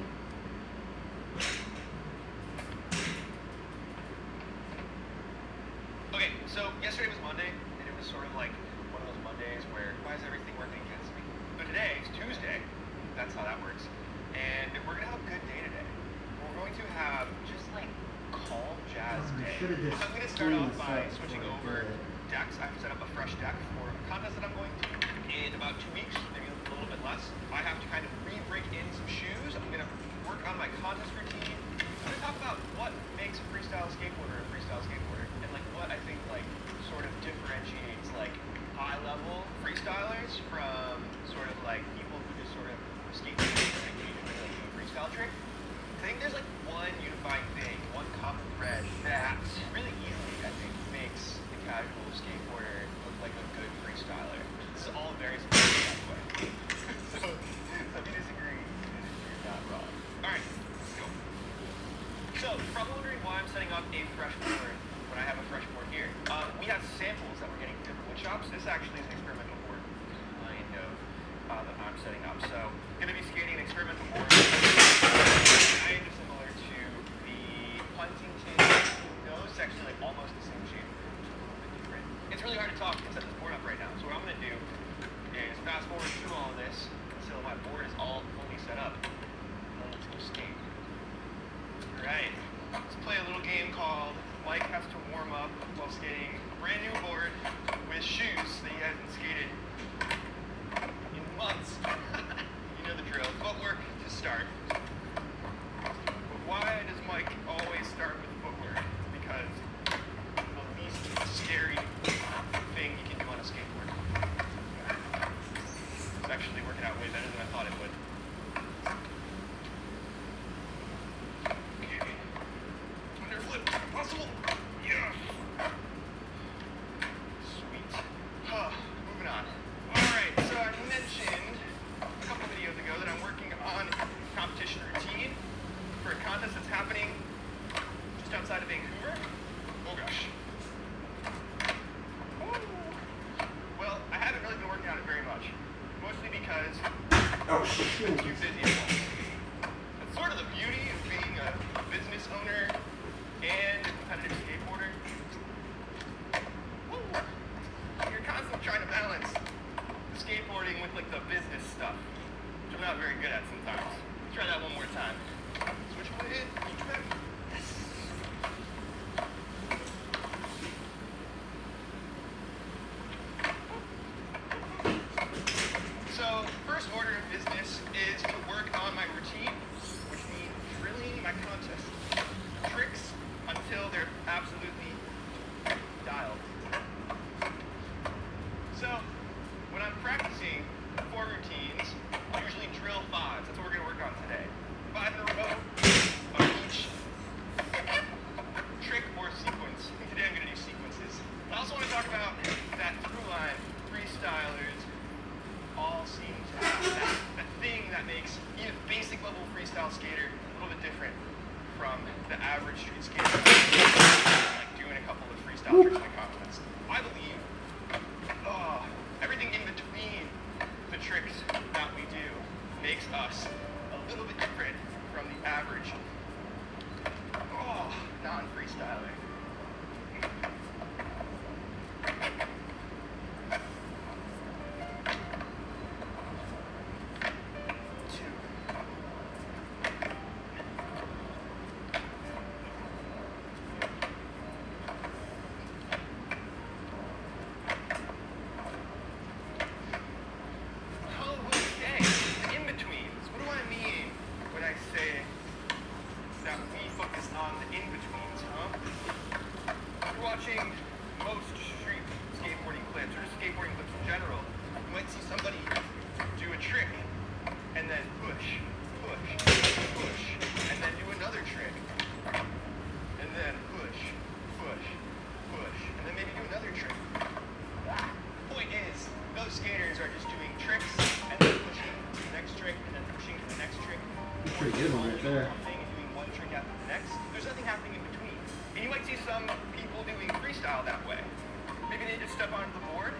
Okay, so yesterday was Monday, and it was sort of like one of those Mondays where, why is everything working against me? But today is Tuesday. That's how that works. And we're going to have a good day today. We're going to have just like calm jazz day. I'm going to start off by switching over decks. I have to set up a fresh deck for a contest that I'm going to in about 2 weeks, maybe a little bit less. I have to kind of re-break in some shoes. I'm going to work on my contest routine. I'm going to talk about what makes a freestyle skateboarder a freestyle skateboarder, and like what I think like sort of differentiates like high-level freestylers from sort of like people who just sort of skate and occasionally like do a freestyle trick. I think there's like one unifying thing, one common thread that really easily I think makes the casual skateboarder look like a good freestyler. This is all very specific by the way. So if you disagree, you're not wrong. Alright, let's go. So, you're probably wondering why I'm setting up a fresh board when I have a fresh board here. We have samples that we're getting from different wood shops. This actually is an experimental board kind of that I'm setting up. So, going to be skating an experimental board kind of similar to the Huntington. No, it's actually like almost the same shape. Just a little bit different. It's really hard to talk and set this board up right now. So what I'm going to do is fast forward through all of this until my board is all fully set up. And let's go skate. Alright, let's play a little game called Mike Has to Warm Up while skating a brand new board with shoes that he hasn't skated in months. You know the drill. Footwork to start. But why does Mike always start with footwork? Because it's the least scary thing you can do on a skateboard. It's actually working out way better than I thought it would. Okay. Underflip, possible. Yeah. Sweet. Moving on. Alright, so I mentioned a couple videos ago that I'm working on competition routine for a contest that's happening just outside of Vancouver. Oh gosh. Woo. Well, I haven't really been working on it very much. Mostly because I'm too busy at home. That's sort of the beauty of being a business owner and a competitive skateboarder. Woo. You're constantly trying to balance the skateboarding with like the business stuff, which I'm not very good at sometimes. Let's try that one more time. Switch foot in, switch back. Yes. So, first order of business is to work on my routine, which means drilling my contest tricks until they're absolutely dialed. So, when I'm practicing 4 routines, I usually drill 5. That's what we're going to work on today. 5 in a row of each trick or sequence. I think today I'm going to do sequences. I also want to talk about that through line freestylers all seem to have that thing that makes even basic level freestyle skater a little bit different from the average street skater, like doing a couple of freestyle tricks in a contest. I believe everything in between the tricks that we do makes us a little bit different from the average non-freestyler. there. one thing and doing one trick after the next. There's nothing happening in between. And you might see some people doing freestyle that way. Maybe they just step onto the board,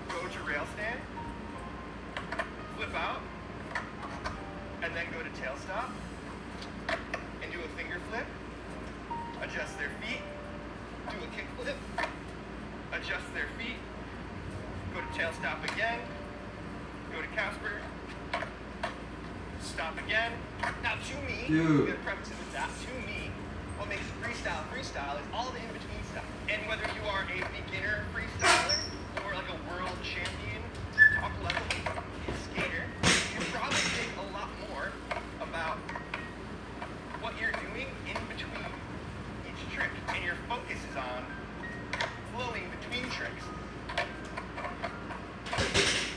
go to rail stand, flip out, and then go to tail stop, and do a finger flip, adjust their feet, do a kick flip, adjust their feet, go to tail stop again, go to Casper, stop again. Now to me, I'm gonna preface it with that, to me, what makes freestyle is all the in-between stuff. And whether you are a beginner freestyler or like a world champion, top level skater, you probably think a lot more about what you're doing in between each trick. And your focus is on flowing between tricks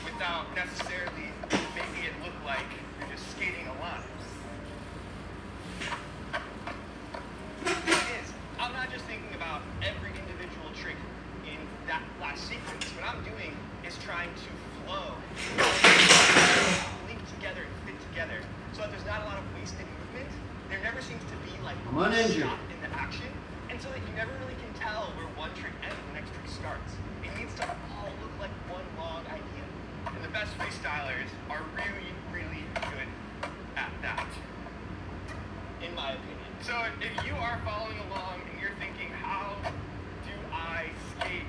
without necessarily making it look like you're just skating a line. I'm not just thinking about every individual trick in that last sequence. What I'm doing is trying to flow, link together and fit together so that there's not a lot of wasted movement. There never seems to be like a stop in the action, and so that you never really can tell where one trick ends and the next trick starts. It needs to all look like one long idea. And the best freestylers are really, really good at that, in my opinion. So if you are following along and you're thinking, how do I skate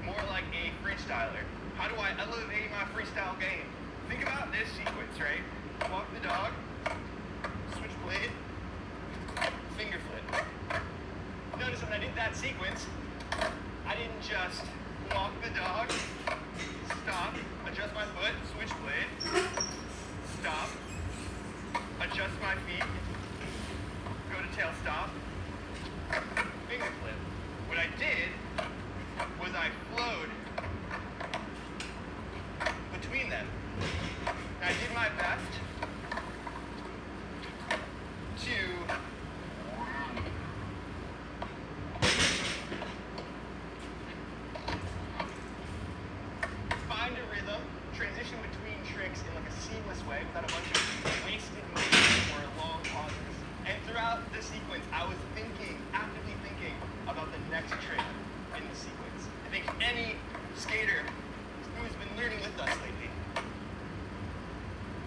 more like a freestyler? How do I elevate my freestyle game? Think about this sequence, right? Walk the dog, switch blade, finger flip. Notice when I did that sequence, I didn't just walk the dog, stop, adjust my foot, switch blade, stop, adjust my feet, go to tail stop, finger flip. What I did was I flowed between them. And I did my best to find a rhythm, transition between tricks in like a seamless way without a bunch of wasted movement or long pauses. And throughout the sequence, I was actively thinking about the next trick in the sequence. I think any skater who's been learning with us lately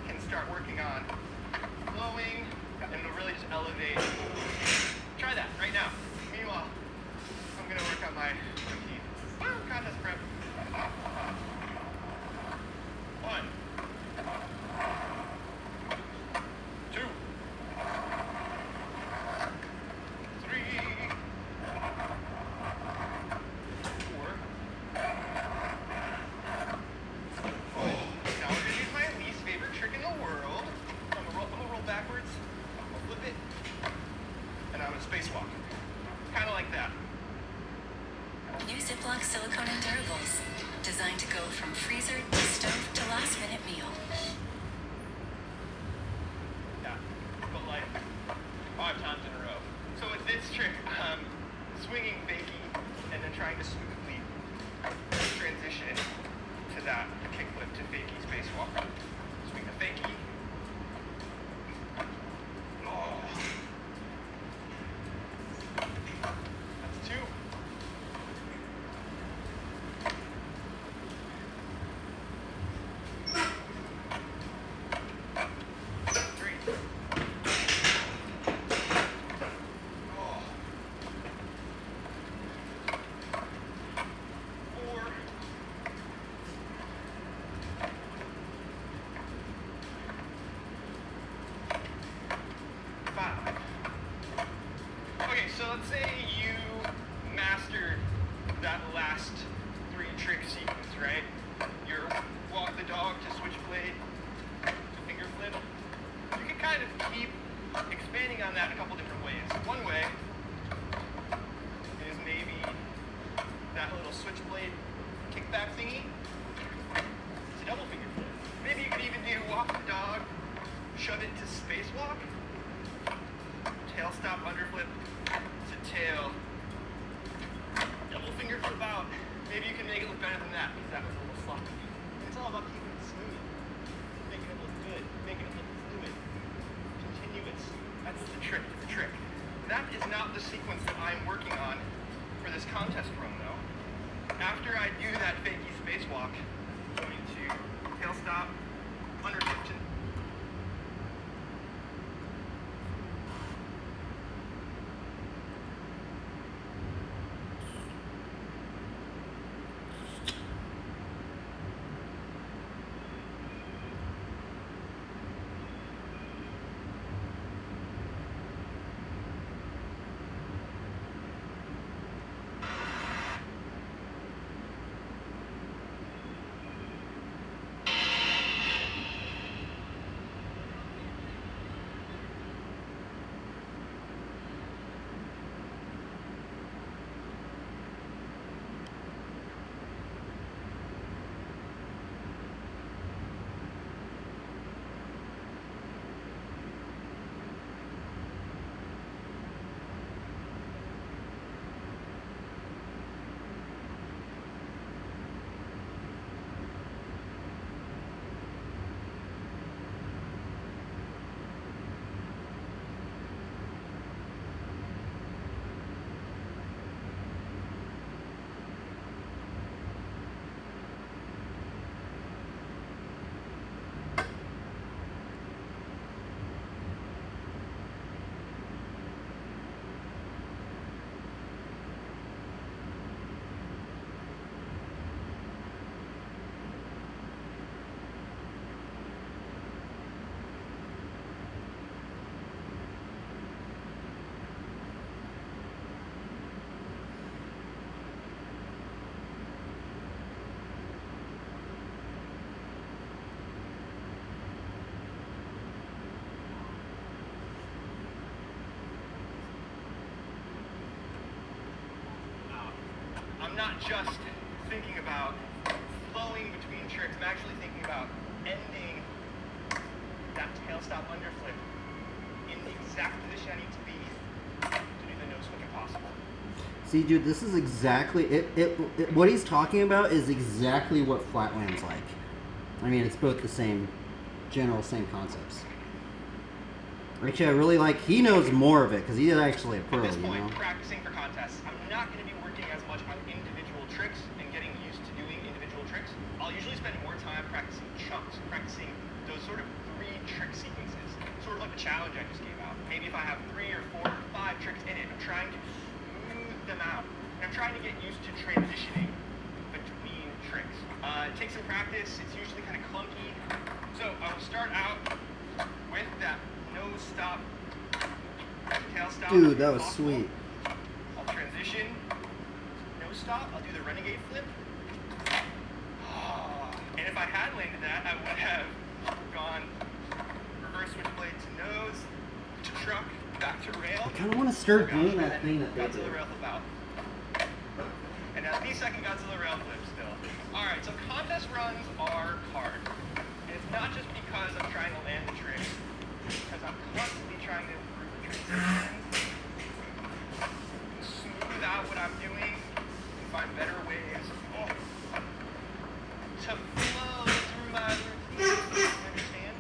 can start working on flowing, and it'll really just elevate. Try that right now. Meanwhile, I'm gonna work on my cookie contest prep. 1, 2, 3, 4. Now we're gonna use my least favorite trick in the world. I'm gonna roll backwards, I'm gonna flip it, and I'm gonna spacewalk. Kind of like that. New Ziploc silicone endurables, designed to go from freezer to stove to last minute meal. Yeah, but like 5 times in a row. So with this trick, swinging fakie and then trying to smoothly transition to that kickflip to fakie spacewalk. Swing the fakie. Oh. That's 2. 3. Oh. 4. 5. Okay, so let's say you mastered that last 3 trick sequence, right? Your walk the dog to switch blade to finger flip. You can kind of keep expanding on that in a couple different ways. One way is maybe that little switchblade kickback thingy. It's a double finger flip. Maybe you could even do walk the dog, shove it to spacewalk, tail stop underflip to tail, double finger flip out. Maybe you can make it look better than that because that was a little sloppy. It's all about keeping it smooth, making it look good, making it look fluid, continuous. I do that fakey spacewalk, I'm going to tail stop, underflip. I'm not just thinking about flowing between tricks, I'm actually thinking about ending that tail stop underflip in the exact position I need to be to do the no swing impossible. See, dude, this is exactly what he's talking about is exactly what flatland's like. I mean, it's both the same same concepts. Actually, I really like, he knows more of it because he is actually a pro, At this you point, know? practicing for contests, I'm not going to be working as much on individual tricks and getting used to doing individual tricks. I'll usually spend more time practicing chunks, practicing those sort of 3 trick sequences, sort of like the challenge I just gave out. Maybe if I have 3 or 4 or 5 tricks in it, I'm trying to smooth them out. And I'm trying to get used to transitioning between tricks. It takes some practice, it's usually kind of clunky. So I will start out with that no stop, tail stop. Dude, that was sweet. I'll transition, no stop, I'll do the renegade flip. And if I had landed that, I would have gone reverse switchblade to nose, to truck, back to rail. I kind of want to start doing that thing that they Godzilla did. rail flip out. And now the second Godzilla rail flip still. Alright, so contest runs are hard. And it's not just because I'm trying to land the trick, because I'm constantly trying to improve the trick sequence, smooth out what I'm doing, and find better ways to flow through my routine. You understand?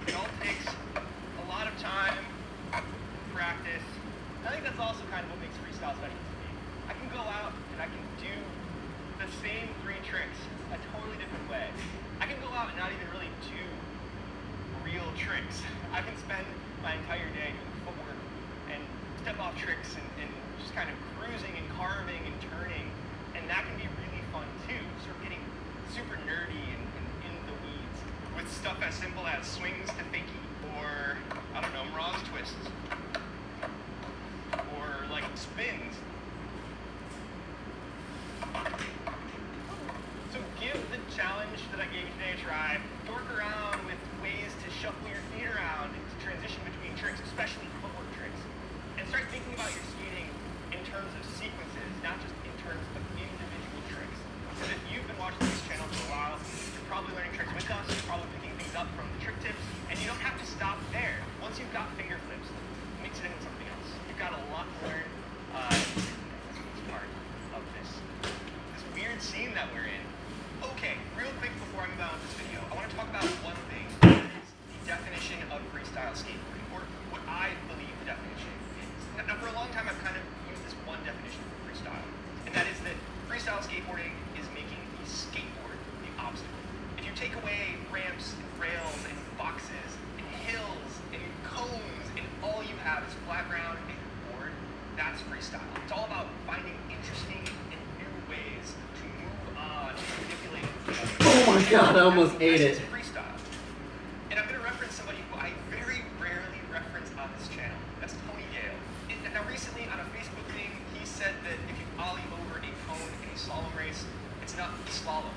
It all takes a lot of time, practice. I think that's also kind of what makes freestyle special to me. I can go out and I can do the same 3 tricks a totally different way. I can go out and not even really do real tricks. I can spend my entire day doing footwork and step off tricks and just kind of cruising and carving and turning, and that can be really fun too. Sort of getting super nerdy and in the weeds with stuff as simple as swings to fakie, or I don't know, mirage twists, or like spins. So give the challenge that I gave you today a try. Dork around with ways to shuffle your feet around and to transition between tricks, especially footwork tricks. And start thinking about your skating in terms of sequences, not just in terms of individual tricks. Because if you've been watching this channel for a while, you're probably learning tricks with us, you're probably picking things up from the trick tips, and you don't have to stop there. Once you've got finger flips, mix it in with something else. You've got a lot to learn. It's part of this weird scene that we're in. Okay, real quick before I move on with this video, I want to talk about one thing. It's the definition of freestyle skateboarding, or what I believe the definition is. Now, for a long time, I've kind of used this one definition for freestyle, and that is that Freestyle skateboarding is making the skateboard the obstacle. If you take away ramps and rails and boxes and hills and cones and all you have is flat ground and your board, that's freestyle. It's all about finding interesting and new ways to move on and manipulate. Oh my god, I almost ate it. Freestyle. And I'm going to reference somebody who I very rarely reference on this channel. That's Tony Gale. Now recently on a Facebook thing, he said that if you ollie over a cone in a slalom race, it's not slalom.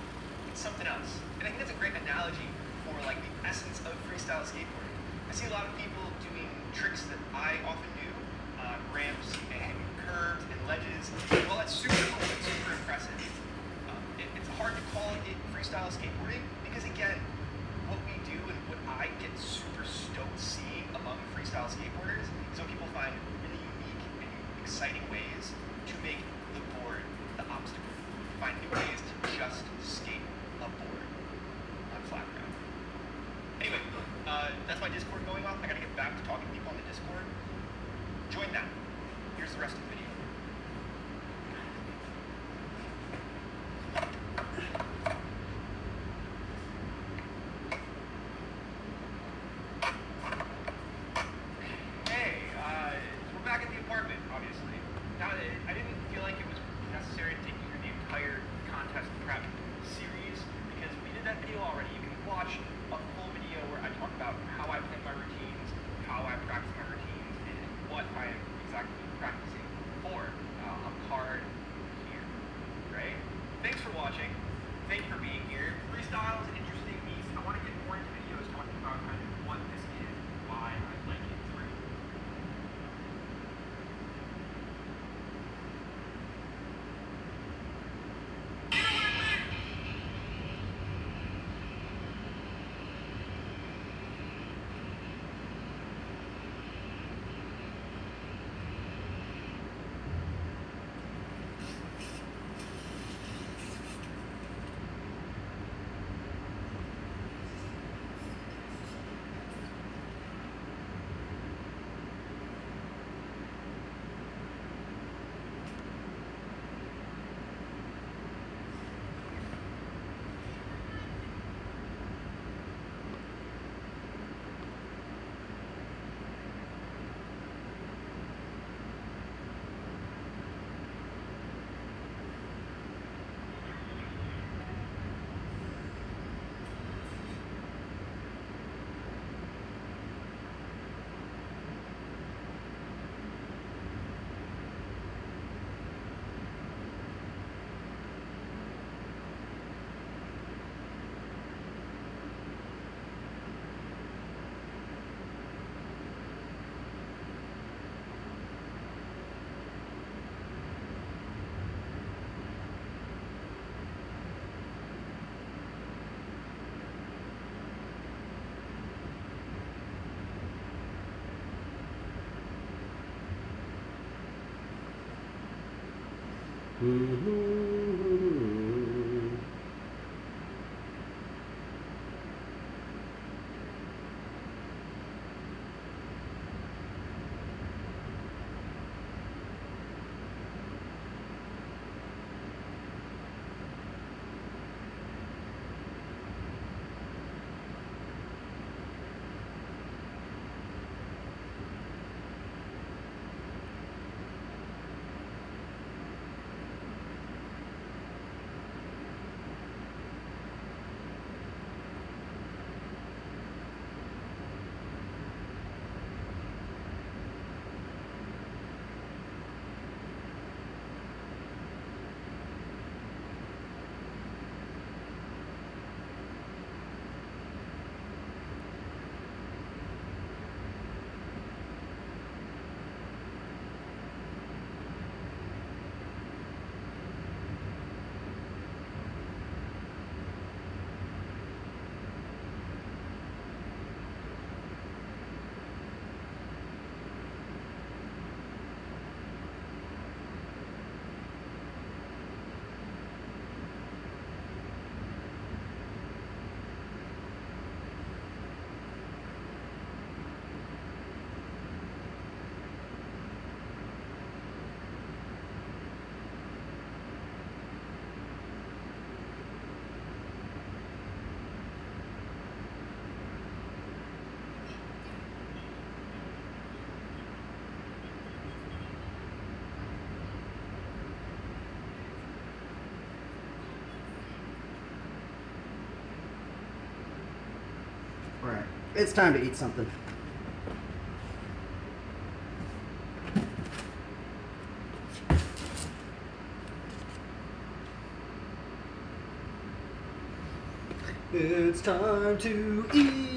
It's something else. And I think that's a great analogy for like the essence of freestyle skateboarding. I see a lot of people doing tricks that I often do on ramps and curves and ledges. Well, that's super cool and super impressive. It's hard to call it freestyle skateboarding because again, what we do and what I get super stoked seeing among freestyle skateboarders is when people find really unique and exciting ways to make the board the obstacle. Find new ways to just skate a board on flat ground. Anyway, that's my Discord going off. I gotta get back to talking to people on the Discord. Join that. Here's the rest of the video. We're back at the apartment, obviously. Now, I didn't feel like it was necessary to take you through the entire contest prep series because we did that video already. You can watch a full video where I talk about how I plan my routines, how I practice my routines, and what I am exactly practicing for. A card here, right? Thanks for watching. Thank you for being here. Freestyle is an interesting beast. I want to get more into videos talking about kind of what this is, why I like it through. Right. It's time to eat something. It's time to eat.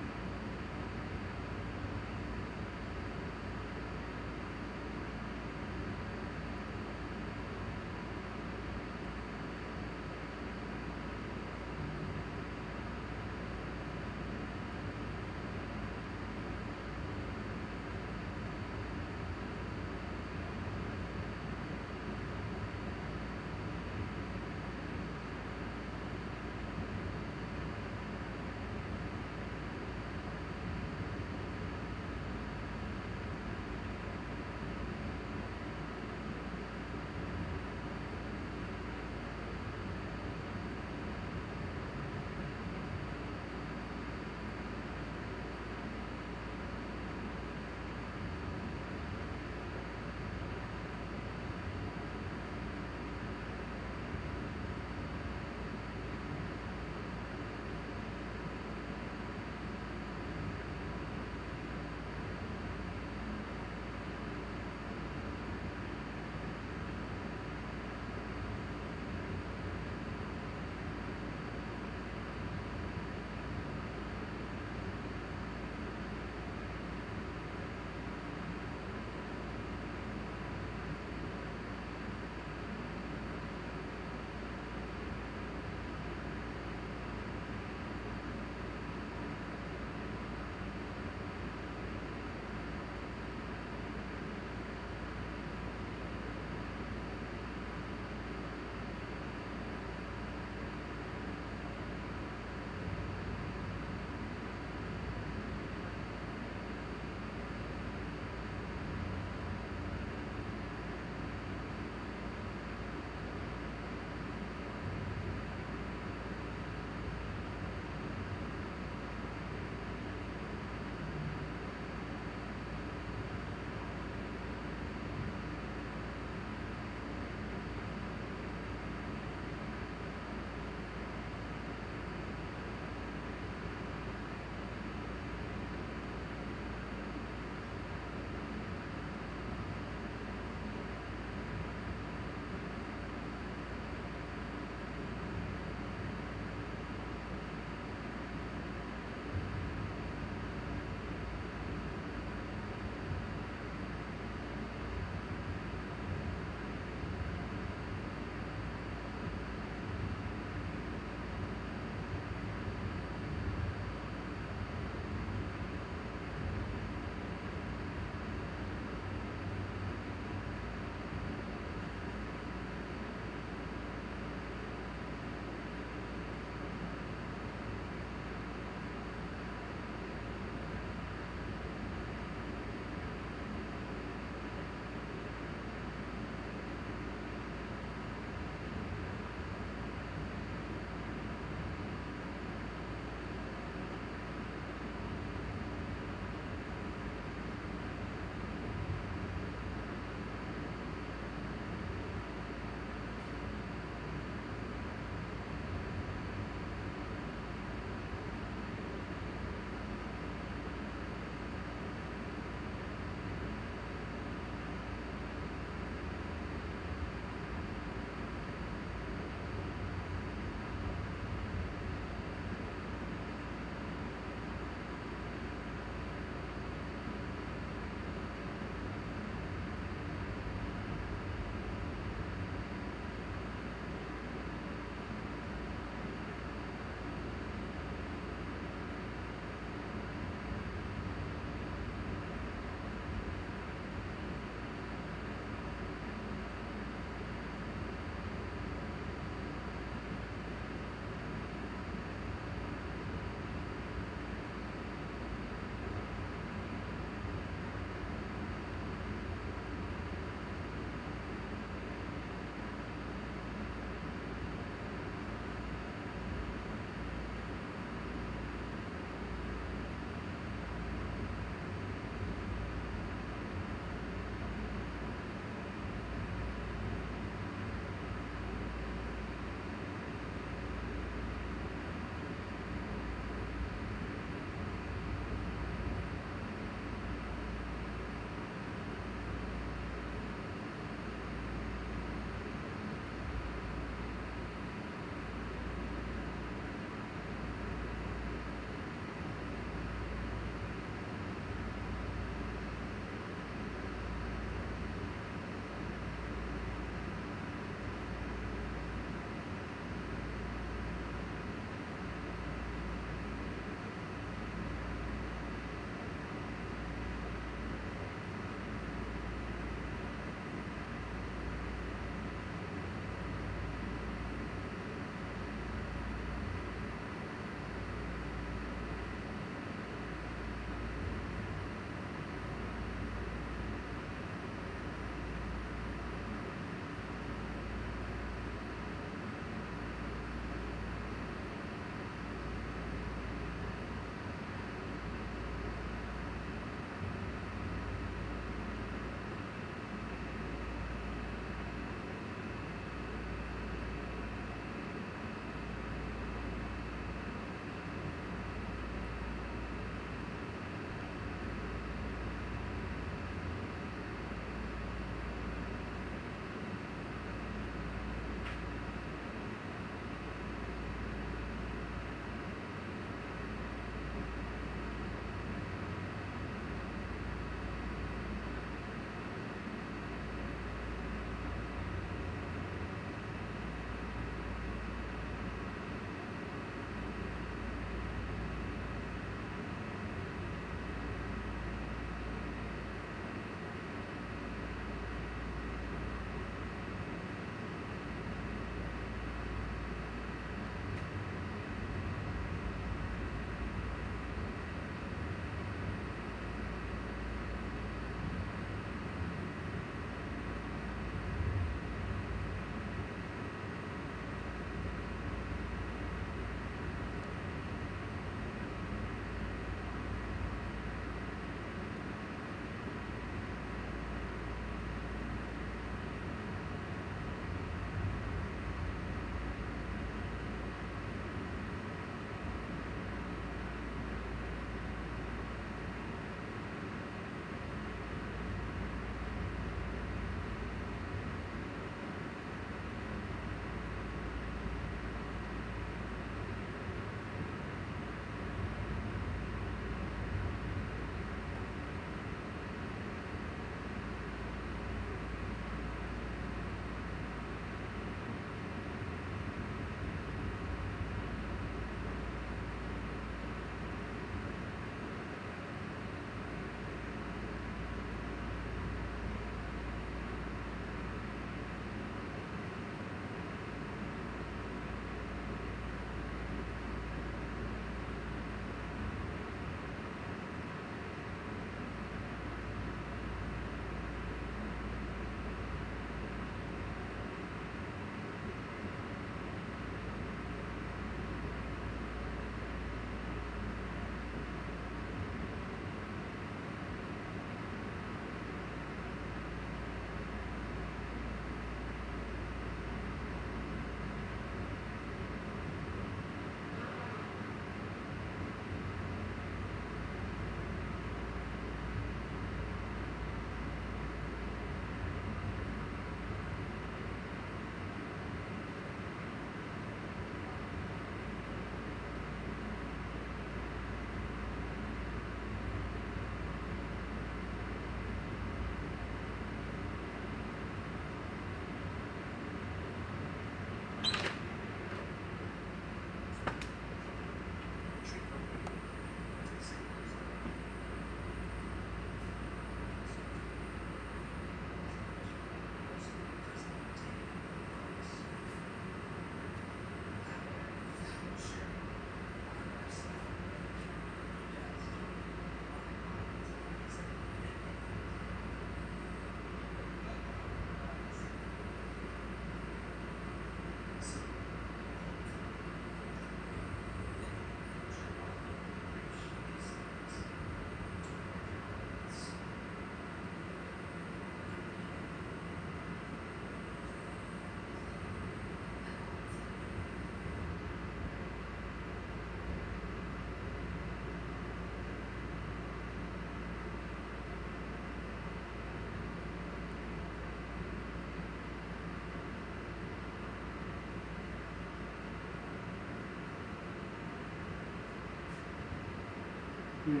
I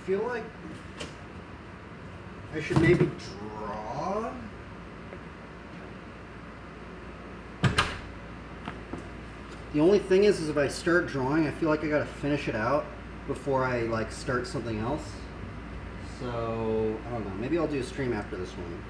feel like I should maybe draw. The only thing is if I start drawing, I feel like I gotta finish it out before I like start something else. So I don't know. Maybe I'll do a stream after this one.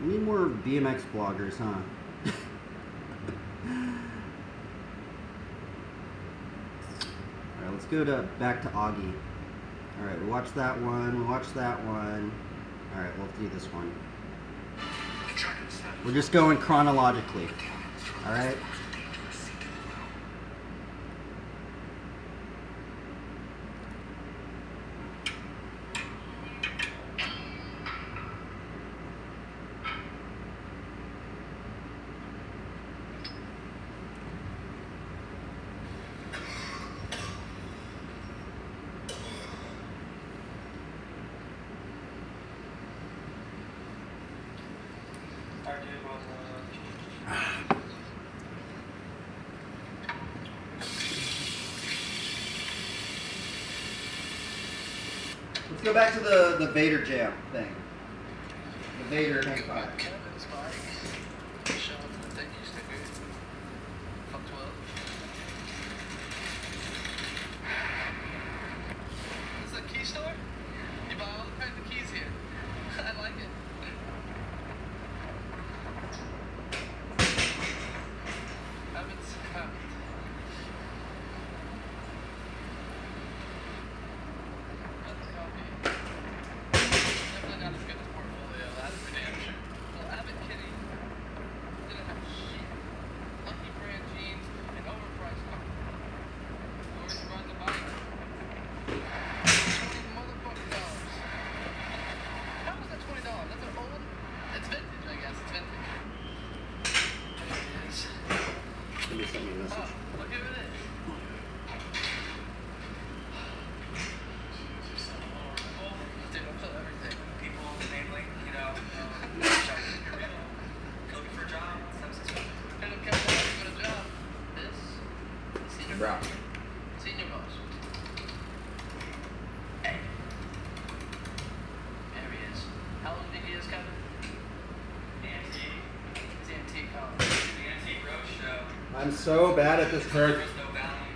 We need more BMX bloggers, huh? Alright, let's go back to Augie. Alright, we watched that one, we watched that one. Alright, we'll do this one. We're just going chronologically. Alright? Let's go back to the Vader jam thing. The Vader hang five. Kevin's bike. Show up for the thank you sticker. Fuck 12. This is a key store? You buy all the kinds of keys here. I like it. Kevin's comment. Definitely not as good as portfolio, that's for damn sure. Well, Abbott Kitty didn't have shit. Lucky brand jeans and overpriced carpet. Where's he ride the bike? $20 motherfucking dollars. How was that $20? That's an old. It's vintage, I guess. It's vintage. There it is. Somebody sent me a message. Oh, look who it is. Dude, I'll kill everything. People namely, you know, shopping your real, looking for a job, stuff. Hey, look, Kevin, how do you get a job? This? Senior Bro. boss. Senior boss. Hey. There he is. How old do you think he is, Kevin? Antique. He's antique, huh? The Antique Roadshow. I'm so bad at this There card. was no value.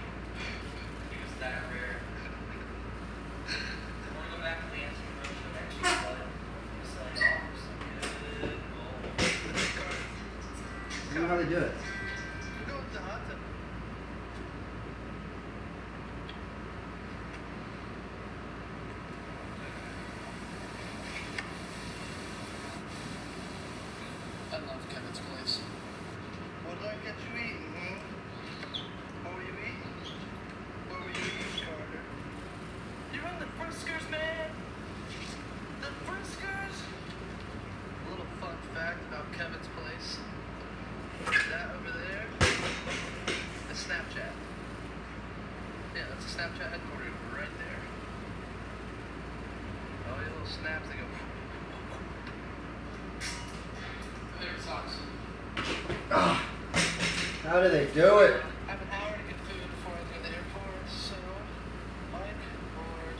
He was that rare. I want to go back to the Antique Roadshow next year, but I'm selling offers. Good gold. I don't know how they do it. We'll go with the hot tub. I love Kevin's place. What did I get you eating, hmm? What were you eating? What were you eating, Carter? You're in the Friskers, man! The Friskers! A little fun fact about Kevin's place. That over there is Snapchat. Yeah, that's a Snapchat headquarters right there. All your little snaps, they go. There it sucks. How do they do it? I have an hour to get food before I go to the airport, so Mike, board.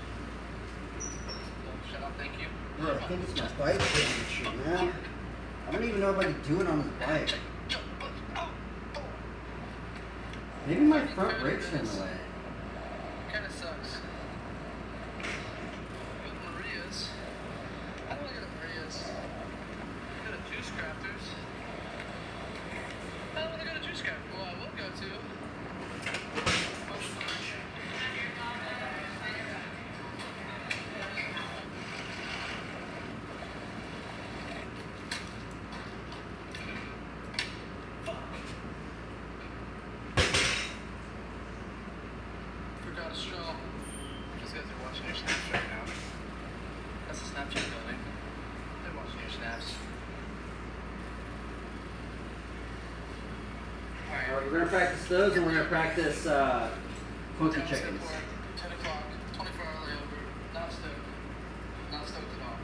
Oh, shut up, thank you. Bro, I think it's my bike and shit, man. I don't even know if I can do it on this bike. Maybe my front brakes are in the way. Kinda sucks. Go to Maria's. I don't want to go to Maria's. Go to Juice Crafters. I don't want to go to Juice Crafters. Well, I on a stroll. Those guys are watching your snaps right now. That's the Snapchat building. They're watching your snaps. Alright, we're gonna practice those and we're gonna practice funky Dallas chickens. Airport, 10 o'clock, 24-hour layover. Not stoked. Not stoked at all.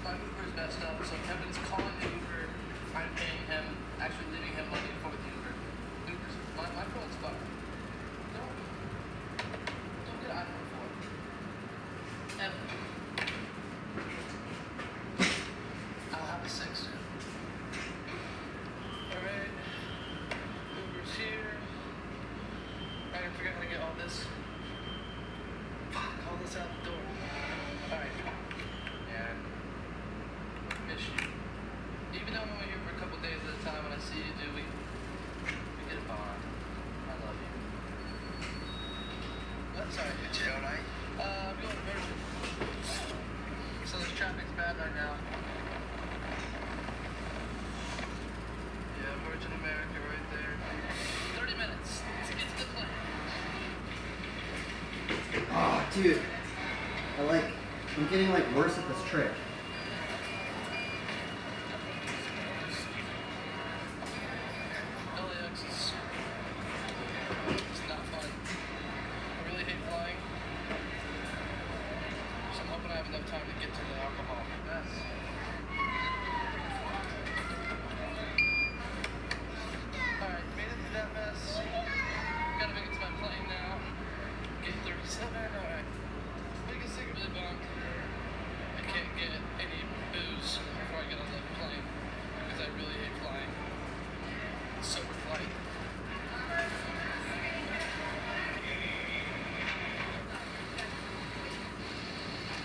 My Uber's messed up, so Kevin's calling the Uber. I'm paying him, actually leaving him money for the Uber. Uber's, my phone's fucked. Don't get an iPhone 4. Ever. I'll have a 6 soon. Alright. Uber's here. I didn't forget how to get all this. Fuck, all this out the door. Alright. And miss you. Even though I'm only here for a couple days at a time, when I see you, we get a bond. I love you. Oh, sorry. Did you know night? I'm going to Virgin. So this traffic's bad right now. Yeah, Virgin America right there. 30 minutes to get to the plane. Oh, dude. I'm getting like worse at this trick. LAX is it's not fun. I really hate flying. So I'm hoping I have enough time to get to the alcohol. Yes. Alright, made it through that mess. Gotta make it to my plane now. Gate 37, alright. Biggest thing really bummed. I can't get any booze before I get on the plane because I really hate flying. Sober flight.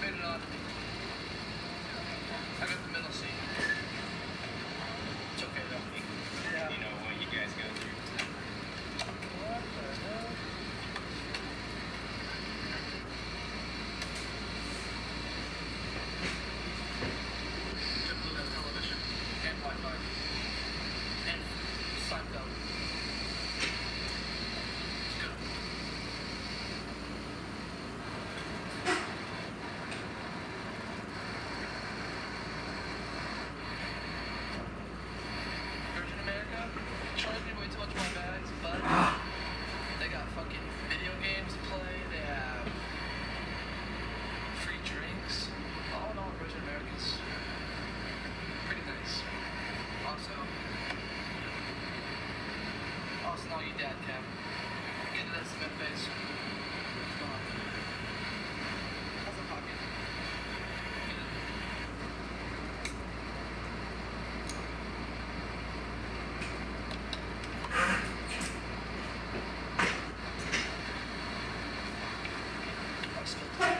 Made it on. I got the middle seat. It's okay though. Yeah. You know what you guys go through. What the hell? JetBlue has television and Wi-Fi and Seinfeld. Let's go. Virgin America charged me way too much for my bags, but they got fucking video games to play. They have free drinks. All in all, Virgin America's pretty nice. Also, all you dad cam. Get into that cement face. What's going on? How's the pocket? Get it. I spilled it.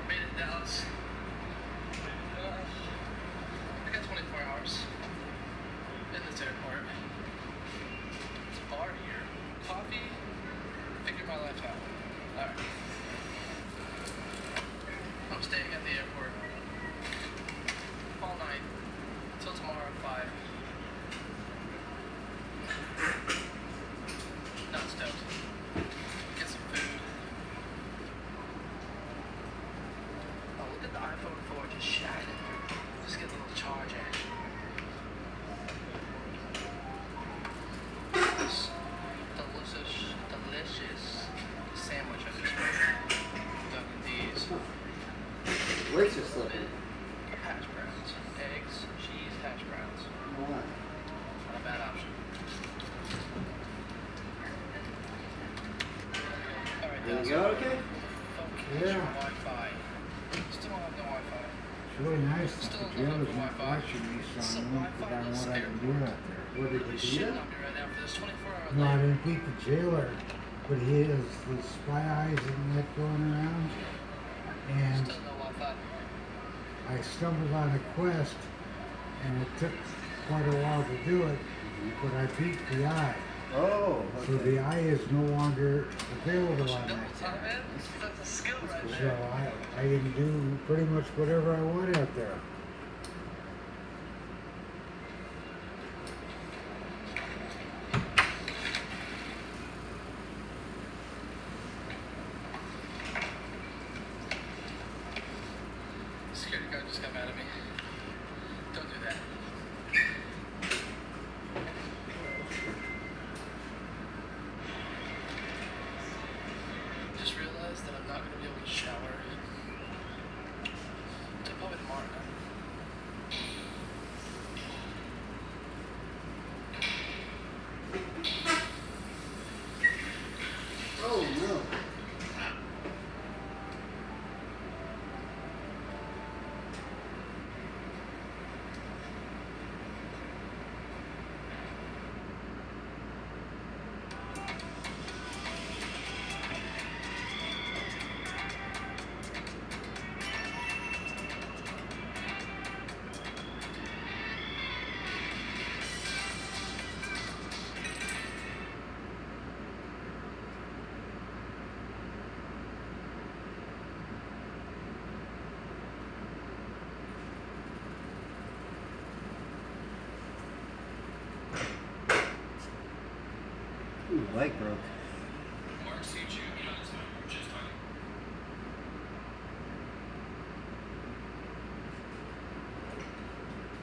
Made it to Dallas. I got 24 hours in this airport. There's a bar here. Coffee. Figured my life out. Alright. I'm staying at the airport all night until tomorrow at 5. Not stoked. Get some food. Oh, look at the iPhone 4 just shining. Just get a little charge action. This delicious sandwich I just made. Dunkin' D's. Legs are slipping. Hash browns. Eggs, cheese, hash browns. What? Not a bad option. Alright, There that's you go, okay? Yeah. Wi-Fi. Still don't have no Wi-Fi. It's really nice that Still the don't jail have is not Wi-Fi. watching me, so Some I won't Wi-Fi forget in this what I can do airport. out there. What did Really you do shitting that? on me right now for this 24-hour No, I layover. didn't beat the jailer, but he has the spy eyes and that going around. And Still no Wi-Fi. I stumbled on a quest, and it took quite a while to do it, but I beat the eye. Oh, So okay. the eye is no longer available on that. That's a skill right So there. I can do pretty much whatever I want out there. Security guard just got mad at me. Don't do that. Just realized that I'm not going to be able to shower until probably tomorrow night. Oh no. Ooh, leg broke. Mark, see you. You know, that's fine. We're just talking.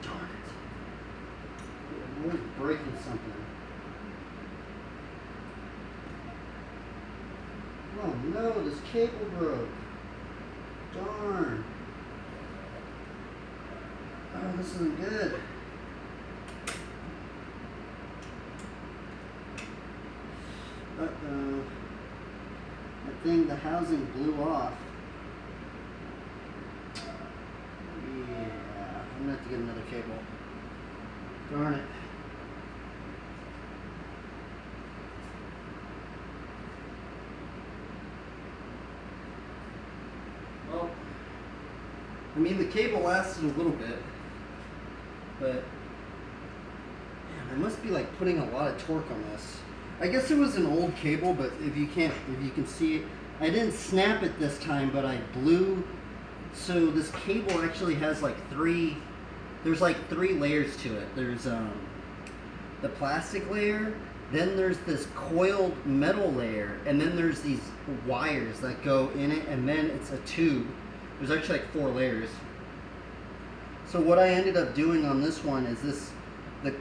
Darn it. I'm always breaking something. Oh no, this cable broke. Darn. Oh, this isn't good. Uh-oh. I think the housing blew off. Yeah, I'm gonna have to get another cable. Darn it. Well, I mean, the cable lasted a little bit, but man, I must be like putting a lot of torque on this. I guess it was an old cable, but if you can see it, I didn't snap it this time, but I blew. So this cable actually has like there's like three layers to it. There's the plastic layer, then there's this coiled metal layer, and then there's these wires that go in it, and then it's a tube. There's actually like 4 layers. So what I ended up doing on this one is the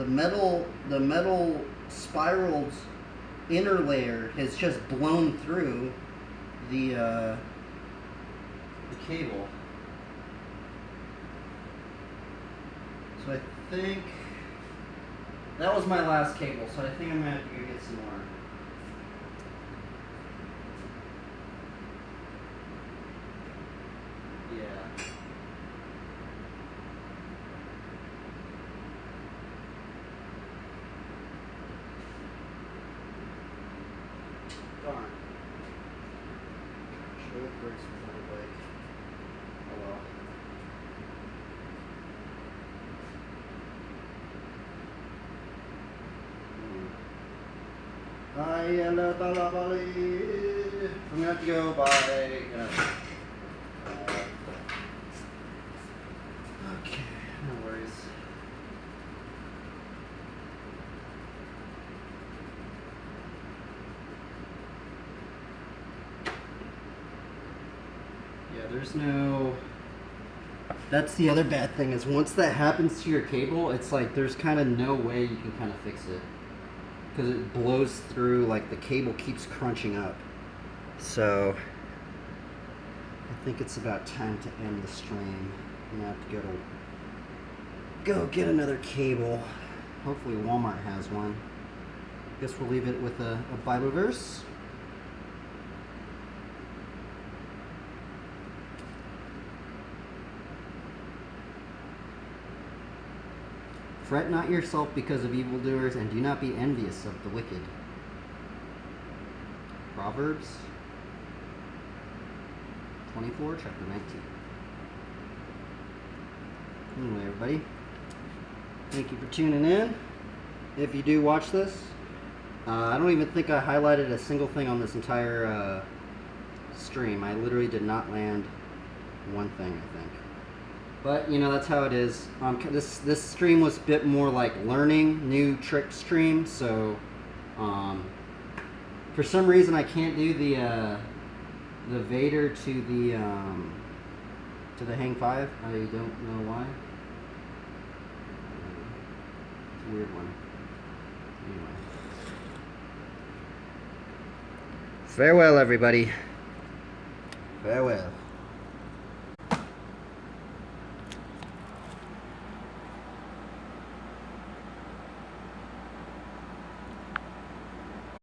metal spiraled inner layer has just blown through the cable. So I think that was my last cable, so I think I'm gonna have to go get some more. Yeah. Darn. Should have breaks before the break. Oh well. I'm gonna have to go by. Okay, no worries. Yeah, there's no. That's the other bad thing is once that happens to your cable, it's like there's kind of no way you can kind of fix it. Because it blows through, like the cable keeps crunching up. So I think it's about time to end the stream. I'm gonna have to go get another cable. Hopefully Walmart has one. Guess we'll leave it with a Bible verse. Fret not yourself because of evildoers, and do not be envious of the wicked. Proverbs 24, chapter 19. Anyway, everybody, thank you for tuning in. if you do watch this, I don't even think I highlighted a single thing on this entire stream. I literally did not land one thing, I think. But, you know, that's how it is. This stream was a bit more like learning new trick stream, so for some reason I can't do the Vader to the Hang 5. I don't know why. It's a weird one. Anyway. Farewell, everybody. Farewell.